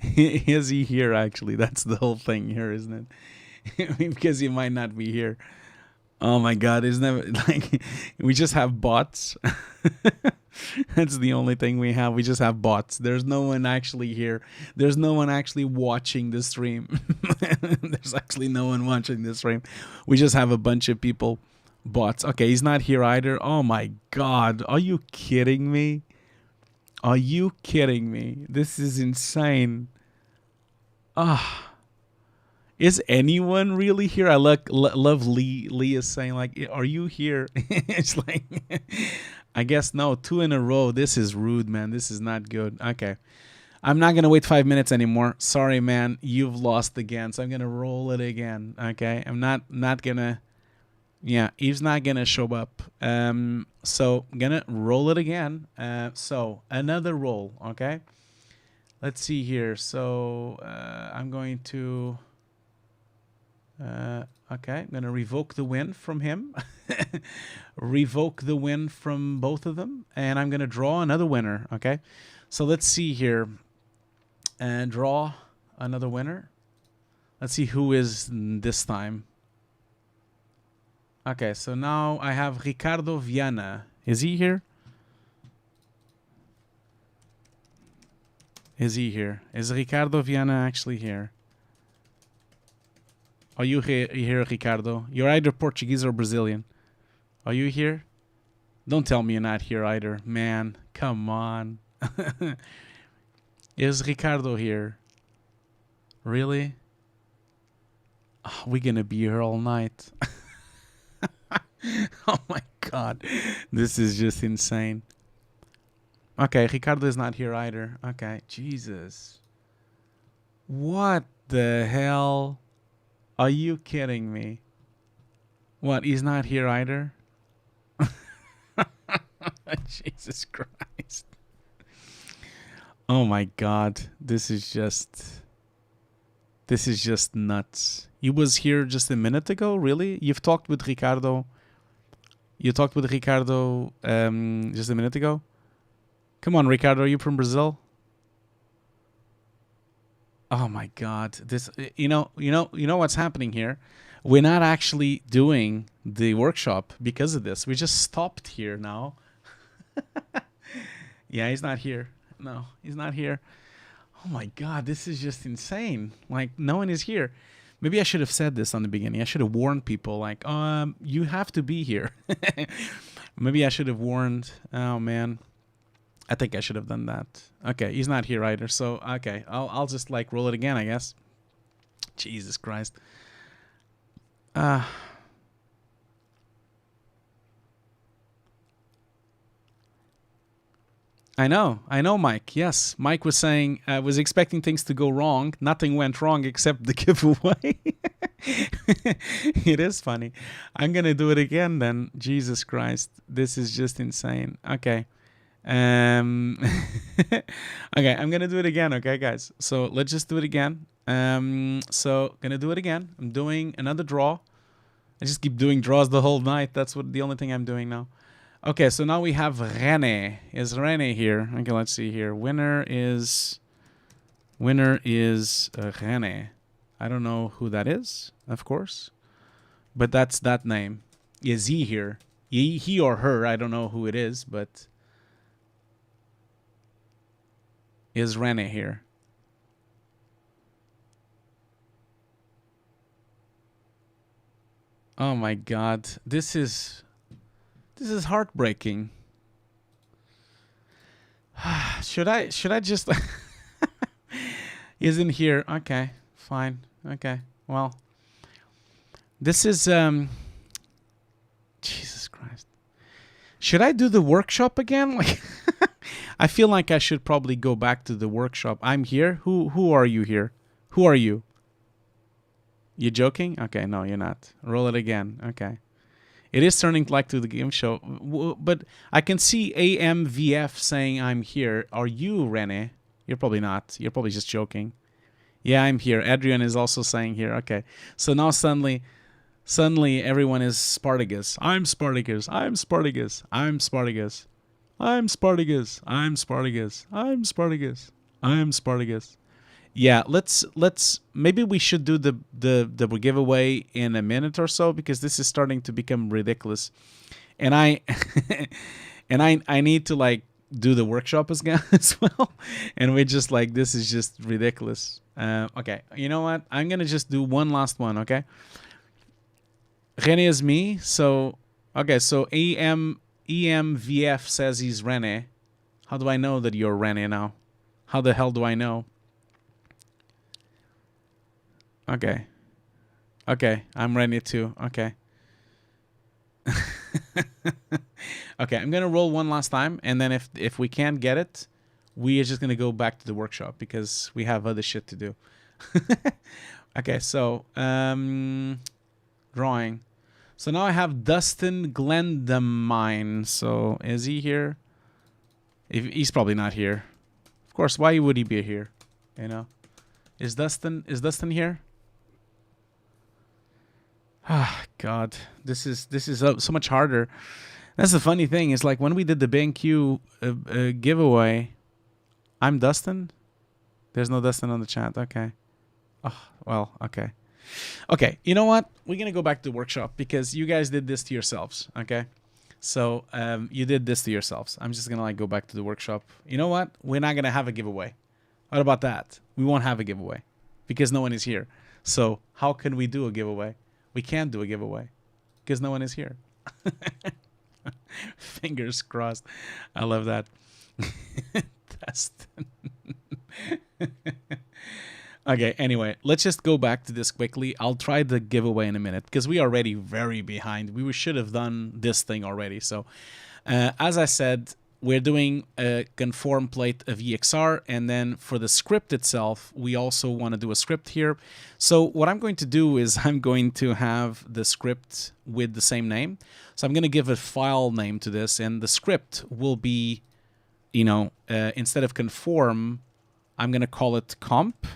Speaker 3: Is he here? Actually, that's the whole thing here, isn't it? Because he might not be here. Oh my God! Isn't that like we just have bots? That's the only thing we have. We just have bots. There's no one actually here. There's no one actually watching the stream. There's actually no one watching the stream. We just have a bunch of people, bots. Okay, he's not here either. Oh my God! Are you kidding me? Are you kidding me? This is insane. Ah. Is anyone really here? I love Lee is saying like, are you here? It's like, I guess no, 2 in a row. This is rude, man. This is not good. Okay. I'm not going to wait 5 minutes anymore. Sorry, man. You've lost again. So I'm going to roll it again. Okay. I'm not going to, yeah, Eve's not going to show up. So I'm going to roll it again. So another roll. Okay. Let's see here. So I'm going to... okay, I'm going to revoke the win from him. Revoke the win from both of them. And I'm going to draw another winner, okay? So let's see here. And draw another winner. Let's see who is this time. Okay, so now I have Ricardo Viana. Is he here? Is he here? Is Ricardo Viana actually here? Are you here, Ricardo? You're either Portuguese or Brazilian. Are you here? Don't tell me you're not here either. Man, come on. Is Ricardo here? Really? Oh, we're going to be here all night. Oh my God. This is just insane. Okay, Ricardo is not here either. Okay, Jesus. What the hell? Are you kidding me? What, he's not here either? Jesus Christ. Oh my God. This is just nuts. He was here just a minute ago, really? You've talked with Ricardo. You talked with Ricardo just a minute ago? Come on, Ricardo, are you from Brazil? Oh my God! This, you know what's happening here. We're not actually doing the workshop because of this. We just stopped here now. Yeah, he's not here. No, he's not here. Oh my God! This is just insane. Like no one is here. Maybe I should have said this on the beginning. I should have warned people like, you have to be here. Maybe I should have warned. Oh man, I think I should have done that. Okay, he's not here either. So okay, I'll just like roll it again, I guess. Jesus Christ. I know, Mike. Yes, Mike was saying I was expecting things to go wrong. Nothing went wrong except the giveaway. It is funny. I'm gonna do it again then. Jesus Christ, this is just insane. Okay, okay, I'm gonna do it again. Okay, guys. So let's just do it again. So gonna do it again. I'm doing another draw. I just keep doing draws the whole night. That's the only thing I'm doing now. Okay, so now we have René. Is René here? Okay, let's see here. Winner is René. I don't know who that is, of course, but that's that name. Is he here? He or her? I don't know who it is, but is René here? Oh my God, this is heartbreaking. Should I just isn't here? Okay, fine. Okay. Well, this is Jesus Christ. Should I do the workshop again? Like I feel like I should probably go back to the workshop. I'm here. Who are you here? Who are you? You joking? Okay, no, you're not. Roll it again. Okay. It is turning like to the game show, but I can see AMVF saying I'm here. Are you, René? You're probably not. You're probably just joking. Yeah, I'm here. Adrian is also saying here. Okay. So now suddenly everyone is Spartacus. I'm Spartacus. I'm Spartacus. I'm Spartacus. I'm Spartacus. I'm Spartacus. I'm Spartacus. I'm Spartacus. Yeah, let's maybe we should do the giveaway in a minute or so, because this is starting to become ridiculous, and I I need to like do the workshop as well, and we just like, this is just ridiculous. Okay, you know what? I'm gonna just do one last one. Okay, René is me. So okay, so EMVF says he's René. How do I know that you're René now? How the hell do I know? Okay. Okay, I'm ready too. Okay. Okay, I'm gonna roll one last time, and then if we can't get it, we are just gonna go back to the workshop because we have other shit to do. Okay, so drawing. So now I have Dustin Glendamine. So is he here? He's probably not here. Of course, why would he be here? You know, is Dustin here? Ah, God, this is so much harder. That's the funny thing. Is like when we did the BenQ giveaway, I'm Dustin. There's no Dustin on the chat. Okay. Oh, well, okay. Okay, you know what? We're going to go back to the workshop because you guys did this to yourselves, okay? So you did this to yourselves. I'm just going to like go back to the workshop. You know what? We're not going to have a giveaway. What about that? We won't have a giveaway because no one is here. So how can we do a giveaway? We can't do a giveaway because no one is here. Fingers crossed. I love that. Dustin. Okay, anyway, let's just go back to this quickly. I'll try the giveaway in a minute because we are already very behind. We should have done this thing already. So, as I said, we're doing a conform plate of EXR, and then for the script itself, we also want to do a script here. So what I'm going to do is I'm going to have the script with the same name. So I'm going to give a file name to this, and the script will be, you know, instead of conform, I'm going to call it comp.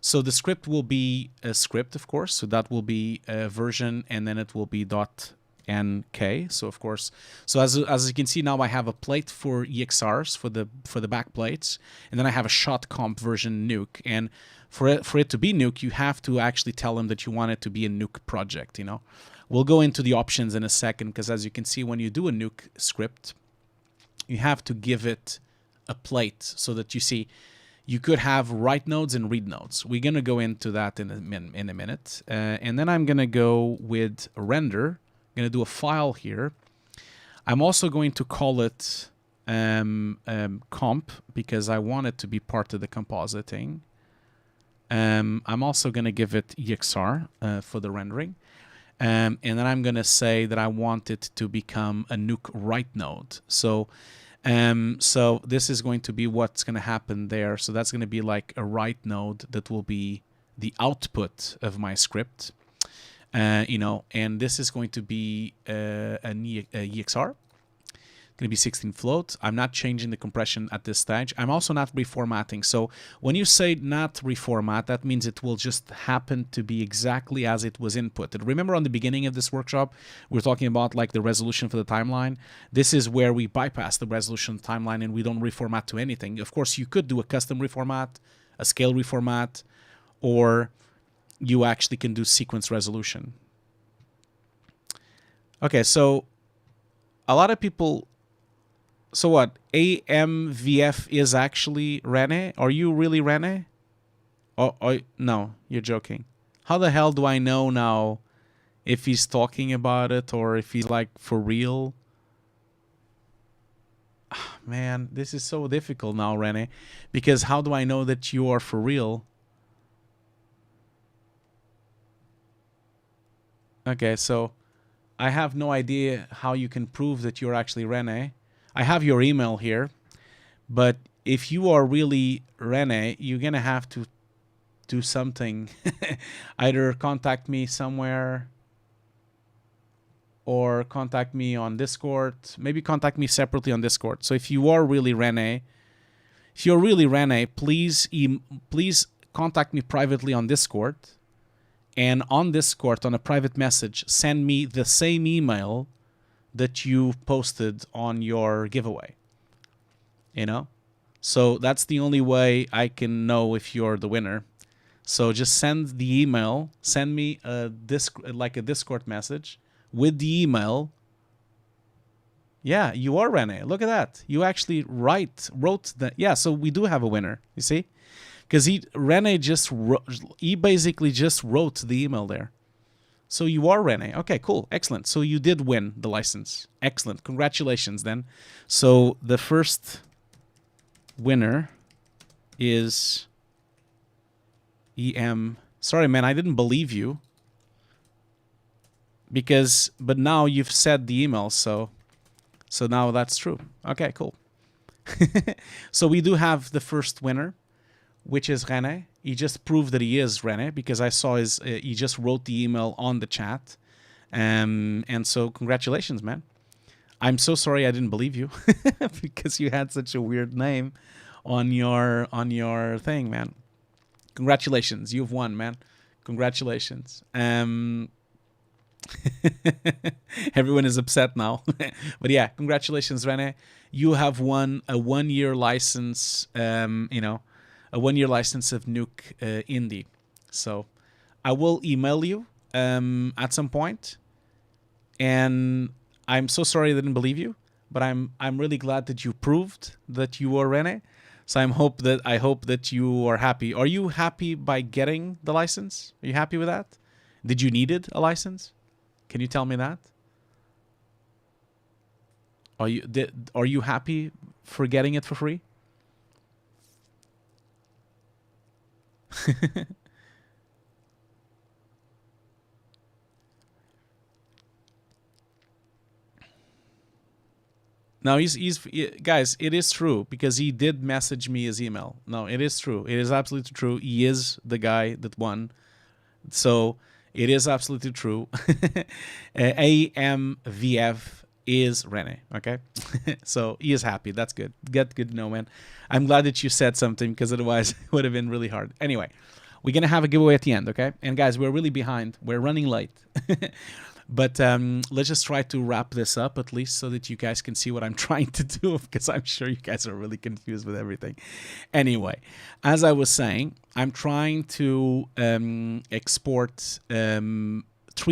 Speaker 3: So the script will be a script, of course. So that will be a version, and then it will be .nk. So of course, so as you can see now, I have a plate for EXRs for the back plates, and then I have a shot comp version Nuke. And for it to be Nuke, you have to actually tell them that you want it to be a Nuke project. You know, we'll go into the options in a second, because as you can see, when you do a Nuke script, you have to give it a plate so that you see. You could have write nodes and read nodes. We're going to go into that in a minute. And then I'm going to go with render. I'm going to do a file here. I'm also going to call it comp because I want it to be part of the compositing. I'm also going to give it EXR for the rendering. And then I'm going to say that I want it to become a Nuke write node. So this is going to be what's going to happen there. So that's going to be like a write node that will be the output of my script, you know, and this is going to be an EXR. Going to be 16 float. I'm not changing the compression at this stage. I'm also not reformatting. So when you say not reformat, that means it will just happen to be exactly as it was inputted. Remember on the beginning of this workshop, we were talking about like the resolution for the timeline. This is where we bypass the resolution timeline and we don't reformat to anything. Of course, you could do a custom reformat, a scale reformat, or you actually can do sequence resolution. Okay, so a lot of people... So what? AMVF is actually Rene? Are you really Rene? Oh, no, you're joking. How the hell do I know now if he's talking about it or if he's like for real? Man, this is so difficult now, Rene. Because how do I know that you are for real? Okay, so I have no idea how you can prove that you're actually Rene. I have your email here, but if you are really Rene, you're going to have to do something. Either contact me somewhere or contact me on Discord. Maybe contact me separately on Discord. So if you are really Rene, please contact me privately on Discord. And on Discord, on a private message, send me the same email that you posted on your giveaway, you know? So that's the only way I can know if you're the winner. So just send the email, send me a Discord message with the email. Yeah, you are Rene. Look at that. You actually wrote that. Yeah, so we do have a winner, you see? Because Rene basically just wrote the email there. So you are Rene. Okay, cool. Excellent. So you did win the license. Excellent. Congratulations then. So the first winner is EM. Sorry, man, I didn't believe you. But now you've said the email, so now that's true. Okay, cool. So we do have the first winner, which is Rene. He just proved that he is Rene because I saw he just wrote the email on the chat. And so congratulations, man. I'm so sorry I didn't believe you because you had such a weird name on your thing, man. Congratulations. You've won, man. Congratulations. Everyone is upset now. But yeah, congratulations, Rene. You have won a 1-year license, a 1-year license of Nuke Indie. So I will email you at some point. And I'm so sorry I didn't believe you, but I'm really glad that you proved that you are Rene. So I hope that you are happy. Are you happy by getting the license? Are you happy with that? Did you needed a license? Can you tell me that? Are you happy for getting it for free? No, guys, it is true because he did message me his email. No, it is true. It is absolutely true. He is the guy that won. So it is absolutely true. AMVF is Rene, okay? So he is happy. That's good. Good to know, man. I'm glad that you said something because otherwise it would have been really hard. Anyway, we're going to have a giveaway at the end, okay? And guys, we're really behind. We're running late. But let's just try to wrap this up at least so that you guys can see what I'm trying to do because I'm sure you guys are really confused with everything. Anyway, as I was saying, I'm trying to export 3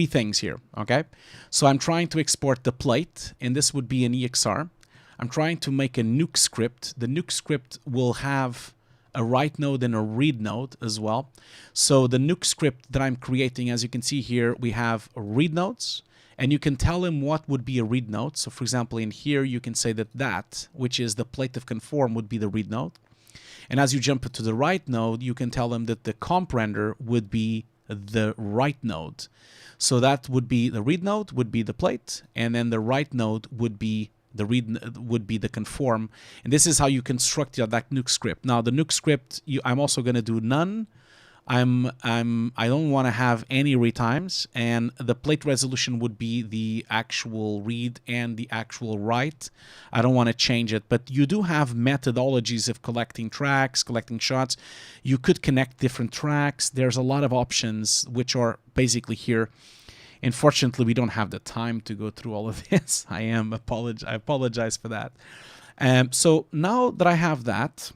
Speaker 3: things here, okay? So I'm trying to export the plate, and this would be an EXR. I'm trying to make a Nuke script. The Nuke script will have a write node and a read node as well. So the Nuke script that I'm creating, as you can see here, we have read nodes, and you can tell him what would be a read node. So for example, in here, you can say that, which is the plate of conform, would be the read node. And as you jump to the write node, you can tell them that the comp render would be the write node. So that would be the read node, would be the plate, and then the write node would be the conform. And this is how you construct that Nuke script. Now the Nuke script, I'm also going to do none. I don't want to have any retimes, and the plate resolution would be the actual read and the actual write. I don't want to change it, but you do have methodologies of collecting tracks, collecting shots. You could connect different tracks. There's a lot of options which are basically here. Unfortunately, we don't have the time to go through all of this. I apologize for that. So now that I have that,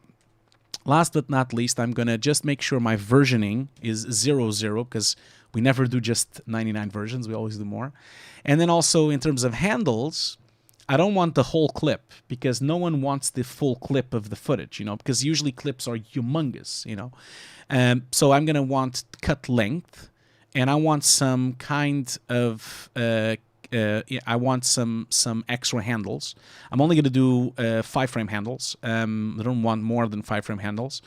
Speaker 3: last but not least, I'm going to just make sure my versioning is 0.0, because we never do just 99 versions. We always do more. And then also in terms of handles, I don't want the whole clip, because no one wants the full clip of the footage, because usually clips are humongous, So I'm going to want cut length, and I want some kind of I want some extra handles. I'm only going to do 5-frame handles. I don't want more than 5-frame handles.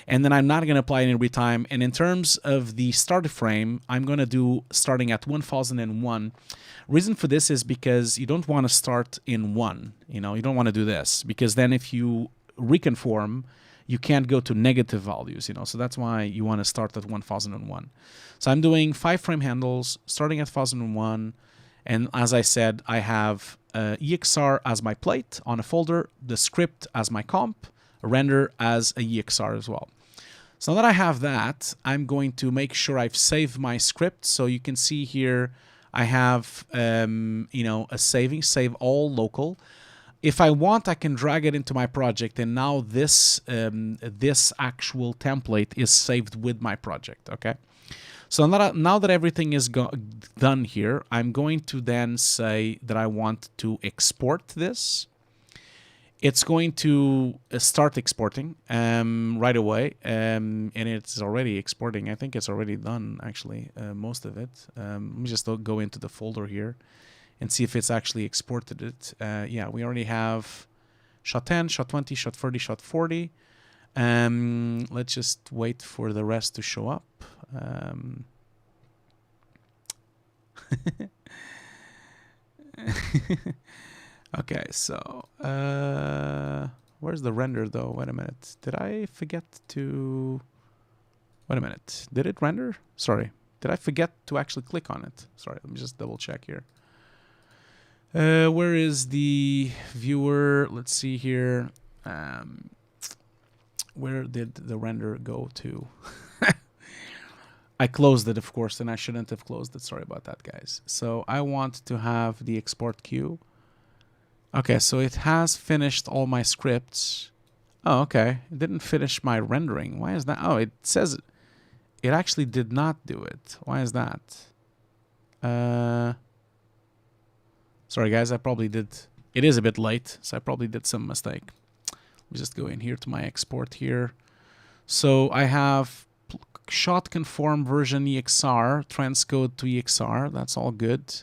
Speaker 3: And then I'm not going to apply any retime. And in terms of the start frame, I'm going to do starting at 1001. Reason for this is because you don't want to start in 1. You don't want to do this, because then if you reconform, you can't go to negative values, so that's why you want to start at 1001. So I'm doing 5-frame handles starting at 1001. And as I said, I have EXR as my plate on a folder, the script as my comp, render as a EXR as well. So now that I have that, I'm going to make sure I've saved my script. So you can see here, I have, a save all local. If I want, I can drag it into my project, and now this actual template is saved with my project, okay? So now that everything is done here, I'm going to then say that I want to export this. It's going to start exporting right away, and it's already exporting. I think it's already done, actually, most of it. Let me just go into the folder here and see if it's actually exported it. Yeah, we already have shot 10, shot 20, shot 30, shot 40. Let's just wait for the rest to show up. Okay, so where's the render though? Wait a minute. Did I forget to... Wait a minute. Did it render? Sorry. Did I forget to actually click on it? Sorry, let me just double check here. Where is the viewer? Let's see here. Where did the render go to? I closed it, of course, and I shouldn't have closed it. Sorry about that, guys. So I want to have the export queue. Okay, so it has finished all my scripts. Oh, okay. It didn't finish my rendering. Why is that? Oh, it says it actually did not do it. Why is that? Sorry, guys. I probably did. It is a bit late, so I probably did some mistake. Let me just go in here to my export here. So I have shot conform version EXR, transcode to EXR. That's all good.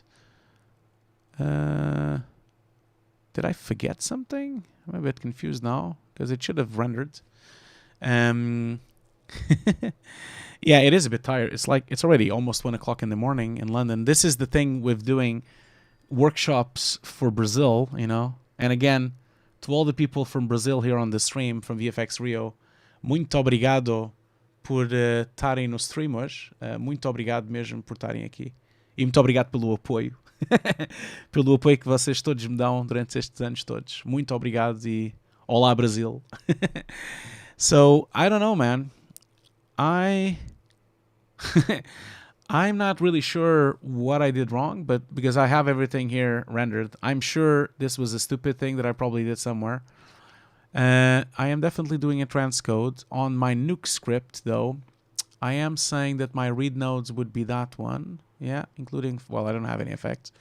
Speaker 3: Did I forget something? I'm a bit confused now because it should have rendered. Yeah, it is a bit tired. It's like it's already almost 1 o'clock in the morning in London. This is the thing with doing workshops for Brazil, And again, to all the people from Brazil here on the stream from VFX Rio, muito obrigado por estarem no stream hoje. Muito obrigado mesmo por estarem aqui. E muito obrigado pelo apoio. Pelo apoio que vocês todos me dão durante estes anos todos. Muito obrigado e olá Brasil. So, I don't know, man. I'm not really sure what I did wrong, but because I have everything here rendered, I'm sure this was a stupid thing that I probably did somewhere. I am definitely doing a transcode. On my Nuke script, though, I am saying that my read nodes would be that one. Yeah, including, well, I don't have any effects.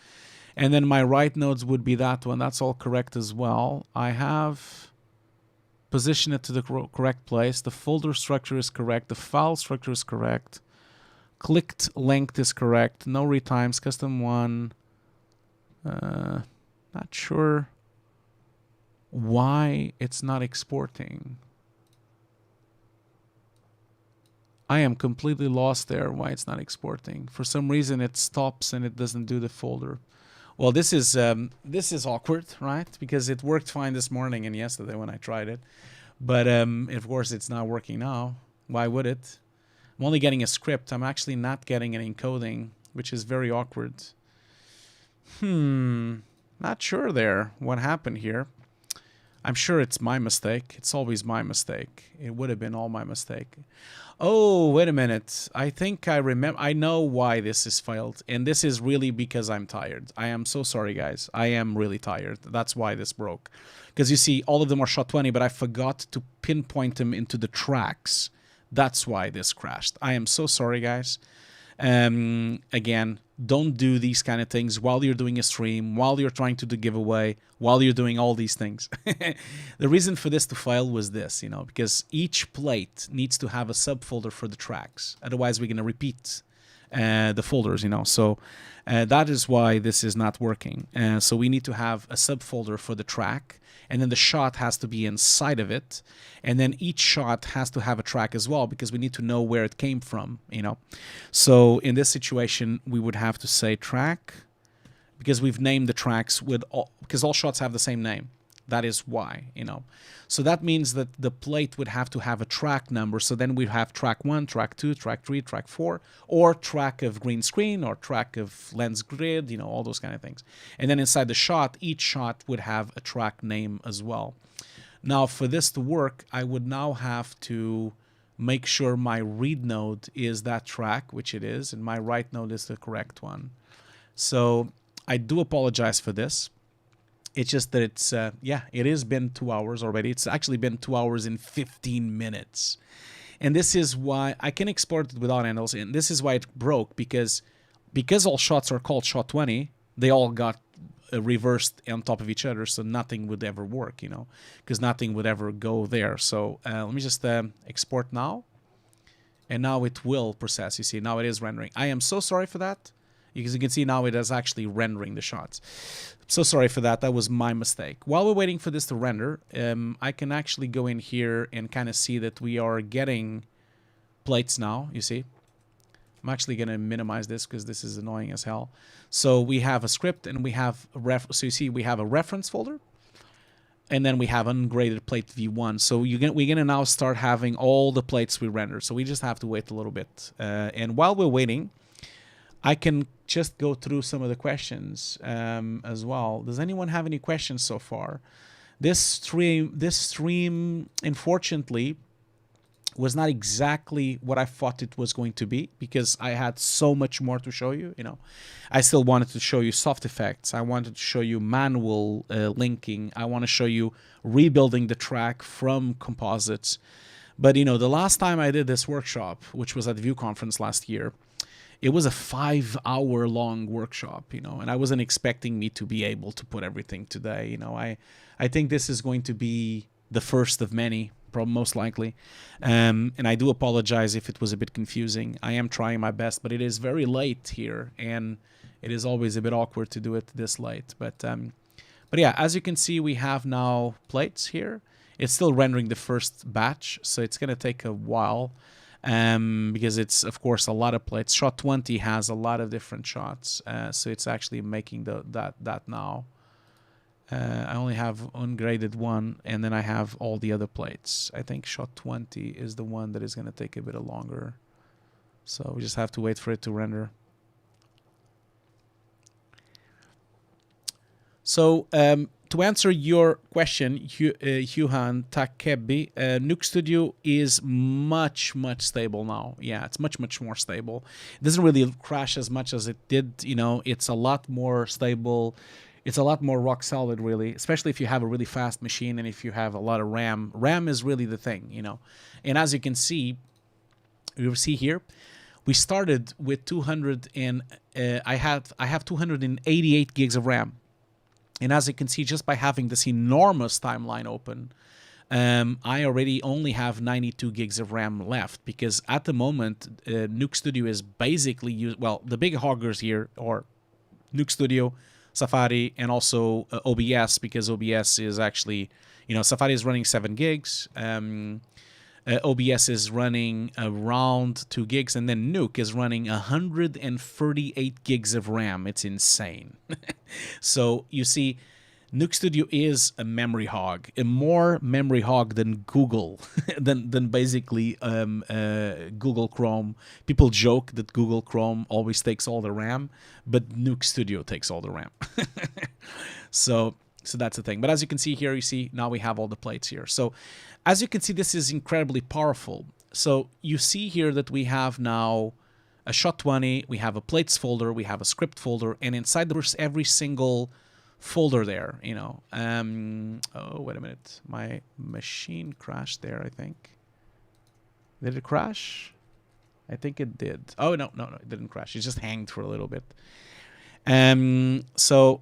Speaker 3: And then my write nodes would be that one. That's all correct as well. I have... position it to the correct place. The folder structure is correct. The file structure is correct. Clicked length is correct. No retimes. Custom one. Not sure why it's not exporting. I am completely lost there why it's not exporting. For some reason it stops and it doesn't do the folder. Well, this is awkward, right? Because it worked fine this morning and yesterday when I tried it. But of course it's not working now. Why would it? I'm only getting a script. I'm actually not getting an encoding, which is very awkward. Not sure there what happened here. I'm sure it's my mistake. It's always my mistake. It would have been all my mistake. Oh, wait a minute. I think I remember. I know why this is failed. And this is really because I'm tired. I am so sorry, guys. I am really tired. That's why this broke. Because you see, all of them are shot 20, but I forgot to pinpoint them into the tracks. That's why this crashed. I am so sorry, guys. Again, don't do these kind of things while you're doing a stream, while you're trying to do giveaway, while you're doing all these things. The reason for this to fail was this, because each plate needs to have a subfolder for the tracks. Otherwise, we're going to repeat the folders, So that is why this is not working. So we need to have a subfolder for the track, and then the shot has to be inside of it. And then each shot has to have a track as well, because we need to know where it came from, So in this situation, we would have to say track, because we've named the tracks because all shots have the same name. That is why, So that means that the plate would have to have a track number. So then we have track 1, track 2, track 3, track 4, or track of green screen, or track of lens grid, all those kind of things. And then inside the shot, each shot would have a track name as well. Now, for this to work, I would now have to make sure my read node is that track, which it is, and my write node is the correct one. So I do apologize for this. It's just that it's, it has been 2 hours already. It's actually been 2 hours and 15 minutes. And this is why I can export it without handles. And this is why it broke, because all shots are called shot 20, they all got reversed on top of each other. So nothing would ever work, because nothing would ever go there. So let me just export now. And now it will process. You see, now it is rendering. I am so sorry for that. Because you can see now it is actually rendering the shots. So sorry for that. That was my mistake. While we're waiting for this to render, I can actually go in here and kind of see that we are getting plates now, you see. I'm actually going to minimize this because this is annoying as hell. So we have a script and we have so you see we have a reference folder. And then we have ungraded plate V1. So we're going to now start having all the plates we render. So we just have to wait a little bit. And while we're waiting, I can just go through some of the questions as well. Does anyone have any questions so far? This stream, unfortunately, was not exactly what I thought it was going to be, because I had so much more to show you. I still wanted to show you soft effects. I wanted to show you manual linking. I want to show you rebuilding the track from composites. But the last time I did this workshop, which was at the View conference last year, it was a 5-hour-long workshop, and I wasn't expecting me to be able to put everything today. I think this is going to be the first of many, most likely. And I do apologize if it was a bit confusing. I am trying my best, but it is very late here, and it is always a bit awkward to do it this late. But yeah, as you can see, we have now plates here. It's still rendering the first batch, so it's going to take a while. Because it's, of course, a lot of plates. Shot 20 has a lot of different shots, so it's actually making that now. I only have ungraded one, and then I have all the other plates. I think shot 20 is the one that is going to take a bit longer. So we just have to wait for it to render. So to answer your question, Huhan Takebi, Nuke Studio is much stable now. Yeah, it's much more stable. It doesn't really crash as much as it did. It's a lot more stable. It's a lot more rock solid, really, especially if you have a really fast machine and if you have a lot of RAM. RAM is really the thing, And as you can see, here, we started with 200 and I have 288 gigs of RAM. And as you can see, just by having this enormous timeline open, I already only have 92 gigs of RAM left, because at the moment, Nuke Studio is basically well, the big hoggers here are Nuke Studio, Safari, and also OBS, because OBS is actually, Safari is running 7 gigs. OBS is running around 2 gigs, and then Nuke is running 138 gigs of RAM. It's insane. So you see, Nuke Studio is a memory hog, a more memory hog than Google, than basically Google Chrome. People joke that Google Chrome always takes all the RAM, but Nuke Studio takes all the RAM. So that's the thing. But as you can see here, you see now we have all the plates here. So as you can see, this is incredibly powerful. So you see here that we have now a shot 20, we have a plates folder, we have a script folder, and inside there's every single folder there, oh, wait a minute. My machine crashed there, I think. Did it crash? I think it did. Oh, no, it didn't crash. It just hanged for a little bit. So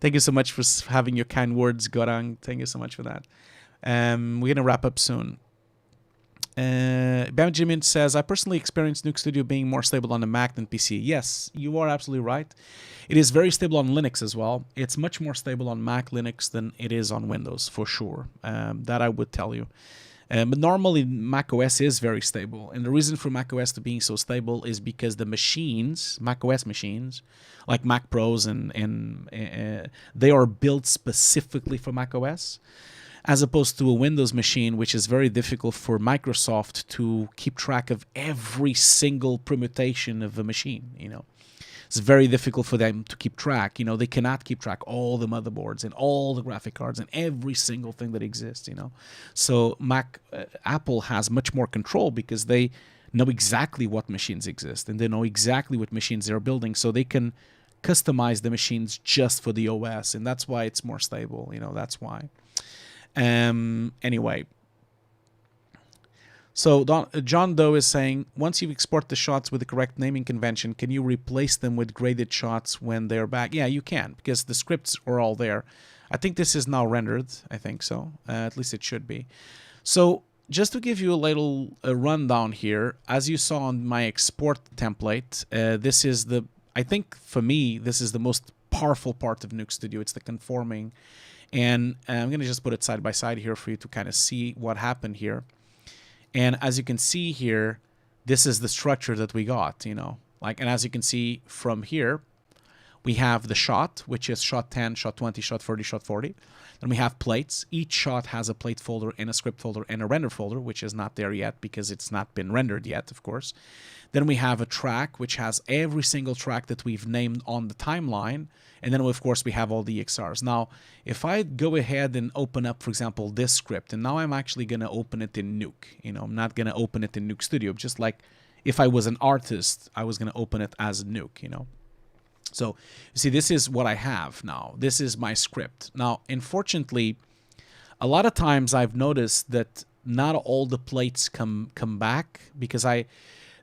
Speaker 3: thank you so much for having your kind words, Gorang. Thank you so much for that. We're going to wrap up soon. Benjamin says, I personally experienced Nuke Studio being more stable on the Mac than PC. Yes, you are absolutely right. It is very stable on Linux as well. It's much more stable on Mac Linux than it is on Windows, for sure. That I would tell you. But normally Mac OS is very stable. And the reason for Mac OS to being so stable is because the machines, Mac OS machines, like Mac Pros, and they are built specifically for Mac OS, as opposed to a Windows machine, which is very difficult for Microsoft to keep track of every single permutation of a machine. It's very difficult for them to keep track. They cannot keep track all the motherboards and all the graphic cards and every single thing that exists. So Apple has much more control, because they know exactly what machines exist and they know exactly what machines they're building, so they can customize the machines just for the OS, and that's why it's more stable. That's why. Anyway, so John Doe is saying, once you export the shots with the correct naming convention, can you replace them with graded shots when they're back? Yeah, you can, because the scripts are all there. I think this is now rendered. I think so. At least it should be. So just to give you a little rundown here, as you saw on my export template, this is I think for me, this is the most powerful part of Nuke Studio. It's the conforming. And I'm going to just put it side by side here for you to kind of see what happened here. And as you can see here, this is the structure that we got, and as you can see from here, we have the shot, which is shot 10, shot 20, shot 30, shot 40. Then we have plates. Each shot has a plate folder and a script folder and a render folder, which is not there yet because it's not been rendered yet, of course. Then we have a track, which has every single track that we've named on the timeline. And then, of course, we have all the XRs. Now, if I go ahead and open up, for example, this script, and now I'm actually going to open it in Nuke. I'm not going to open it in Nuke Studio. Just like if I was an artist, I was going to open it as Nuke, So, you see, this is what I have now. This is my script. Now, unfortunately, a lot of times I've noticed that not all the plates come back, because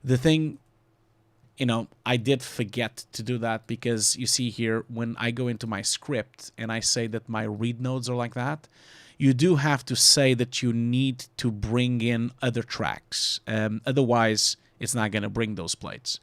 Speaker 3: the thing, I did forget to do that, because you see here, when I go into my script and I say that my read nodes are like that, you do have to say that you need to bring in other tracks. Otherwise, it's not going to bring those plates.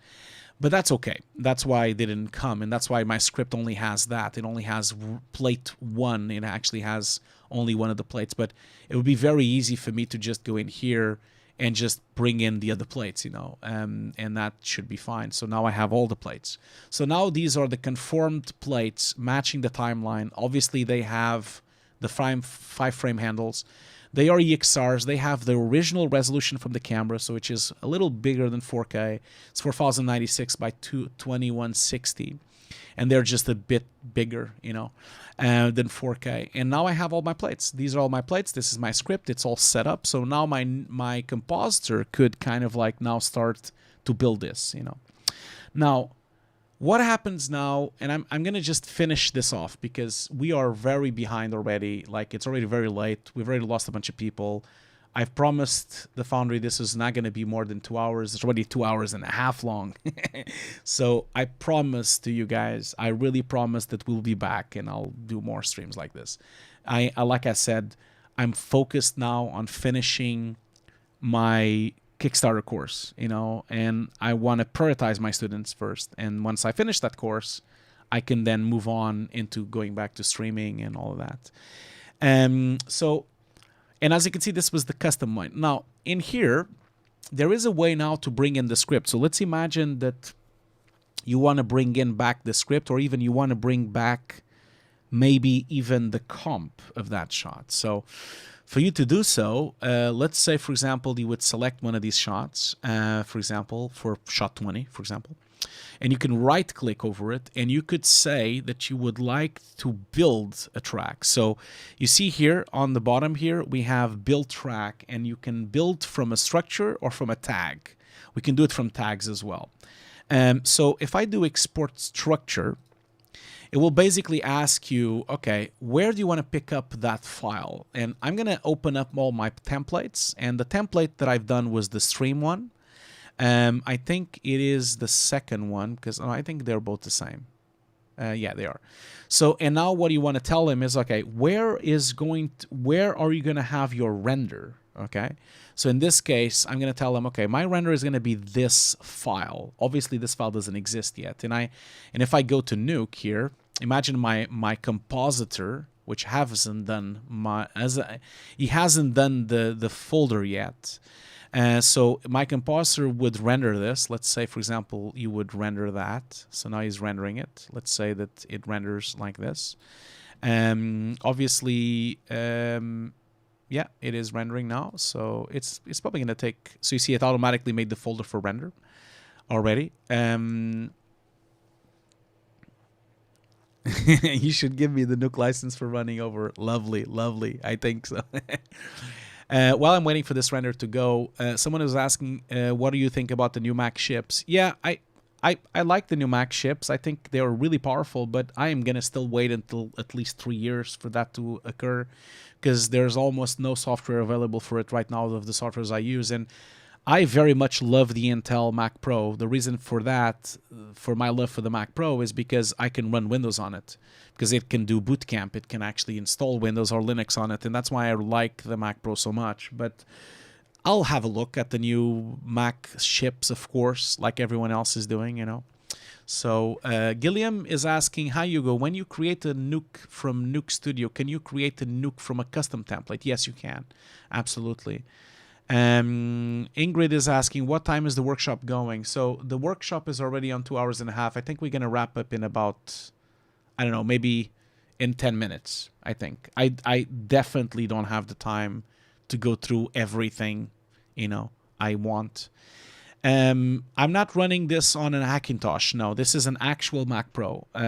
Speaker 3: But that's okay. That's why they didn't come, and that's why my script only has that. It only has plate 1. It actually has only one of the plates. But it would be very easy for me to just go in here and just bring in the other plates, and that should be fine. So now I have all the plates. So now these are the conformed plates matching the timeline. Obviously, they have the 5-frame handles. They are EXRs. They have the original resolution from the camera, so which is a little bigger than 4K. It's 4096 by 2160. And they're just a bit bigger, than 4K. And now I have all my plates. These are all my plates. This is my script. It's all set up. So now my compositor could kind of like now start to build this, Now, what happens now, and I'm going to just finish this off because we are very behind already. Like, it's already very late. We've already lost a bunch of people. I've promised the Foundry this is not going to be more than 2 hours. It's already 2 hours and a half long. So I promise to you guys, I really promise that we'll be back and I'll do more streams like this. Like I said, I'm focused now on finishing my Kickstarter course, you know, and I want to prioritize my students first. And once I finish that course, I can then move on into going back to streaming and all of that. So, and as you can see, this was the custom one. Now, in here, there is a way now to bring in the script. So let's imagine that you want to bring in back the script, or even you want to bring back maybe even the comp of that shot. So for you to do so, let's say, for example, you would select one of these shots, for example, for shot 20, for example, and you can right click over it, and you could say that you would like to build a track. So you see here on the bottom here, we have build track, and you can build from a structure or from a tag. We can do it from tags as well. So if I do export structure, it will basically ask you, okay, where do you want to pick up that file? And I'm going to open up all my templates. And the template that I've done was the stream one. I think it is the second one, because I think they're both the same. Yeah, they are. So, and now what you want to tell them is, okay, where are you going to have your render? Okay. So in this case, I'm going to tell them, okay, my render is going to be this file. Obviously, this file doesn't exist yet. And if I go to Nuke here, imagine my compositor, which hasn't done he hasn't done the folder yet. So my compositor would render this. Let's say, for example, you would render that. So now he's rendering it. Let's say that it renders like this. Obviously, yeah, it is rendering now. So it's probably going to take... So you see it automatically made the folder for render already. You should give me the Nuke license for running over. Lovely, lovely. I think so. While I'm waiting for this render to go, someone is asking, what do you think about the new Mac ships? Yeah, I like the new Mac ships. I think they are really powerful, but I am going to still wait until at least 3 years for that to occur, because there's almost no software available for it right now of the softwares I use. And I very much love the Intel Mac Pro. The reason for that, for my love for the Mac Pro, is because I can run Windows on it, because it can do boot camp. It can actually install Windows or Linux on it, and that's why I like the Mac Pro so much. But I'll have a look at the new Mac ships, of course, like everyone else is doing, you know. So Gilliam is asking, hi Hugo, when you create a Nuke from Nuke Studio, can you create a Nuke from a custom template? Yes, you can. Absolutely. Ingrid is asking, what time is the workshop going? So the workshop is already on 2 hours and a half. I think we're going to wrap up in about, I don't know, maybe in 10 minutes, I think. I definitely don't have the time to go through everything, you know, I want. I'm not running this on a Hackintosh. No, this is an actual Mac Pro. I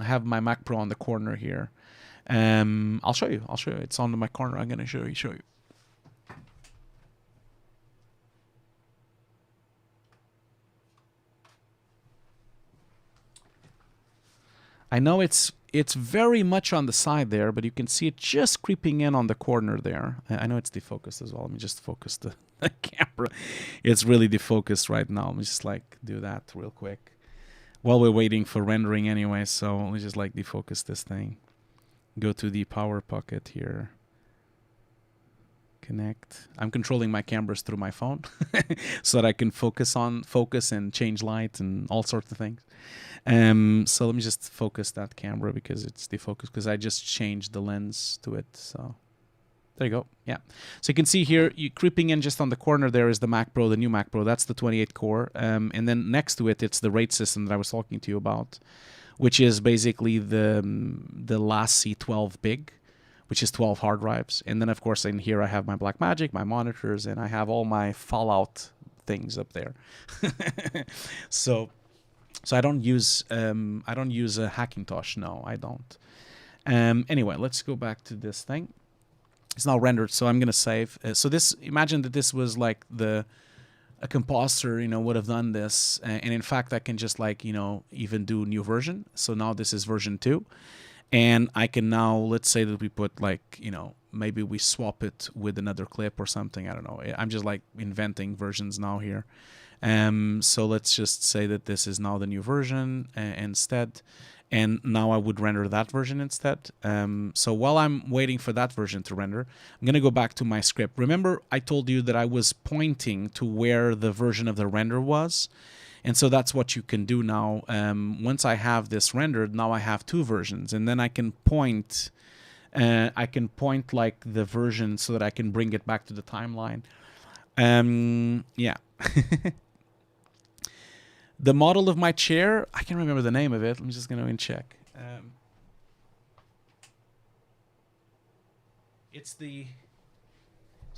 Speaker 3: have my Mac Pro on the corner here. I'll show you. It's on my corner. I'm going to show you. I know it's very much on the side there, but you can see it just creeping in on the corner there. I know it's defocused as well. Let me just focus the camera. It's really defocused right now. Let me just like do that real quick while we're waiting for rendering anyway. So let me just like defocus this thing. Go to the power pocket here. Connect. I'm controlling my cameras through my phone so that I can focus and change light and all sorts of things. So let me just focus that camera because it's defocused, because I just changed the lens to it. So there you go. Yeah. So you can see here, you creeping in just on the corner there is the Mac Pro, the new Mac Pro. That's the 28 core. And then next to it, it's the RAID system that I was talking to you about, which is basically the last C12 big, which is 12 hard drives. And then, of course, in here I have my Blackmagic, my monitors, and I have all my Fallout things up there. So I don't use a Hackintosh. No, I don't. Anyway, let's go back to this thing. It's now rendered, so I'm gonna save. So this, imagine that this was like a compositor, you know, would have done this, and in fact, I can just like, you know, even do new version. So now this is version 2. And I can now, let's say that we put like, you know, maybe we swap it with another clip or something. I don't know. I'm just like inventing versions now here. So let's just say that this is now the new version instead. And now I would render that version instead. So while I'm waiting for that version to render, I'm going to go back to my script. Remember, I told you that I was pointing to where the version of the render was. And so that's what you can do now. Once I have this rendered, now I have two versions. And then I can point like the version so that I can bring it back to the timeline. Yeah. The model of my chair, I can't remember the name of it. I'm just going to check. It's the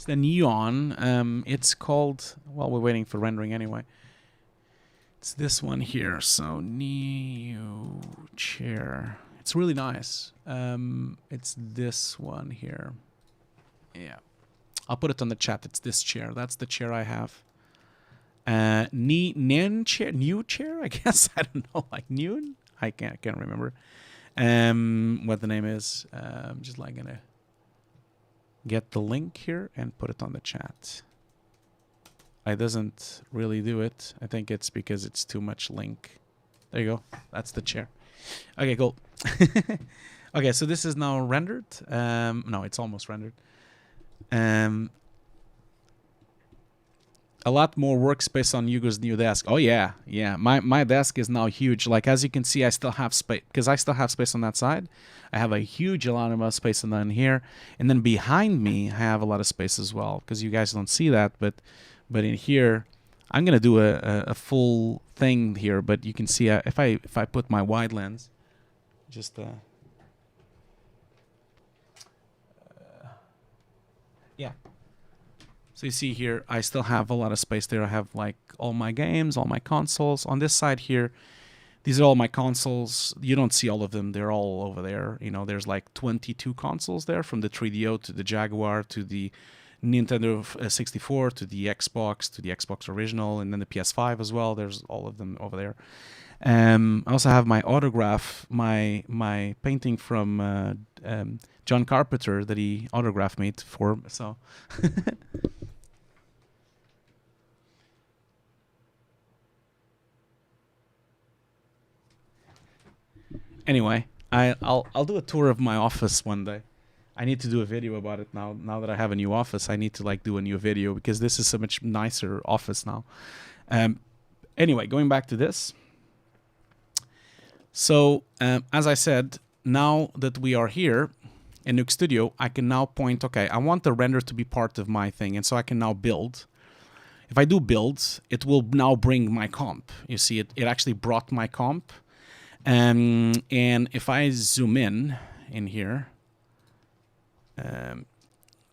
Speaker 3: neon. It's called, well, we're waiting for rendering anyway. It's this one here. So Neo chair. It's really nice. It's this one here. Yeah. I'll put it on the chat. It's this chair. That's the chair I have. New chair, I guess. I don't know, like Noon. I can't remember. What the name is. I'm just like gonna get the link here and put it on the chat. It doesn't really do it. I think it's because it's too much link. There you go. That's the chair. Okay, cool. Okay, so this is now rendered. No, it's almost rendered. A lot more workspace on Hugo's new desk. Oh yeah, yeah. My desk is now huge. Like as you can see, I still have space because I still have space on that side. I have a huge amount of space on here, and then behind me, I have a lot of space as well. Because you guys don't see that, but in here, I'm gonna do a full thing here. But you can see if I put my wide lens, just yeah. So you see here, I still have a lot of space there. I have like all my games, all my consoles. On this side here, these are all my consoles. You don't see all of them. They're all over there. You know, there's like 22 consoles there, from the 3DO to the Jaguar to the Nintendo 64 to the Xbox original, and then the PS5 as well. There's all of them over there. I also have my autograph, my painting from John Carpenter that he autographed me for. So. Anyway, I'll do a tour of my office one day. I need to do a video about it now. Now that I have a new office, I need to like do a new video because this is a much nicer office now. Anyway, going back to this. So as I said, now that we are here in Nuke Studio, I can now point, okay, I want the render to be part of my thing. And so I can now build. If I do build, it will now bring my comp. You see, it actually brought my comp. And if I zoom in here,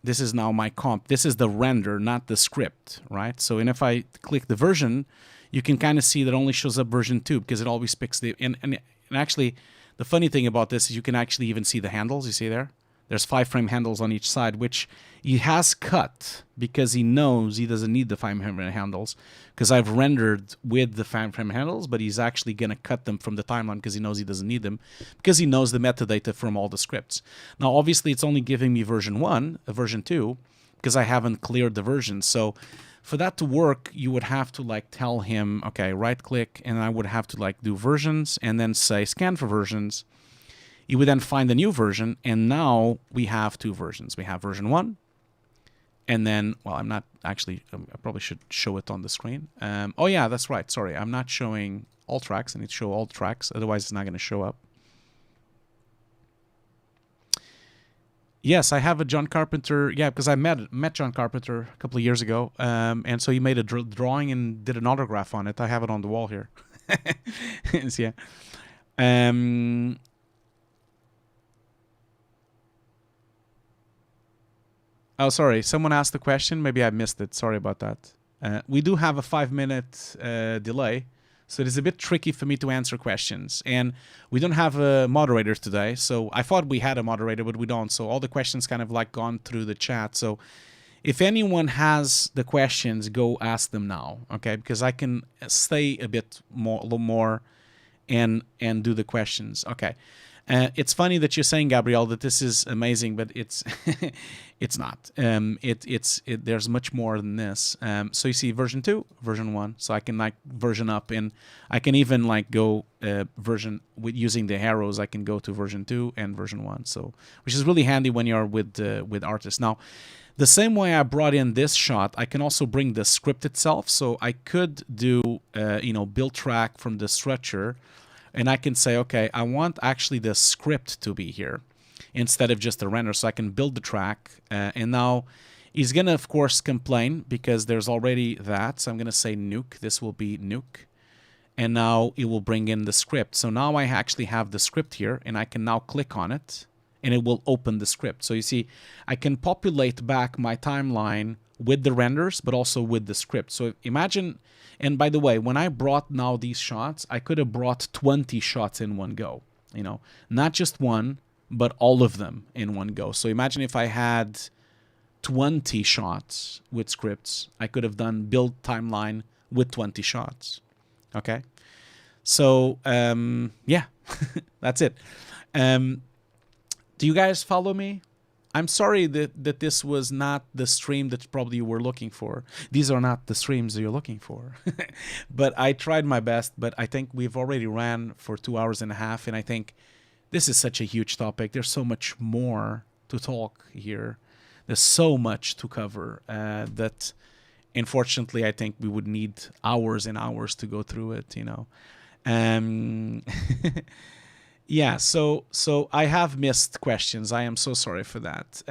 Speaker 3: this is now my comp. This is the render, not the script, right? So, and if I click the version, you can kind of see that only shows up version 2 because it always picks the... And actually, the funny thing about this is you can actually even see the handles. You see there? There's 5-frame handles on each side, which he has cut because he knows he doesn't need the 5-frame handles, because I've rendered with the 5-frame handles, but he's actually going to cut them from the timeline because he knows he doesn't need them, because he knows the metadata from all the scripts. Now, obviously, it's only giving me version 1, version 2, because I haven't cleared the version. So for that to work, you would have to like tell him, okay, right-click, and I would have to like do versions and then say scan for versions. You would then find the new version, and now we have 2 versions. We have version 1, and then, well, I'm not actually, I probably should show it on the screen. Oh yeah, that's right, sorry. I'm not showing all tracks. I need to show all tracks, otherwise it's not going to show up. Yes, I have a John Carpenter, yeah, because I met John Carpenter a couple of years ago, and so he made a drawing and did an autograph on it. I have it on the wall here. So, yeah. Oh, sorry. Someone asked the question. Maybe I missed it. Sorry about that. We do have a 5-minute delay, so it is a bit tricky for me to answer questions. And we don't have a moderator today, so I thought we had a moderator, but we don't. So all the questions kind of like gone through the chat. So if anyone has the questions, go ask them now, okay? Because I can stay a little more and do the questions. Okay. It's funny that you're saying, Gabrielle, that this is amazing, but it's it's not. There's much more than this. So you see version 2, version 1. So I can like version up, and I can even like go version with using the arrows. I can go to version 2 and version 1. So which is really handy when you're with artists. Now, the same way I brought in this shot, I can also bring the script itself. So I could do build track from the structure. And I can say, okay, I want actually the script to be here instead of just the render. So I can build the track. And now he's going to, of course, complain because there's already that. So I'm going to say Nuke. This will be Nuke. And now it will bring in the script. So now I actually have the script here. And I can now click on it. And it will open the script. So you see, I can populate back my timeline with the renders, but also with the script. So imagine... And by the way, when I brought now these shots, I could have brought 20 shots in one go, not just one, but all of them in one go. So imagine if I had 20 shots with scripts, I could have done build timeline with 20 shots. Okay. So, yeah, that's it. Do you guys follow me? I'm sorry that this was not the stream that probably you were looking for. These are not the streams that you're looking for. But I tried my best, but I think we've already ran for 2 hours and a half, and I think this is such a huge topic. There's so much more to talk here. There's so much to cover that, unfortunately, I think we would need hours and hours to go through it, Yeah, so I have missed questions. I am so sorry for that.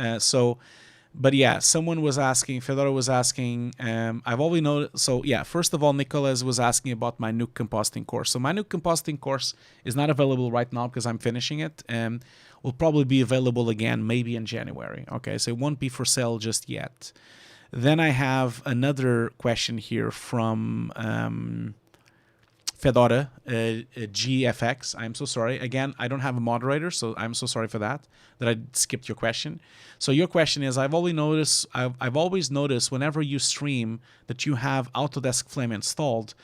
Speaker 3: But yeah, someone was asking, Fedora was asking, I've always noticed, so yeah, first of all, Nicholas was asking about my Nuke compositing course. So my Nuke compositing course is not available right now because I'm finishing it. Will probably be available again maybe in January. Okay, so it won't be for sale just yet. Then I have another question here from... Fedora, GFX. I'm so sorry. Again, I don't have a moderator, so I'm so sorry for that I skipped your question. So your question is, I've always noticed whenever you stream that you have Autodesk Flame installed.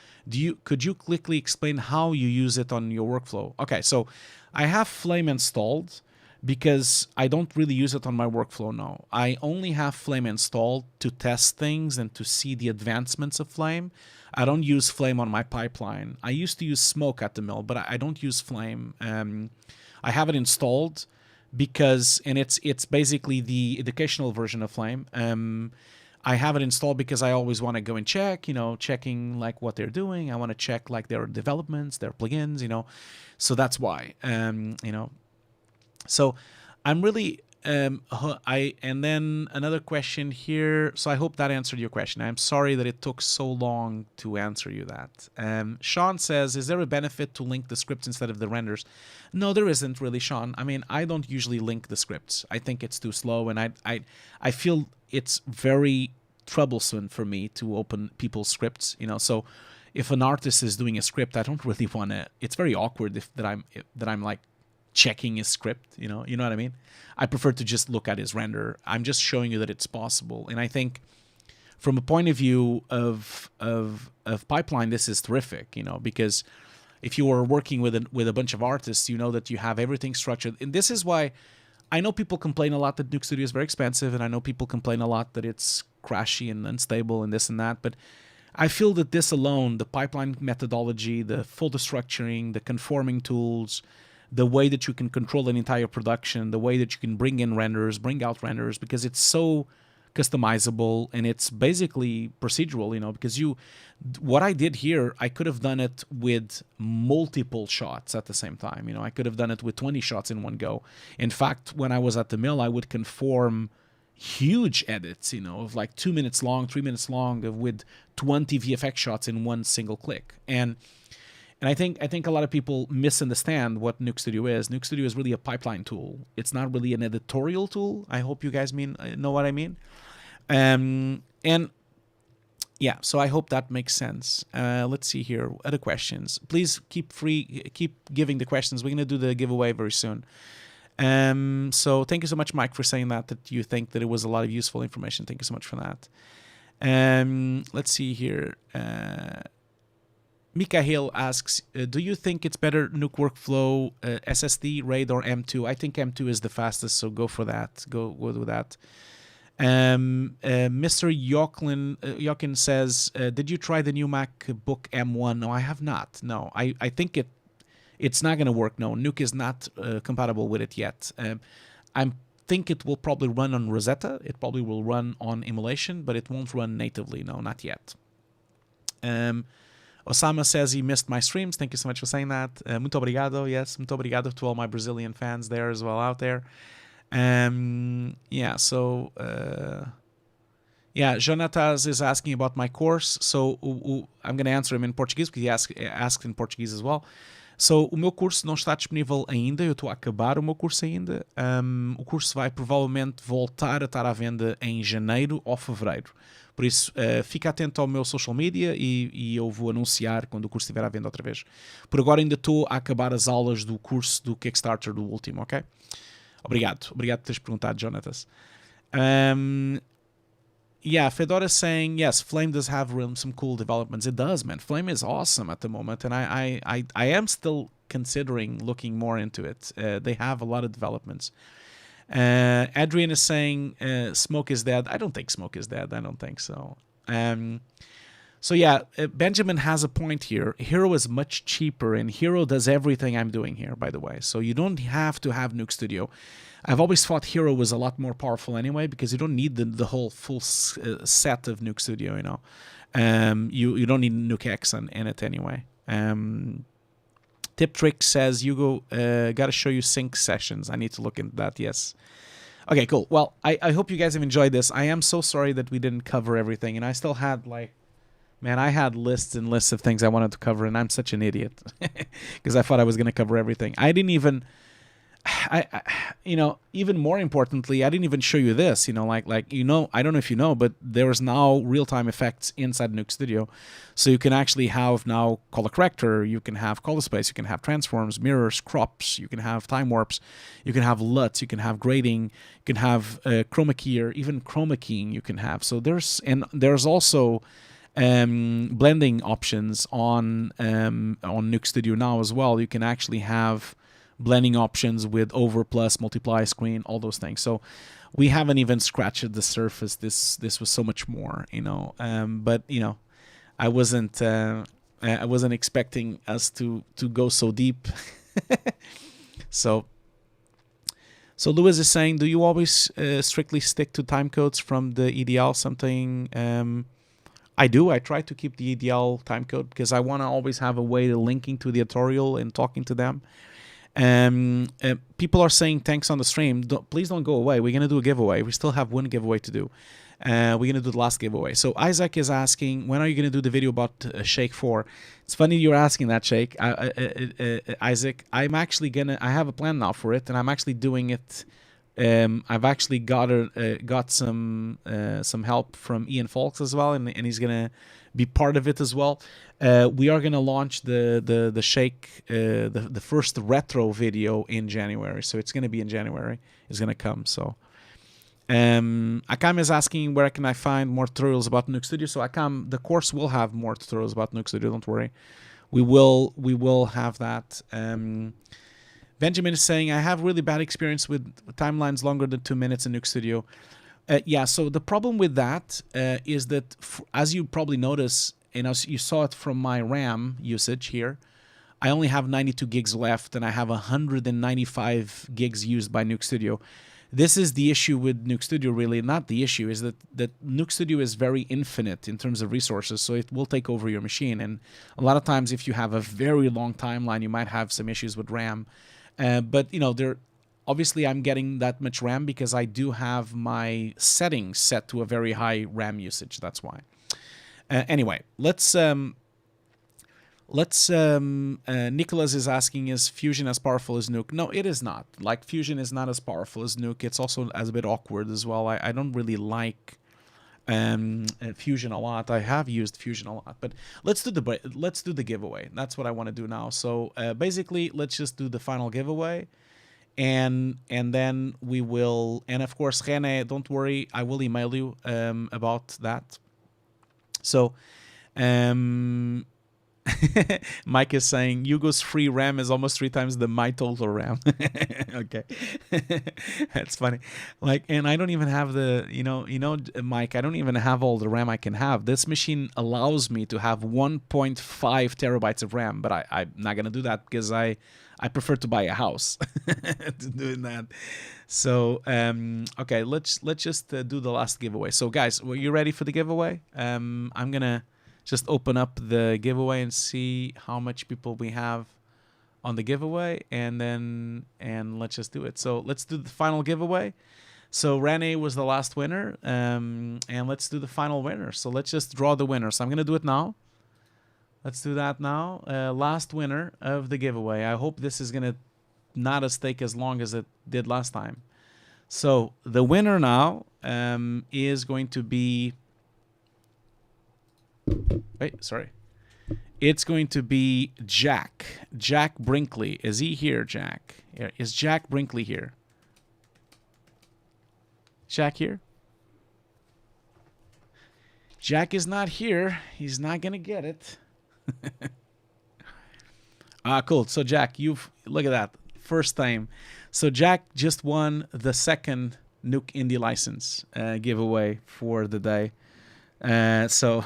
Speaker 3: Could you quickly explain how you use it on your workflow? Okay, so I have Flame installed because I don't really use it on my workflow now. I only have Flame installed to test things and to see the advancements of Flame. I don't use Flame on my pipeline. I used to use Smoke at the mill, but I don't use Flame. I have it installed because, and it's basically the educational version of Flame. I have it installed because I always want to go and check, checking like what they're doing. I want to check like their developments, their plugins, So that's why, So I'm really... and then another question here. So I hope that answered your question. I'm sorry that it took so long to answer you that. Sean says, is there a benefit to link the scripts instead of the renders? No, there isn't really, Sean. I mean, I don't usually link the scripts. I think it's too slow, and I feel it's very troublesome for me to open people's scripts. So if an artist is doing a script, I don't really want to. It's very awkward that I'm like checking his script, you know what I mean? I prefer to just look at his render. I'm just showing you that it's possible. And I think from a point of view of pipeline, this is terrific, because if you are working with a bunch of artists, you know that you have everything structured. And this is why I know people complain a lot that Nuke Studio is very expensive, and I know people complain a lot that it's crashy and unstable and this and that, but I feel that this alone, the pipeline methodology, the folder structuring, the conforming tools, the way that you can control an entire production, the way that you can bring in renders, bring out renders, because it's so customizable and it's basically procedural, because what I did here, I could have done it with multiple shots at the same time. I could have done it with 20 shots in one go. In fact, when I was at the mill, I would conform huge edits, of like 2 minutes long, 3 minutes long, with 20 VFX shots in one single click. And I think a lot of people misunderstand what Nuke Studio is. Nuke Studio is really a pipeline tool. It's not really an editorial tool. I hope you guys know what I mean. And yeah, so I hope that makes sense. Let's see here. Other questions. Please keep giving the questions. We're going to do the giveaway very soon. So thank you so much, Mike, for saying that you think that it was a lot of useful information. Thank you so much for that. Let's see here. Mikhail asks, do you think it's better Nuke Workflow, SSD, RAID, or M2? I think M2 is the fastest, so go for that. Go do that. Mr. Jokin says, did you try the new MacBook M1? No, I have not. No, I think it's not going to work. No, Nuke is not compatible with it yet. I think it will probably run on Rosetta. It probably will run on emulation, but it won't run natively. No, not yet. Osama says he missed my streams. Thank you so much for saying that. Muito obrigado. Yes, muito obrigado to all my Brazilian fans there as well out there. Yeah, so yeah, Jonatas is asking about my course. So I'm going to answer him in Portuguese because he asked in Portuguese as well. So, o meu curso não está disponível ainda, eu estou a acabar o meu curso ainda. O curso vai provavelmente voltar a estar à venda em janeiro ou fevereiro. Por isso, fica atento ao meu social media e eu vou anunciar quando o curso estiver à venda outra vez. Por agora ainda estou a acabar as aulas do curso do Kickstarter do último, ok? Obrigado por teres perguntado, Jonatas. Yeah, Fedora is saying, yes, Flame does have some cool developments. It does, man. Flame is awesome at the moment, and I am still considering looking more into it. They have a lot of developments. Adrian is saying, Smoke is dead. I don't think Smoke is dead. I don't think so. So yeah, Benjamin has a point here. Hero is much cheaper, and Hero does everything I'm doing here, by the way. So you don't have to have Nuke Studio. I've always thought Hero was a lot more powerful anyway, because you don't need the whole full set of Nuke Studio, you know. You don't need Nuke X in it anyway. Tip Trick says, Hugo, got to show you sync sessions. I need to look into that, yes. Okay, cool. Well, I hope you guys have enjoyed this. I am so sorry that we didn't cover everything, and I still had, like, man, I had lists and lists of things I wanted to cover, and I'm such an idiot because I thought I was going to cover everything. I didn't even... you know, even more importantly, I didn't even show you this, you know, like, you know, I don't know if you know, but there's now real-time effects inside Nuke Studio. So you can actually have now color corrector, you can have color space, you can have transforms, mirrors, crops, you can have time warps, you can have LUTs, you can have grading, you can have chroma key, or even chroma keying you can have. So there's also blending options on Nuke Studio now as well. You can actually have blending options with over, plus, multiply, screen, all those things. So we haven't even scratched the surface. This was so much more, you know. But you know, I wasn't expecting us to go so deep. So Lewis is saying, do you always strictly stick to time codes from the EDL? Something I do. I try to keep the EDL time code because I want to always have a way to linking to the editorial and talking to them. People are saying thanks on the stream. Please don't go away. We're going to do a giveaway. We still have one giveaway to do. We're going to do the last giveaway. So Isaac is asking, when are you going to do the video about Shake 4? It's funny you're asking that, Shake. Isaac, I'm actually going to... I have a plan now for it, and I'm actually doing it... I've actually got some help from Ian Fawkes as well, and he's going to be part of it as well. We are going to launch the Shake, the first retro video in January. So it's going to be in January. It's going to come. So Akam is asking, where can I find more tutorials about Nuke Studio? So Akam, the course will have more tutorials about Nuke Studio. Don't worry. We will have that. Benjamin is saying, I have really bad experience with timelines longer than 2 minutes in Nuke Studio. Yeah, so the problem with that is that, as you probably notice, and as you saw it from my RAM usage here, I only have 92 gigs left, and I have 195 gigs used by Nuke Studio. This is the issue with Nuke Studio, really. Not the issue, is that Nuke Studio is very infinite in terms of resources, so it will take over your machine. And a lot of times, if you have a very long timeline, you might have some issues with RAM. But, you know, obviously I'm getting that much RAM because I do have my settings set to a very high RAM usage. That's why. Anyway, let's Nicholas is asking, is Fusion as powerful as Nuke? No, it is not. Like, Fusion is not as powerful as Nuke. It's also a bit awkward as well. I don't really like Fusion a lot. I have used Fusion a lot, but let's do the giveaway. That's what I want to do now. So basically, let's just do the final giveaway, and then we will. And of course, Rene, don't worry, I will email you about that. So, Mike is saying Hugo's free RAM is almost 3 times my total RAM. Okay, that's funny. Like, and I don't even have the, Mike. I don't even have all the RAM I can have. This machine allows me to have 1.5 terabytes of RAM, but I'm not gonna do that because I prefer to buy a house to doing that. So okay, let's just do the last giveaway. So guys, were you ready for the giveaway? I'm gonna just open up the giveaway and see how much people we have on the giveaway, and let's just do it. So let's do the final giveaway. So Rene was the last winner, and let's do the final winner. So let's just draw the winner. So I'm gonna do it now. Let's do that now. Last winner of the giveaway. I hope this is gonna not take as long as it did last time. So the winner now is going to be. Wait, sorry. It's going to be Jack. Jack Brinkley. Is he here, Jack? Is Jack Brinkley here? Jack here? Jack is not here. He's not gonna get it. Cool. So Jack, look at that. First time. So Jack just won the second Nuke Indie license giveaway for the day. So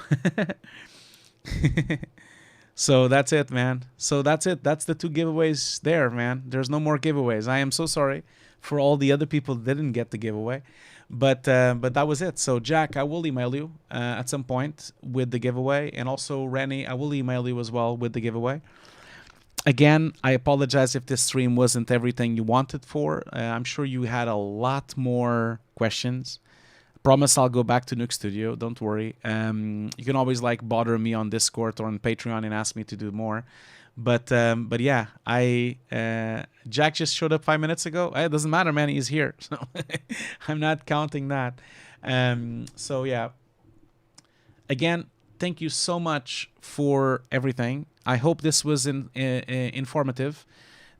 Speaker 3: so that's it, man. So that's it. That's the 2 giveaways there, man. There's no more giveaways. I am so sorry for all the other people that didn't get the giveaway, but that was it. So Jack, I will email you at some point with the giveaway, and also Rennie, I will email you as well with the giveaway. Again, I apologize if this stream wasn't everything you wanted for. I'm sure you had a lot more questions. Promise I'll go back to Nuke Studio. Don't worry. You can always bother me on Discord or on Patreon and ask me to do more. But yeah, Jack just showed up 5 minutes ago. It doesn't matter, man. He's here, so I'm not counting that. So yeah. Again, thank you so much for everything. I hope this was informative.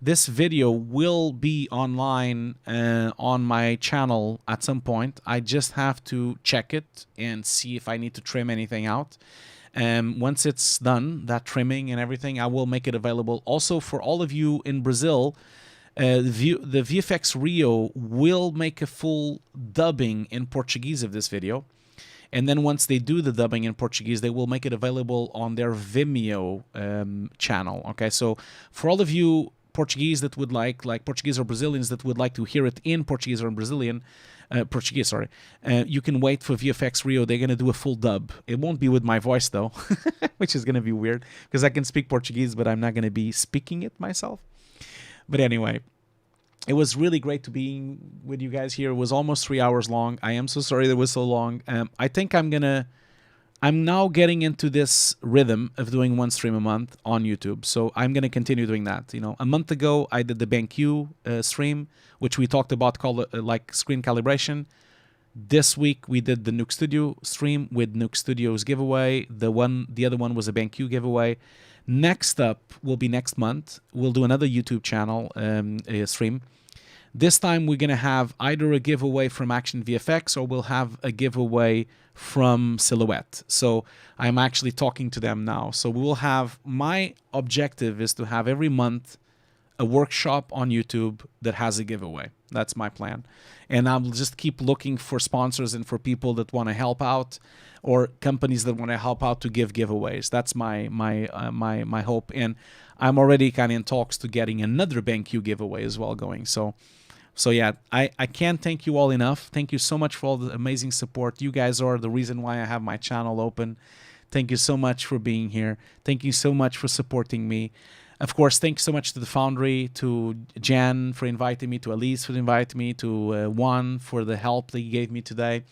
Speaker 3: This video will be online on my channel at some point. I just have to check it and see if I need to trim anything out. Once it's done, that trimming and everything, I will make it available. Also, for all of you in Brazil, the VFX Rio will make a full dubbing in Portuguese of this video. And then once they do the dubbing in Portuguese, they will make it available on their Vimeo channel. Okay, so for all of you Portuguese that would like Portuguese or Brazilians that would like to hear it in Portuguese or in Brazilian, Portuguese, sorry, you can wait for VFX Rio. They're going to do a full dub. It won't be with my voice, though, which is going to be weird because I can speak Portuguese, but I'm not going to be speaking it myself. But anyway, it was really great to be with you guys here. It was almost 3 hours long. I am so sorry that it was so long. I think I'm now getting into this rhythm of doing 1 stream a month on YouTube. So I'm going to continue doing that. A month ago, I did the BenQ stream, which we talked about, called screen calibration. This week, we did the Nuke Studio stream with Nuke Studio's giveaway. The other one was a BenQ giveaway. Next up will be next month. We'll do another YouTube channel stream. This time we're going to have either a giveaway from Action VFX or we'll have a giveaway from Silhouette. So I'm actually talking to them now. So we will have, my objective is to have every month a workshop on YouTube that has a giveaway. That's my plan. And I'll just keep looking for sponsors and for people that want to help out or companies that want to help out to give giveaways. That's my hope. And I'm already kind of in talks to getting another BenQ giveaway as well going. So yeah, I can't thank you all enough. Thank you so much for all the amazing support. You guys are the reason why I have my channel open. Thank you so much for being here. Thank you so much for supporting me. Of course, thanks so much to the Foundry, to Jan for inviting me, to Elise for inviting me, to Juan for the help that he gave me today.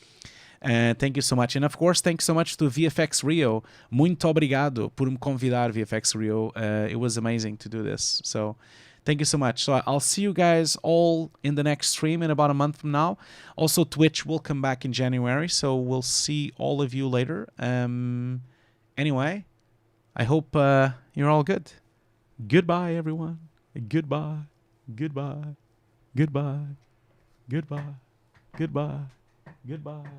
Speaker 3: Thank you so much. And of course, thanks so much to VFX Rio. Muito obrigado por me convidar, VFX Rio. It was amazing to do this. So thank you so much. So I'll see you guys all in the next stream in about a month from now. Also, Twitch will come back in January, so we'll see all of you later. Anyway, I hope you're all good. Goodbye, everyone. Goodbye. Goodbye. Goodbye. Goodbye. Goodbye. Goodbye.